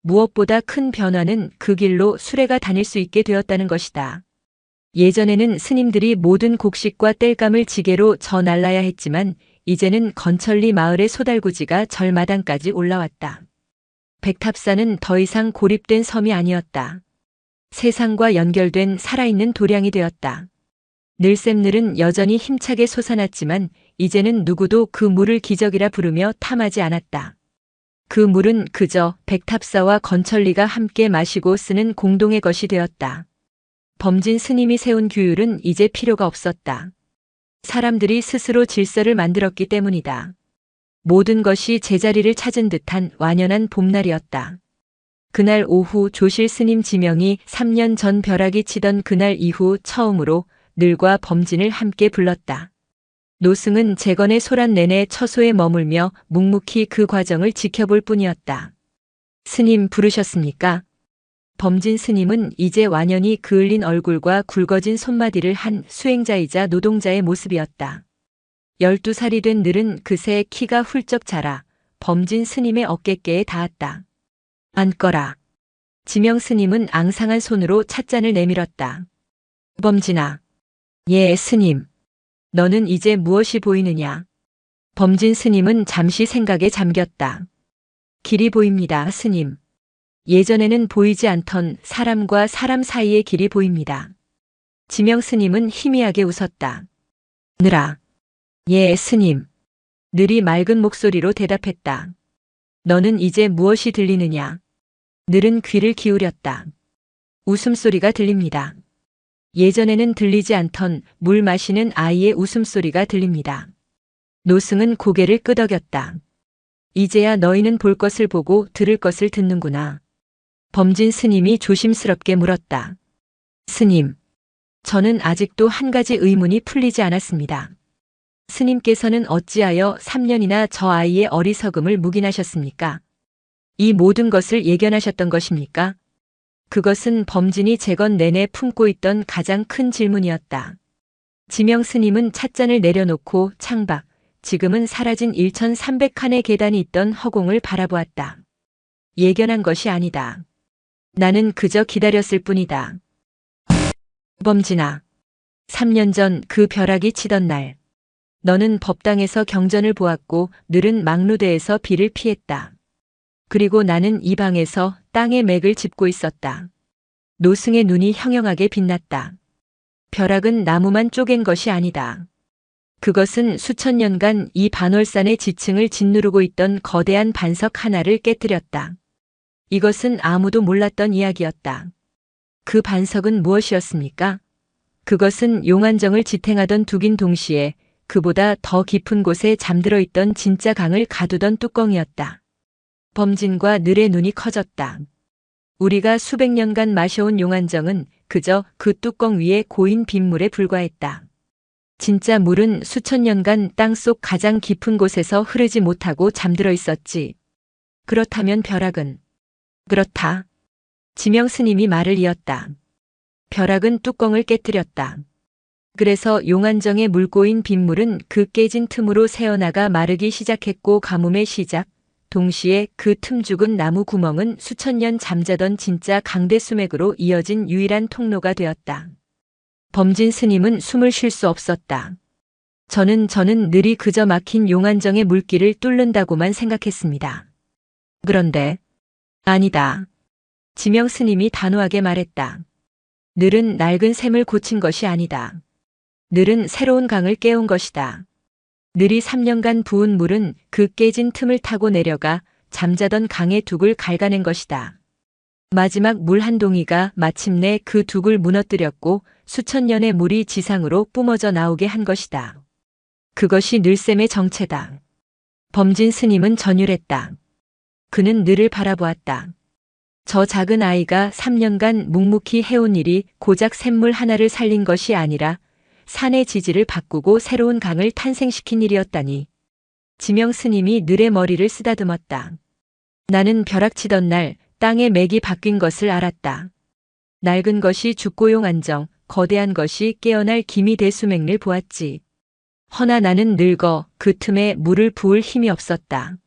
무엇보다 큰 변화는 그 길로 수레가 다닐 수 있게 되었다는 것이다. 예전에는 스님들이 모든 곡식과 땔감을 지게로 저 날라야 했지만 이제는 건천리 마을의 소달구지가 절마당까지 올라왔다. 백탑사는 더 이상 고립된 섬이 아니었다. 세상과 연결된 살아있는 도량이 되었다. 늘샘늘은 여전히 힘차게 솟아났지만 이제는 누구도 그 물을 기적이라 부르며 탐하지 않았다. 그 물은 그저 백탑사와 건천리가 함께 마시고 쓰는 공동의 것이 되었다. 범진 스님이 세운 규율은 이제 필요가 없었다. 사람들이 스스로 질서를 만들었기 때문이다. 모든 것이 제자리를 찾은 듯한 완연한 봄날이었다. 그날 오후 조실 스님 지명이 3년 전 벼락이 치던 그날 이후 처음으로 늘과 범진을 함께 불렀다. 노승은 재건의 소란 내내 처소에 머물며 묵묵히 그 과정을 지켜볼 뿐이었다. 스님 부르셨습니까? 범진 스님은 이제 완연히 그을린 얼굴과 굵어진 손마디를 한 수행자이자 노동자의 모습이었다. 12살이 된 늘은 그새 키가 훌쩍 자라 범진 스님의 어깨께에 닿았다. 앉거라. 지명 스님은 앙상한 손으로 찻잔을 내밀었다. 범진아. 예, 스님. 너는 이제 무엇이 보이느냐? 범진 스님은 잠시 생각에 잠겼다. 길이 보입니다, 스님. 예전에는 보이지 않던 사람과 사람 사이의 길이 보입니다. 지명 스님은 희미하게 웃었다. 늘아. 예, 스님. 늘이 맑은 목소리로 대답했다. 너는 이제 무엇이 들리느냐? 늘은 귀를 기울였다. 웃음소리가 들립니다. 예전에는 들리지 않던 물 마시는 아이의 웃음소리가 들립니다. 노승은 고개를 끄덕였다. 이제야 너희는 볼 것을 보고 들을 것을 듣는구나. 범진 스님이 조심스럽게 물었다. 스님, 저는 아직도 한 가지 의문이 풀리지 않았습니다. 스님께서는 어찌하여 3년이나 저 아이의 어리석음을 묵인하셨습니까? 이 모든 것을 예견하셨던 것입니까? 그것은 범진이 재건 내내 품고 있던 가장 큰 질문이었다. 지명 스님은 찻잔을 내려놓고 창밖, 지금은 사라진 1300칸의 계단이 있던 허공을 바라보았다. 예견한 것이 아니다. 나는 그저 기다렸을 뿐이다. 범진아, 3년 전 그 벼락이 치던 날, 너는 법당에서 경전을 보았고 늘은 막루대에서 비를 피했다. 그리고 나는 이 방에서 땅의 맥을 짚고 있었다. 노승의 눈이 형형하게 빛났다. 벼락은 나무만 쪼갠 것이 아니다. 그것은 수천 년간 이 반월산의 지층을 짓누르고 있던 거대한 반석 하나를 깨뜨렸다. 이것은 아무도 몰랐던 이야기였다. 그 반석은 무엇이었습니까? 그것은 용안정을 지탱하던 두긴 동시에 그보다 더 깊은 곳에 잠들어 있던 진짜 강을 가두던 뚜껑이었다. 범진과 늘의 눈이 커졌다. 우리가 수백 년간 마셔온 용안정은 그저 그 뚜껑 위에 고인 빗물에 불과했다. 진짜 물은 수천 년간 땅속 가장 깊은 곳에서 흐르지 못하고 잠들어 있었지. 그렇다면 벼락은? 그렇다. 지명 스님이 말을 이었다. 벼락은 뚜껑을 깨뜨렸다. 그래서 용안정에 물고인 빗물은 그 깨진 틈으로 새어나가 마르기 시작했고 가뭄의 시작, 동시에 그 틈 죽은 나무 구멍은 수천 년 잠자던 진짜 강대수맥으로 이어진 유일한 통로가 되었다. 범진 스님은 숨을 쉴 수 없었다. 저는 늘이 그저 막힌 용안정의 물길을 뚫는다고만 생각했습니다. 그런데 아니다. 지명 스님이 단호하게 말했다. 늘은 낡은 샘을 고친 것이 아니다. 늘은 새로운 강을 깨운 것이다. 늘이 3년간 부은 물은 그 깨진 틈을 타고 내려가 잠자던 강의 둑을 갉아낸 것이다. 마지막 물 한 동이가 마침내 그 둑을 무너뜨렸고 수천 년의 물이 지상으로 뿜어져 나오게 한 것이다. 그것이 늘샘의 정체다. 범진 스님은 전율했다. 그는 늘을 바라보았다. 저 작은 아이가 3년간 묵묵히 해온 일이 고작 샘물 하나를 살린 것이 아니라 산의 지지를 바꾸고 새로운 강을 탄생시킨 일이었다니. 지명 스님이 늘의 머리를 쓰다듬었다. 나는 벼락치던 날 땅의 맥이 바뀐 것을 알았다. 낡은 것이 죽고 용안정, 거대한 것이 깨어날 기미 대수맥을 보았지. 허나 나는 늙어 그 틈에 물을 부을 힘이 없었다.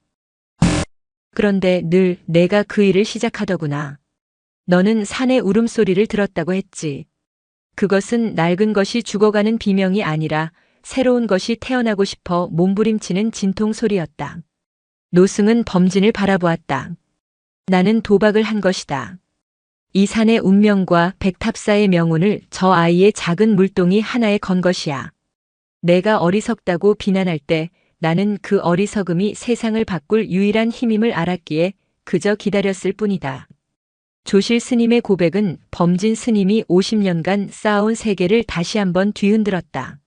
그런데 늘 내가 그 일을 시작하더구나. 너는 산의 울음소리를 들었다고 했지. 그것은 낡은 것이 죽어가는 비명이 아니라 새로운 것이 태어나고 싶어 몸부림치는 진통 소리였다. 노승은 범진을 바라보았다. 나는 도박을 한 것이다. 이 산의 운명과 백탑사의 명운을 저 아이의 작은 물동이 하나에 건 것이야. 내가 어리석다고 비난할 때 나는 그 어리석음이 세상을 바꿀 유일한 힘임을 알았기에 그저 기다렸을 뿐이다. 조실 스님의 고백은 범진 스님이 50년간 쌓아온 세계를 다시 한번 뒤흔들었다.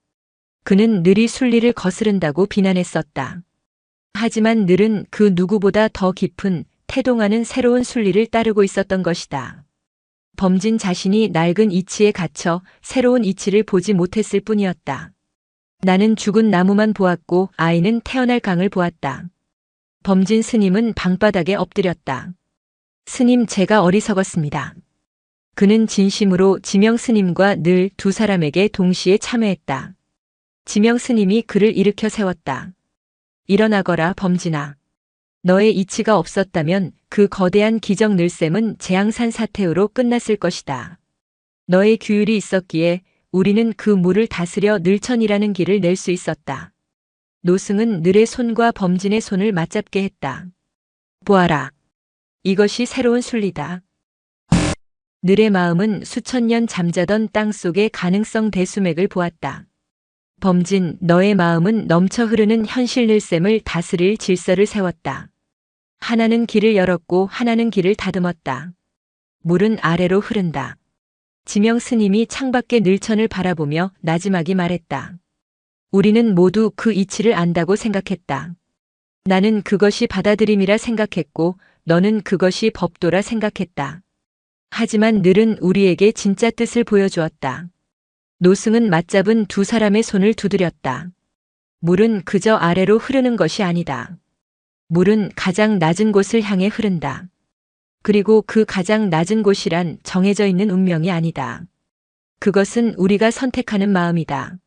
그는 늘이 순리를 거스른다고 비난했었다. 하지만 늘은 그 누구보다 더 깊은 태동하는 새로운 순리를 따르고 있었던 것이다. 범진 자신이 낡은 이치에 갇혀 새로운 이치를 보지 못했을 뿐이었다. 나는 죽은 나무만 보았고 아이는 태어날 강을 보았다. 범진 스님은 방바닥에 엎드렸다. 스님, 제가 어리석었습니다. 그는 진심으로 지명 스님과 늘 두 사람에게 동시에 참회했다. 지명 스님이 그를 일으켜 세웠다. 일어나거라, 범진아. 너의 이치가 없었다면 그 거대한 기적 늘샘은 재앙산 사태로 끝났을 것이다. 너의 규율이 있었기에 우리는 그 물을 다스려 늘천이라는 길을 낼 수 있었다. 노승은 늘의 손과 범진의 손을 맞잡게 했다. 보아라. 이것이 새로운 순리다. 늘의 마음은 수천 년 잠자던 땅속의 가능성 대수맥을 보았다. 범진, 너의 마음은 넘쳐 흐르는 현실 늘샘을 다스릴 질서를 세웠다. 하나는 길을 열었고 하나는 길을 다듬었다. 물은 아래로 흐른다. 지명 스님이 창밖의 늘천을 바라보며 나지막이 말했다. 우리는 모두 그 이치를 안다고 생각했다. 나는 그것이 받아들임이라 생각했고 너는 그것이 법도라 생각했다. 하지만 늘은 우리에게 진짜 뜻을 보여주었다. 노승은 맞잡은 두 사람의 손을 두드렸다. 물은 그저 아래로 흐르는 것이 아니다. 물은 가장 낮은 곳을 향해 흐른다. 그리고 그 가장 낮은 곳이란 정해져 있는 운명이 아니다. 그것은 우리가 선택하는 마음이다.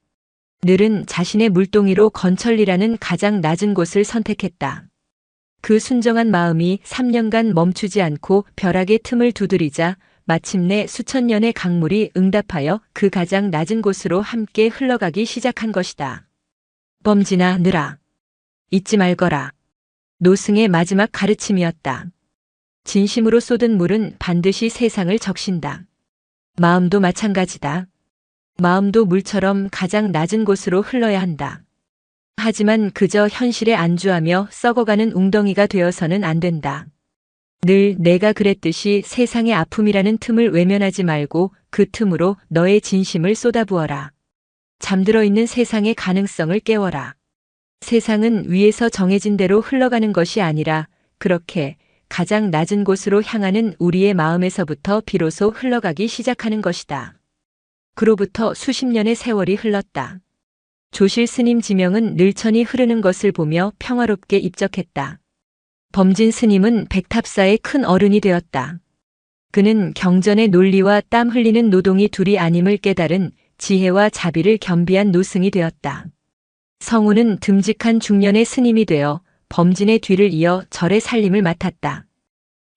늘은 자신의 물동이로 건천리라는 가장 낮은 곳을 선택했다. 그 순정한 마음이 3년간 멈추지 않고 벼락의 틈을 두드리자 마침내 수천 년의 강물이 응답하여 그 가장 낮은 곳으로 함께 흘러가기 시작한 것이다. 범진아, 늘아. 잊지 말거라. 노승의 마지막 가르침이었다. 진심으로 쏟은 물은 반드시 세상을 적신다. 마음도 마찬가지다. 마음도 물처럼 가장 낮은 곳으로 흘러야 한다. 하지만 그저 현실에 안주하며 썩어가는 웅덩이가 되어서는 안 된다. 늘 내가 그랬듯이 세상의 아픔이라는 틈을 외면하지 말고 그 틈으로 너의 진심을 쏟아부어라. 잠들어 있는 세상의 가능성을 깨워라. 세상은 위에서 정해진 대로 흘러가는 것이 아니라 그렇게 가장 낮은 곳으로 향하는 우리의 마음에서부터 비로소 흘러가기 시작하는 것이다. 그로부터 수십 년의 세월이 흘렀다. 조실 스님 지명은 늘천이 흐르는 것을 보며 평화롭게 입적했다. 범진 스님은 백탑사의 큰 어른이 되었다. 그는 경전의 논리와 땀 흘리는 노동이 둘이 아님을 깨달은 지혜와 자비를 겸비한 노승이 되었다. 성우는 듬직한 중년의 스님이 되어 범진의 뒤를 이어 절의 살림을 맡았다.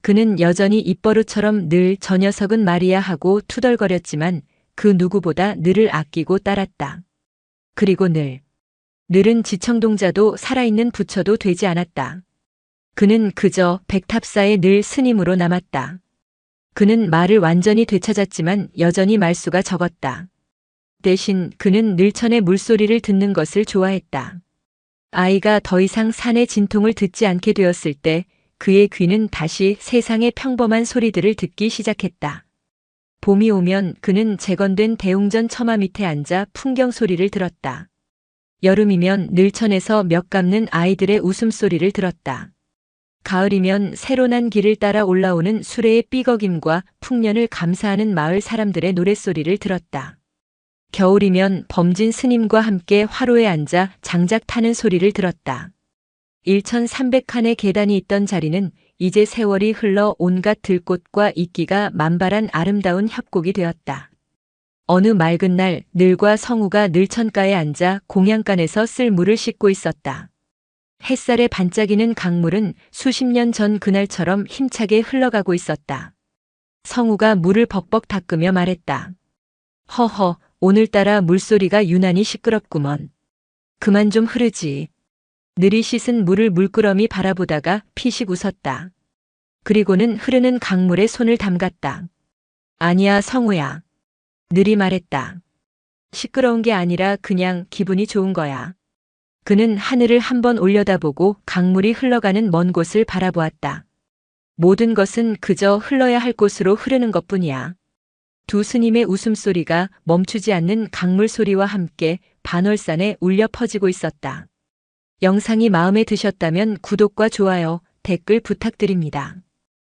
그는 여전히 입버릇처럼 늘 저 녀석은 말이야 하고 투덜거렸지만 그 누구보다 늘을 아끼고 따랐다. 그리고 늘은 지청동자도 살아있는 부처도 되지 않았다. 그는 그저 백탑사의 늘 스님으로 남았다. 그는 말을 완전히 되찾았지만 여전히 말수가 적었다. 대신 그는 늘천의 물소리를 듣는 것을 좋아했다. 아이가 더 이상 산의 진통을 듣지 않게 되었을 때 그의 귀는 다시 세상의 평범한 소리들을 듣기 시작했다. 봄이 오면 그는 재건된 대웅전 처마 밑에 앉아 풍경 소리를 들었다. 여름이면 늘천에서 멱 감는 아이들의 웃음소리를 들었다. 가을이면 새로 난 길을 따라 올라오는 수레의 삐걱임과 풍년을 감사하는 마을 사람들의 노랫소리를 들었다. 겨울이면 범진 스님과 함께 화로에 앉아 장작 타는 소리를 들었다. 1300칸의 계단이 있던 자리는 이제 세월이 흘러 온갖 들꽃과 이끼가 만발한 아름다운 협곡이 되었다. 어느 맑은 날 늘과 성우가 늘천가에 앉아 공양간에서 쓸 물을 씻고 있었다. 햇살에 반짝이는 강물은 수십 년 전 그날처럼 힘차게 흘러가고 있었다. 성우가 물을 벅벅 닦으며 말했다. 허허, 오늘따라 물소리가 유난히 시끄럽구먼. 그만 좀 흐르지. 늘이 씻은 물을 물끄러미 바라보다가 피식 웃었다. 그리고는 흐르는 강물에 손을 담갔다. 아니야, 성우야. 늘이 말했다. 시끄러운 게 아니라 그냥 기분이 좋은 거야. 그는 하늘을 한번 올려다보고 강물이 흘러가는 먼 곳을 바라보았다. 모든 것은 그저 흘러야 할 곳으로 흐르는 것뿐이야. 두 스님의 웃음소리가 멈추지 않는 강물 소리와 함께 반월산에 울려 퍼지고 있었다. 영상이 마음에 드셨다면 구독과 좋아요, 댓글 부탁드립니다.